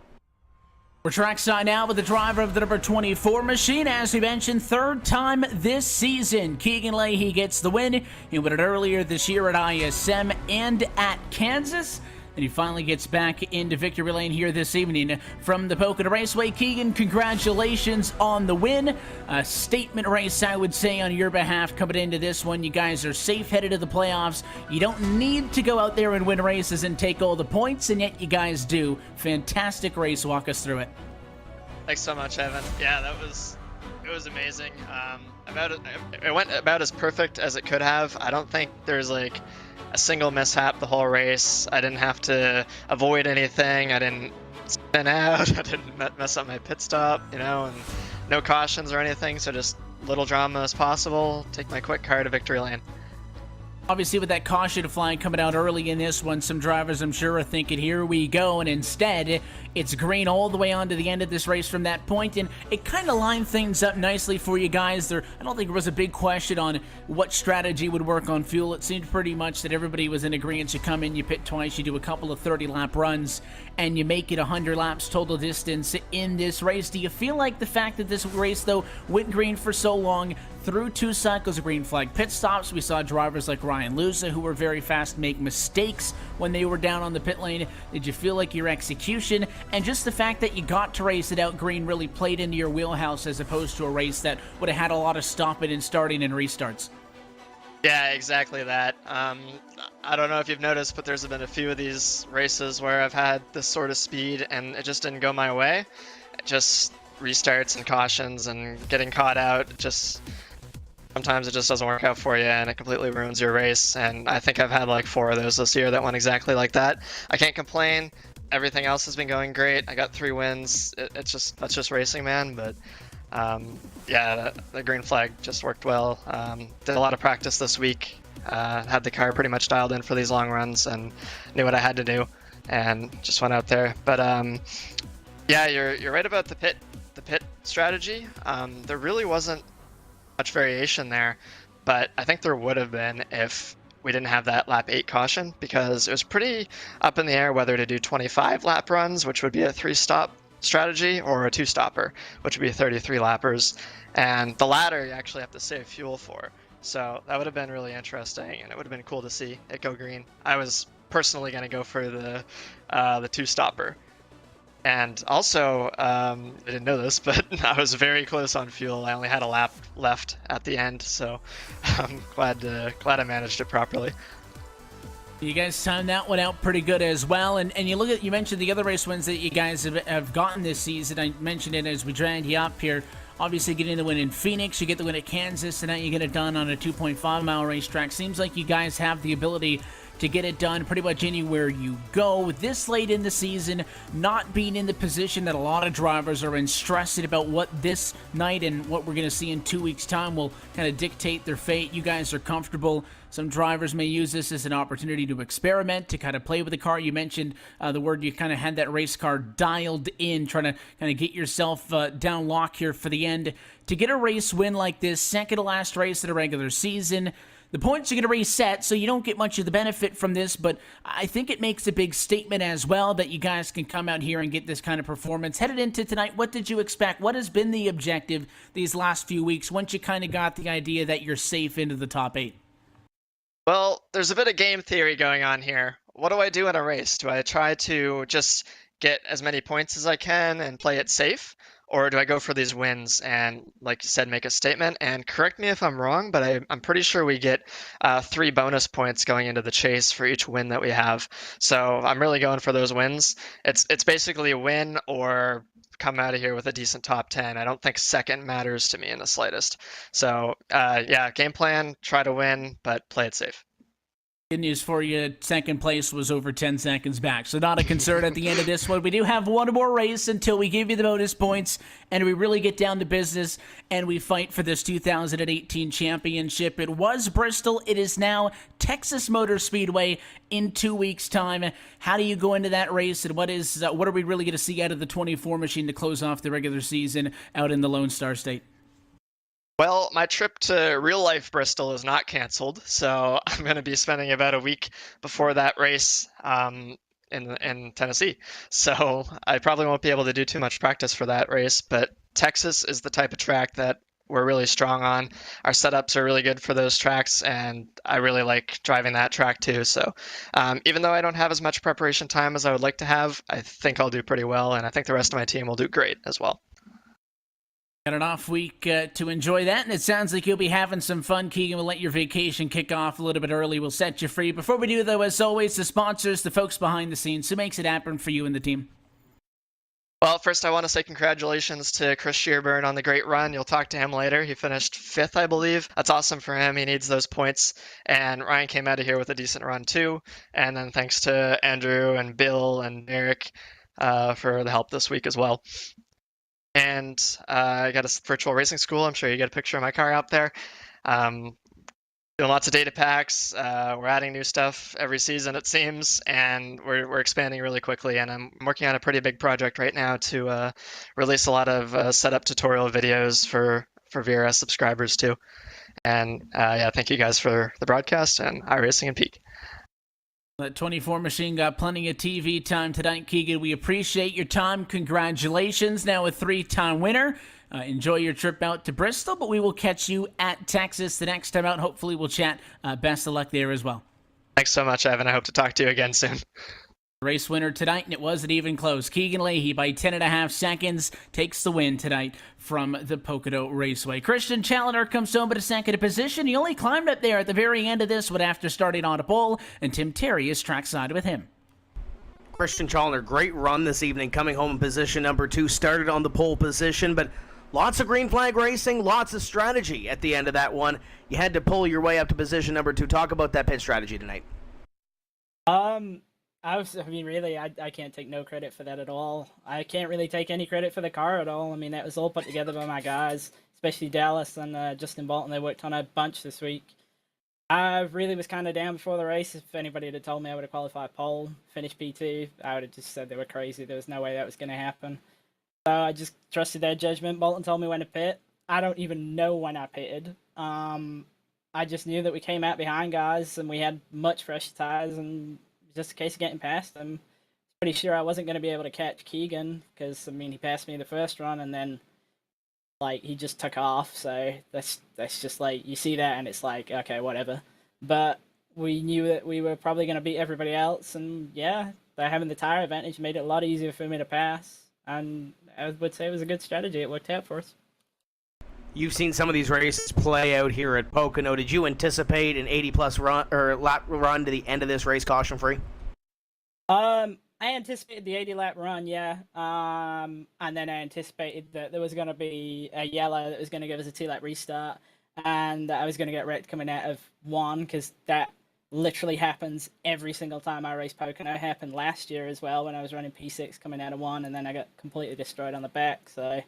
We're trackside now with the driver of the number 24 machine. As we mentioned, third time this season, Keegan Leahy gets the win. He won it earlier this year at ISM and at Kansas. And he finally gets back into victory lane here this evening from the Pocono Raceway. Keegan, congratulations on the win. A statement race, I would say, on your behalf coming into this one. You guys are safe headed to the playoffs. You don't need to go out there and win races and take all the points, and yet you guys do. Fantastic race. Walk us through it. Thanks so much, Evan. Yeah, it was amazing. It went about as perfect as it could have. I don't think there's like a single mishap the whole race. I didn't have to avoid anything. I didn't spin out. I didn't mess up my pit stop, and no cautions or anything. So just little drama as possible. Take my quick car to victory lane. Obviously, with that caution flag coming out early in this one, some drivers, I'm sure, are thinking, here we go, and instead, it's green all the way on to the end of this race from that point, and it kind of lined things up nicely for you guys. I don't think there was a big question on what strategy would work on fuel. It seemed pretty much that everybody was in agreement. You come in, you pit twice, you do a couple of 30-lap runs, and you make it 100 laps total distance in this race. Do you feel like the fact that this race, though, went green for so long, through 2 cycles of green flag pit stops, we saw drivers like Ryan Luza, who were very fast, make mistakes when they were down on the pit lane? Did you feel like your execution and just the fact that you got to race it out green really played into your wheelhouse as opposed to a race that would have had a lot of stopping and starting and restarts? Yeah, exactly that. I don't know if you've noticed, but there's been a few of these races where I've had this sort of speed and it just didn't go my way. Just restarts and cautions and getting caught out, sometimes it just doesn't work out for you and it completely ruins your race. And I think I've had like 4 of those this year that went exactly like that. I can't complain. Everything else has been going great. I got 3 wins. That's just racing, man. But yeah, the green flag just worked well. Did a lot of practice this week. Had the car pretty much dialed in for these long runs and knew what I had to do and just went out there. But yeah, you're right about the pit strategy. There really wasn't much variation there, but I think there would have been if we didn't have that lap 8 caution, because it was pretty up in the air whether to do 25 lap runs, which would be a 3-stop strategy, or a 2-stopper, which would be 33 lappers, and the latter you actually have to save fuel for. So that would have been really interesting, and it would have been cool to see it go green. I was personally going to go for the 2-stopper. And also, I didn't know this, but I was very close on fuel. I only had a lap left at the end, so I'm glad I managed it properly. You guys timed that one out pretty good as well. And you mentioned the other race wins that you guys have gotten this season. I mentioned it as we dragged you up here. Obviously, getting the win in Phoenix, you get the win at Kansas, and now you get it done on a 2.5-mile racetrack. Seems like you guys have the ability to get it done pretty much anywhere you go. This late in the season, not being in the position that a lot of drivers are in, stressing about what this night and what we're going to see in 2 weeks' time will kind of dictate their fate. You guys are comfortable. Some drivers may use this as an opportunity to experiment, to kind of play with the car. You mentioned the word you kind of had that race car dialed in, trying to kind of get yourself down lock here for the end. To get a race win like this, second to last race of the regular season, the points are going to reset, so you don't get much of the benefit from this, but I think it makes a big statement as well that you guys can come out here and get this kind of performance. Headed into tonight, what did you expect? What has been the objective these last few weeks once you kind of got the idea that you're safe into the top 8? Well, there's a bit of game theory going on here. What do I do in a race? Do I try to just get as many points as I can and play it safe? or do I go for these wins and, like you said, make a statement? And correct me if I'm wrong, but I'm pretty sure we get 3 bonus points going into the chase for each win that we have. So I'm really going for those wins. It's basically a win or come out of here with a decent top 10. I don't think second matters to me in the slightest. So yeah, game plan, try to win, but play it safe. Good news for you, second place was over 10 seconds back, so not a concern at the end of this one. We do have one more race until we give you the bonus points, and we really get down to business, and we fight for this 2018 championship. It was Bristol. It is now Texas Motor Speedway in 2 weeks' time. How do you go into that race, and what are we really going to see out of the 24 machine to close off the regular season out in the Lone Star State? Well, my trip to real-life Bristol is not canceled, so I'm going to be spending about a week before that race in Tennessee. So I probably won't be able to do too much practice for that race, but Texas is the type of track that we're really strong on. Our setups are really good for those tracks, and I really like driving that track too. So even though I don't have as much preparation time as I would like to have, I think I'll do pretty well, and I think the rest of my team will do great as well. Got an off week to enjoy that, and it sounds like you'll be having some fun. Keegan, we'll let your vacation kick off a little bit early. We'll set you free. Before we do, though, as always, the sponsors, the folks behind the scenes, who makes it happen for you and the team? Well, first I want to say congratulations to Chris Shearburn on the great run. You'll talk to him later. He finished 5th, I believe. That's awesome for him. He needs those points. And Ryan came out of here with a decent run, too. And then thanks to Andrew and Bill and Eric for the help this week as well. And I got a virtual racing school. I'm sure you get a picture of my car out there. Doing lots of data packs. We're adding new stuff every season, it seems, and we're expanding really quickly. And I'm working on a pretty big project right now to release a lot of setup tutorial videos for VRS subscribers too. And yeah, thank you guys for the broadcast and iRacing and Peak. The 24 machine got plenty of TV time tonight, Keegan. We appreciate your time. Congratulations. Now a 3-time winner. Enjoy your trip out to Bristol, but we will catch you at Texas the next time out. Hopefully we'll chat. Best of luck there as well. Thanks so much, Evan. I hope to talk to you again soon. Race winner tonight, and it wasn't even close. Keegan Leahy, by 10.5 seconds, takes the win tonight from the Pocono Raceway. Christian Challenger comes home at a second position. He only climbed up there at the very end of this one after starting on a pole, and Tim Terry is trackside with him. Christian Challenger, great run this evening, coming home in position number 2. Started on the pole position, but lots of green flag racing, lots of strategy at the end of that one. You had to pull your way up to position number 2. Talk about that pit strategy tonight. I mean, really, I can't take no credit for that at all. I can't really take any credit for the car at all. I mean, that was all put together by my guys, especially Dallas and Justin Bolton. They worked on a bunch this week. I really was kind of down before the race. If anybody had told me I would have qualified pole, finished P2, I would have just said they were crazy. There was no way that was going to happen. So I just trusted their judgment. Bolton told me when to pit. I don't even know when I pitted. I just knew that we came out behind guys and we had much fresher tires, and just a case of getting past them. Pretty sure I wasn't going to be able to catch Keegan because, I mean, he passed me the first run and then, like, he just took off. So that's just, like, you see that and it's like, okay, whatever. But we knew that we were probably going to beat everybody else. And, yeah, having the tire advantage made it a lot easier for me to pass. And I would say it was a good strategy. It worked out for us. You've seen some of these races play out here at Pocono. Did you anticipate an 80-plus run or lap run to the end of this race caution-free? I anticipated the 80-lap run, yeah. And then I anticipated that there was going to be a yellow that was going to give us a 2-lap restart, and that I was going to get wrecked coming out of 1, because that literally happens every single time I race Pocono. It happened last year as well when I was running P6 coming out of 1, and then I got completely destroyed on the back, so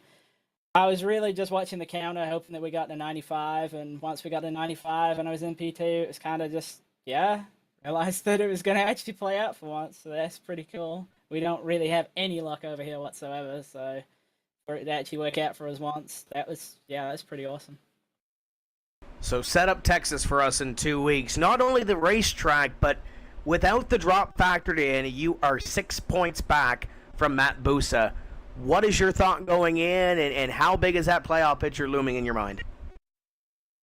I was really just watching the counter, hoping that we got to 95, and once we got to 95 and I was in P2, it was kind of just, yeah, realized that it was going to actually play out for once, so that's pretty cool. We don't really have any luck over here whatsoever, so for it to actually work out for us once, that's pretty awesome. So set up Texas for us in 2 weeks. Not only the racetrack, but without the drop factored in, you are 6 points back from Matt Busa. What is your thought going in, and how big is that playoff picture looming in your mind?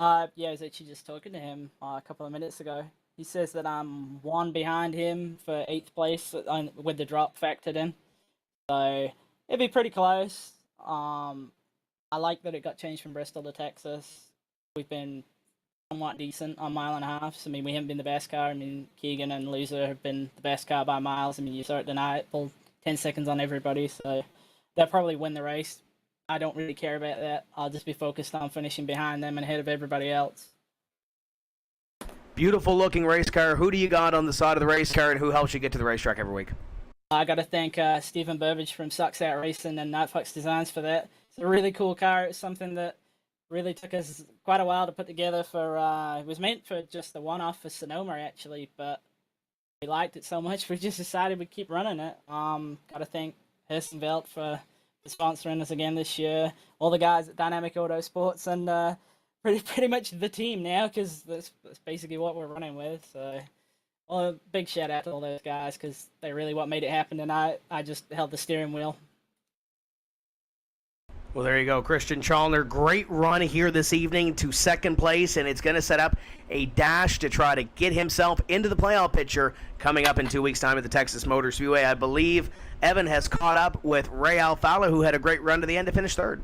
Yeah, I was actually just talking to him a couple of minutes ago. He says that I'm 1 behind him for 8th place with the drop factored in. So it'd be pretty close. I like that it got changed from Bristol to Texas. We've been somewhat decent on mile and a half. I mean, we haven't been the best car. I mean, Keegan and Loser have been the best car by miles. I mean, you saw it tonight, pulled 10 seconds on everybody, so they'll probably win the race. I don't really care about that. I'll just be focused on finishing behind them and ahead of everybody else. Beautiful looking race car. Who do you got on the side of the race car, and who helps you get to the racetrack every week? I got to thank Stephen Burbage from Sucks Out Racing and Nightfox Designs for that. It's a really cool car. It's something that really took us quite a while to put together for, it was meant for just the one-off for Sonoma, actually, but we liked it so much we just decided we'd keep running it. Got to thank Herstenveld for sponsoring us again this year. All the guys at Dynamic Auto Sports, and pretty much the team now, because that's basically what we're running with. So, well, a big shout out to all those guys, because they really what made it happen tonight. I just held the steering wheel. Well, there you go, Christian Chalner. Great run here this evening to second place, and it's going to set up a dash to try to get himself into the playoff picture coming up in 2 weeks' time at the Texas Motor Speedway. I believe Evan has caught up with Ray Alfala, who had a great run to the end to finish third.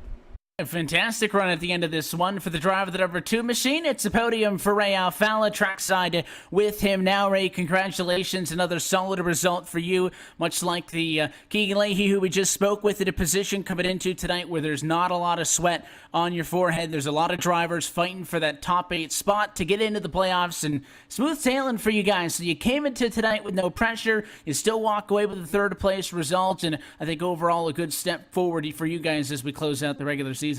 A fantastic run at the end of this one for the driver of the number 2 machine. It's a podium for Ray Alfala, trackside with him now. Ray, congratulations. Another solid result for you, much like the Keegan Leahy, who we just spoke with, in a position coming into tonight where there's not a lot of sweat on your forehead. There's a lot of drivers fighting for that top 8 spot to get into the playoffs, and smooth sailing for you guys. So you came into tonight with no pressure. You still walk away with a third place result, and I think overall a good step forward for you guys as we close out the regular season.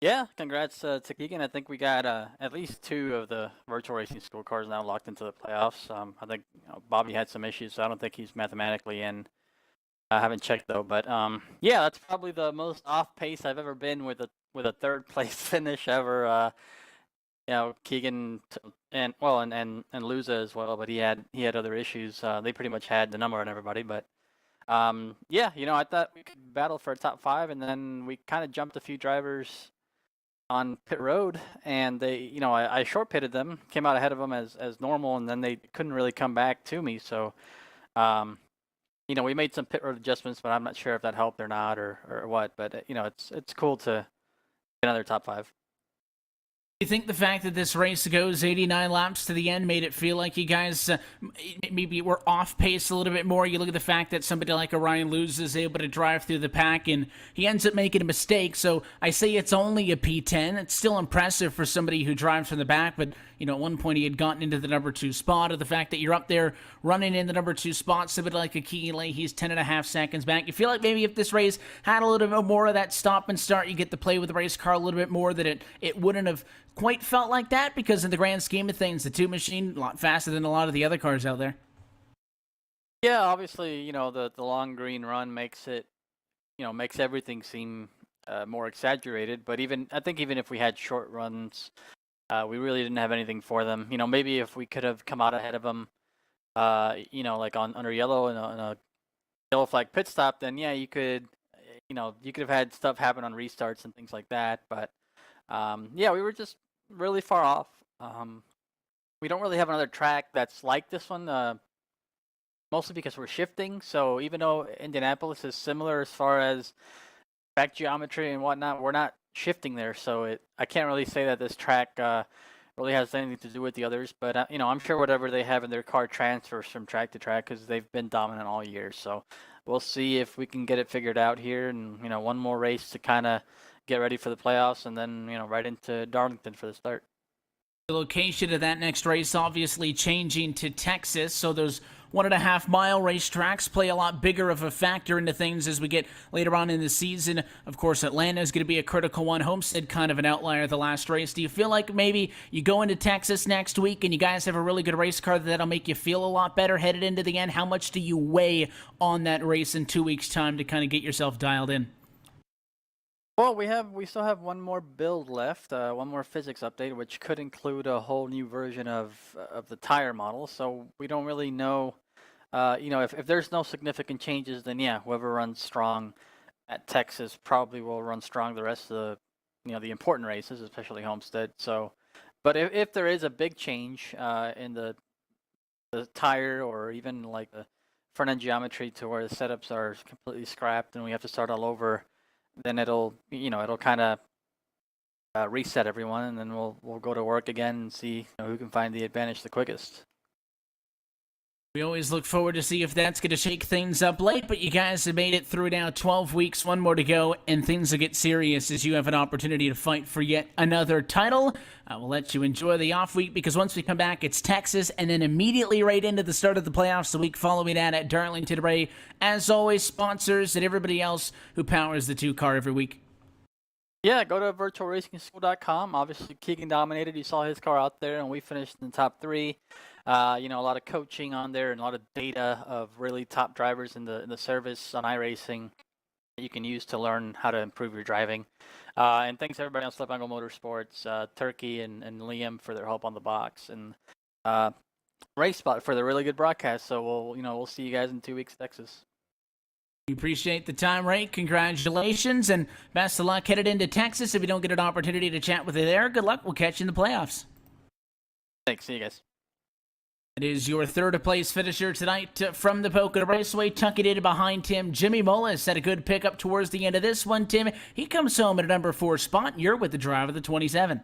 Yeah, congrats to Keegan. I think we got at least 2 of the virtual racing school cars now locked into the playoffs. I think Bobby had some issues, so I don't think he's mathematically in. I haven't checked though, but yeah, that's probably the most off pace I've ever been with a third place finish ever. Keegan and Luza as well, but he had other issues. They pretty much had the number on everybody, but. Yeah, I thought we could battle for a top 5, and then we kind of jumped a few drivers on pit road, and they, I short pitted them, came out ahead of them as normal, and then they couldn't really come back to me. So, we made some pit road adjustments, but I'm not sure if that helped or not or what. But it's cool to get another top 5. You think the fact that this race goes 89 laps to the end made it feel like you guys maybe were off pace a little bit more? You look at the fact that somebody like Orion Luz is able to drive through the pack, and he ends up making a mistake. So I say it's only a P10. It's still impressive for somebody who drives from the back, but at one point he had gotten into the number 2 spot. Or the fact that you're up there running in the number 2 spot, somebody like a Keegan Leahy, he's 10.5 seconds back. You feel like maybe if this race had a little bit more of that stop and start, you get to play with the race car a little bit more, that it wouldn't have quite felt like that, because in the grand scheme of things, the 2 machine a lot faster than a lot of the other cars out there. Yeah, obviously, the long green run makes it, makes everything seem more exaggerated. But I think even if we had short runs, we really didn't have anything for them. Maybe if we could have come out ahead of them, like under yellow and a yellow flag pit stop, then yeah, you could have had stuff happen on restarts and things like that. But yeah, we were just really far off. We don't really have another track that's like this one, mostly because we're shifting. So even though Indianapolis is similar as far as track geometry and whatnot, we're not shifting there. So I can't really say that this track really has anything to do with the others. But I'm sure whatever they have in their car transfers from track to track, because they've been dominant all year. So we'll see if we can get it figured out here, and one more race to kind of get ready for the playoffs, and then right into Darlington for the start. The location of that next race obviously changing to Texas, so those 1.5 mile racetracks play a lot bigger of a factor into things as we get later on in the season. Of course, Atlanta is going to be a critical one. Homestead kind of an outlier the last race. Do you feel like maybe you go into Texas next week and you guys have a really good race car that'll make you feel a lot better headed into the end? How much do you weigh on that race in 2 weeks' time to kind of get yourself dialed in? Well, we still have one more build left, one more physics update, which could include a whole new version of the tire model. So we don't really know, if there's no significant changes, then yeah, whoever runs strong at Texas probably will run strong the rest of the important races, especially Homestead. So, but if there is a big change in the tire, or even like the front end geometry to where the setups are completely scrapped and we have to start all over, then it'll kind of reset everyone, and then we'll go to work again and see who can find the advantage the quickest. We always look forward to see if that's going to shake things up late, but you guys have made it through now 12 weeks, one more to go, and things will get serious as you have an opportunity to fight for yet another title. We'll let you enjoy the off week because once we come back, it's Texas, and then immediately right into the start of the playoffs the week following that at Darlington Ray. As always, sponsors and everybody else who powers the 2-car every week. Yeah, go to virtualracingschool.com. Obviously, Keegan dominated. You saw his car out there, and we finished in the top 3. A lot of coaching on there and a lot of data of really top drivers in the service on iRacing that you can use to learn how to improve your driving. And thanks to everybody on Slip Angle Motorsports, Turkey and Liam for their help on the box, and RaceSpot for the really good broadcast. So we'll see you guys in 2 weeks, Texas. We appreciate the time, Ray. Congratulations and best of luck headed into Texas. If you don't get an opportunity to chat with you there, good luck. We'll catch you in the playoffs. Thanks. See you guys. It is your third place finisher tonight from the Pocono Raceway. Tucking in behind him, Jimmy Mullis had a good pickup towards the end of this one, Tim. He comes home at a number 4 spot. You're with the drive of the 27.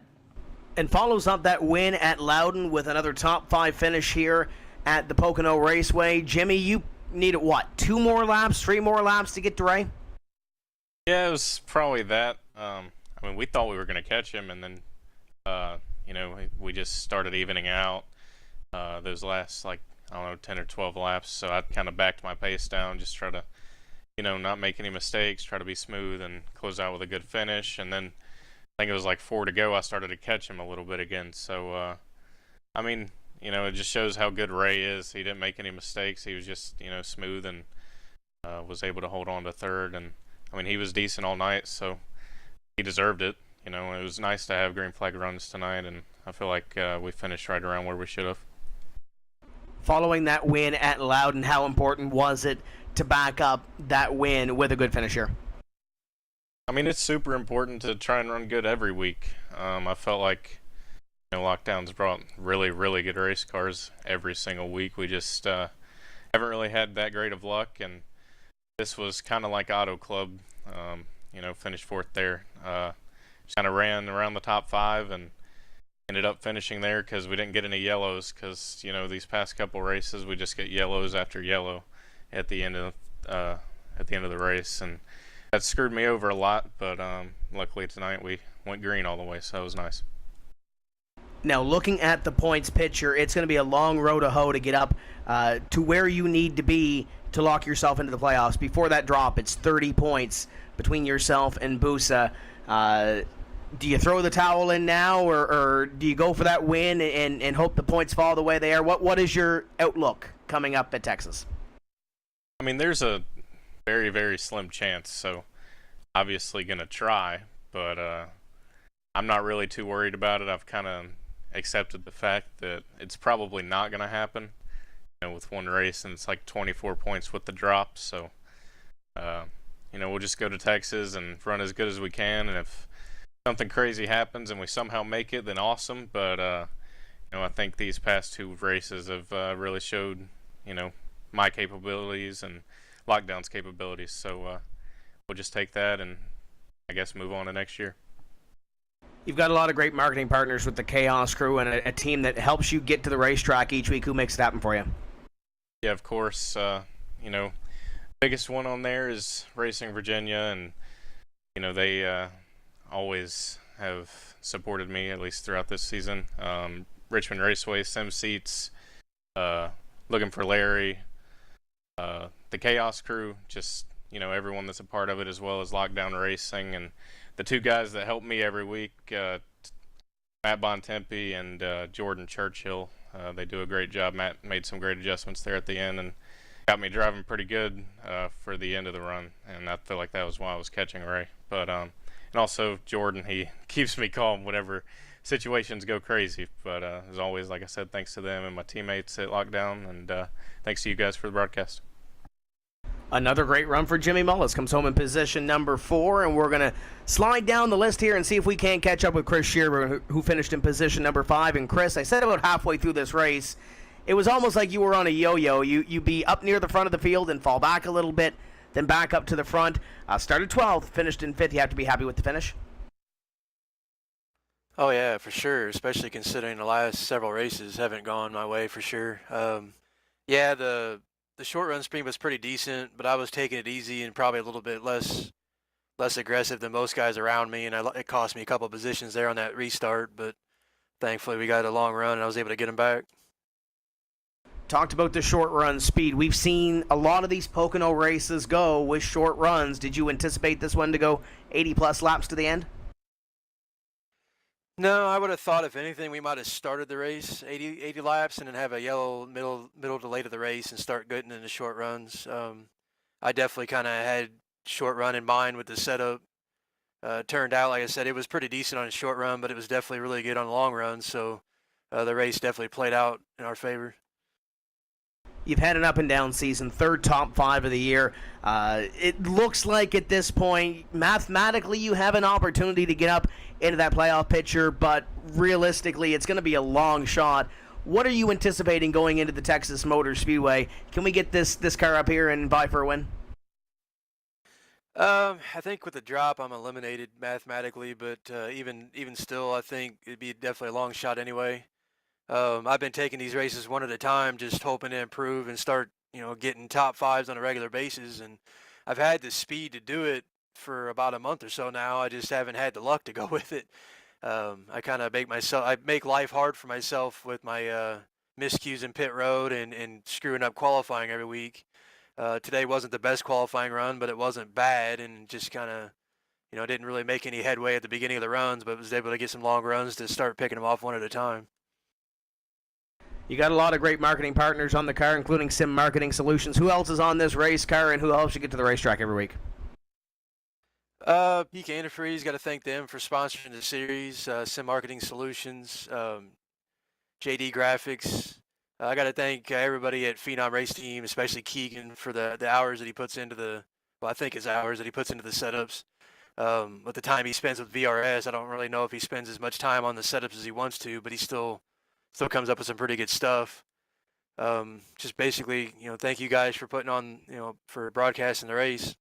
And follows up that win at Loudon with another top 5 finish here at the Pocono Raceway. Jimmy, you needed what, 2 more laps, 3 more laps to get to Ray? Yeah, it was probably that. We thought we were going to catch him, and then, we just started evening out. Those last 10 or 12 laps, so I kind of backed my pace down, just try to not make any mistakes, try to be smooth and close out with a good finish. And then I think it was 4 to go, I started to catch him a little bit again. So it just shows how good Ray is. He didn't make any mistakes. He was just smooth and was able to hold on to third. And he was decent all night, so he deserved it. It was nice to have green flag runs tonight, and I feel like we finished right around where we should have. Following that win at Loudon, how important was it to back up that win with a good finish here? It's super important to try and run good every week. I felt like lockdowns brought really, really good race cars every single week. We just haven't really had that great of luck, and this was kind of like Auto Club. Finished 4th there. Just kind of ran around the top 5 and ended up finishing there because we didn't get any yellows, because these past couple races we just get yellows after yellow at the end of the race, and that screwed me over a lot. But luckily tonight we went green all the way, so that was nice. Now, looking at the points picture, it's going to be a long road to hoe to get up to where you need to be to lock yourself into the playoffs. Before that drop, it's 30 points between yourself and Busa. Do you throw the towel in now, or do you go for that win and hope the points fall the way they are? What is your outlook coming up at Texas? There's a very, very slim chance, so obviously going to try, but I'm not really too worried about it. I've kind of accepted the fact that it's probably not going to happen, with one race, and it's 24 points with the drop, so we'll just go to Texas and run as good as we can, and if something crazy happens and we somehow make it, then awesome. But I think these past 2 races have really showed my capabilities and Lockdown's capabilities, so we'll just take that and I guess move on to next year. You've got a lot of great marketing partners with the Chaos Crew and a team that helps you get to the racetrack each week. Who makes it happen for you? Yeah, of course. Biggest one on there is Racing Virginia, and they always have supported me, at least throughout this season. Richmond Raceway, Sim Seats, looking for Larry, the Chaos Crew, just everyone that's a part of it, as well as Lockdown Racing, and the 2 guys that help me every week, Matt Bontempi and Jordan Churchill. They do a great job. Matt made some great adjustments there at the end and got me driving pretty good for the end of the run, and I feel like that was why I was catching Ray. But and also Jordan, he keeps me calm whenever situations go crazy. But as always, like I said, thanks to them and my teammates at Lockdown, and thanks to you guys for the broadcast. Another great run for Jimmy Mullis. Comes home in position number 4, and we're going to slide down the list here and see if we can't catch up with Chris Shearer, who finished in position number 5. And Chris, I said about halfway through this race, it was almost like you were on a yo-yo. You'd be up near the front of the field and fall back a little bit. then back up to the front. Started 12th, finished in 5th. You have to be happy with the finish. Oh yeah, for sure, especially considering the last several races haven't gone my way for sure. Yeah, the short run sprint was pretty decent, but I was taking it easy and probably a little bit less aggressive than most guys around me, and it cost me a couple of positions there on that restart, but thankfully we got a long run and I was able to get them back. Talked about the short run speed. We've seen a lot of these Pocono races go with short runs. Did you anticipate this one to go 80-plus laps to the end? No, I would have thought if anything we might have started the race 80 laps and then have a yellow middle to late of the race and start getting into short runs. I definitely kind of had short run in mind with the setup. Turned out, like I said, it was pretty decent on a short run, but it was definitely really good on a long run, so the race definitely played out in our favor. You've had an up-and-down season, 3rd top 5 of the year. It looks like at this point, mathematically, you have an opportunity to get up into that playoff picture, but realistically, it's going to be a long shot. What are you anticipating going into the Texas Motor Speedway? Can we get this car up here and vie for a win? I think with the drop, I'm eliminated mathematically, but even still, I think it'd be definitely a long shot anyway. I've been taking these races one at a time, just hoping to improve and start, getting top 5s on a regular basis. And I've had the speed to do it for about a month or so now. I just haven't had the luck to go with it. I kind of make life hard for myself with my miscues in pit road and screwing up qualifying every week. Today wasn't the best qualifying run, but it wasn't bad, and just kind of, didn't really make any headway at the beginning of the runs, but was able to get some long runs to start picking them off one at a time. You got a lot of great marketing partners on the car, including Sim Marketing Solutions. Who else is on this race car, and who helps you get to the racetrack every week? Peak Antifreeze, got to thank them for sponsoring the series. Sim Marketing Solutions, JD Graphics. I got to thank everybody at Phenom Race Team, especially Keegan, for the hours that he puts into I think it's hours that he puts into the setups. With the time he spends with VRS, I don't really know if he spends as much time on the setups as he wants to, but he still comes up with some pretty good stuff. Just basically, thank you guys for putting on, for broadcasting the race.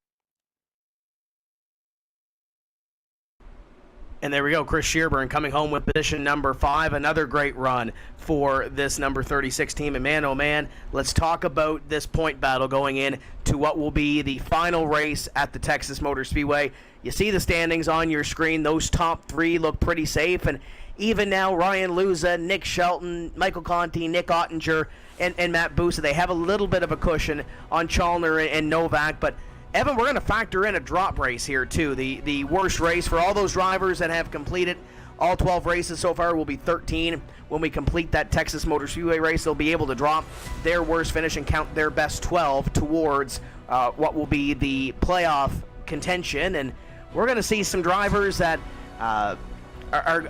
And there we go, Chris Shearburn coming home with position number 5. Another great run for this number 36 team. And man, oh man, let's talk about this point battle going in to what will be the final race at the Texas Motor Speedway. You see the standings on your screen. Those top 3 look pretty safe. And even now, Ryan Luza, Nick Shelton, Michael Conti, Nick Ottinger, and Matt Busa, they have a little bit of a cushion on Chalner and Novak. But Evan, we're going to factor in a drop race here, too. The worst race for all those drivers that have completed all 12 races so far will be 13. When we complete that Texas Motor Speedway race, they'll be able to drop their worst finish and count their best 12 towards what will be the playoff contention. And we're going to see some drivers that are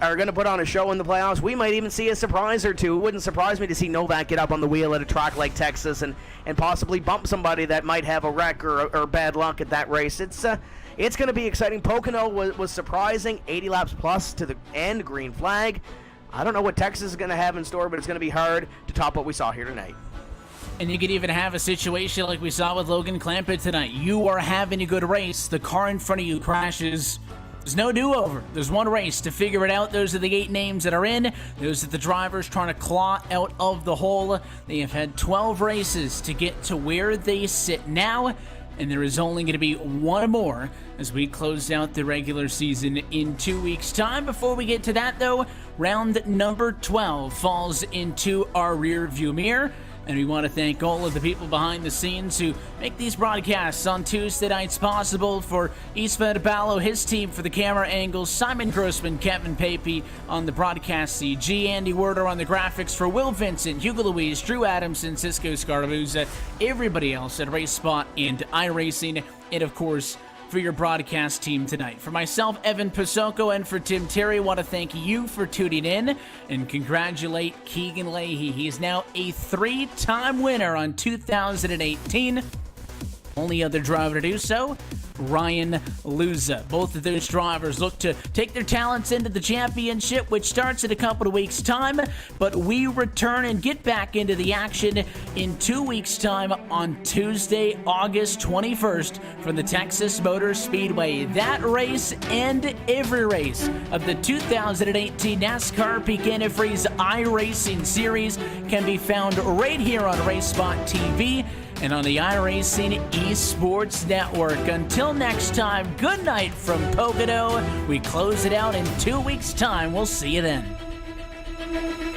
going to put on a show in the playoffs. We might even see a surprise or two. It wouldn't surprise me to see Novak get up on the wheel at a track like Texas and possibly bump somebody that might have a wreck or bad luck at that race. It's going to be exciting. Pocono was surprising, 80 laps plus to the end, green flag. I don't know what Texas is going to have in store, but it's going to be hard to top what we saw here tonight. And you could even have a situation like we saw with Logan Clampett tonight. You are having a good race. The car in front of you crashes. There's no do-over. There's one race to figure it out. Those are the 8 names that are in. Those are the drivers trying to claw out of the hole. They have had 12 races to get to where they sit now, and there is only going to be one more as we close out the regular season in 2 weeks' time. Before we get to that, though, round number 12 falls into our rear-view mirror. And we want to thank all of the people behind the scenes who make these broadcasts on Tuesday nights possible. For Isfed Ballo, his team for the camera angles, Simon Grossman, Kevin Papey on the broadcast CG, Andy Werder on the graphics, for Will Vincent, Hugo Louise, Drew Adamson, Cisco Scarabuzza, everybody else at RaceSpot and iRacing, and of course, for your broadcast team tonight. For myself, Evan Pasoko, and for Tim Terry, I want to thank you for tuning in and congratulate Keegan Leahy. He is now a 3-time winner on 2018. Only other driver to do so Ryan Luza. Both of those drivers look to take their talents into the championship, which starts in a couple of weeks' time, but we return and get back into the action in 2 weeks' time on Tuesday, August 21st from the Texas Motor Speedway. That race and every race of the 2018 NASCAR Peak Antifreeze iRacing Series can be found right here on RaceSpot TV and on the iRacing eSports Network. Until next time, good night from Pocono. We close it out in 2 weeks' time. We'll see you then.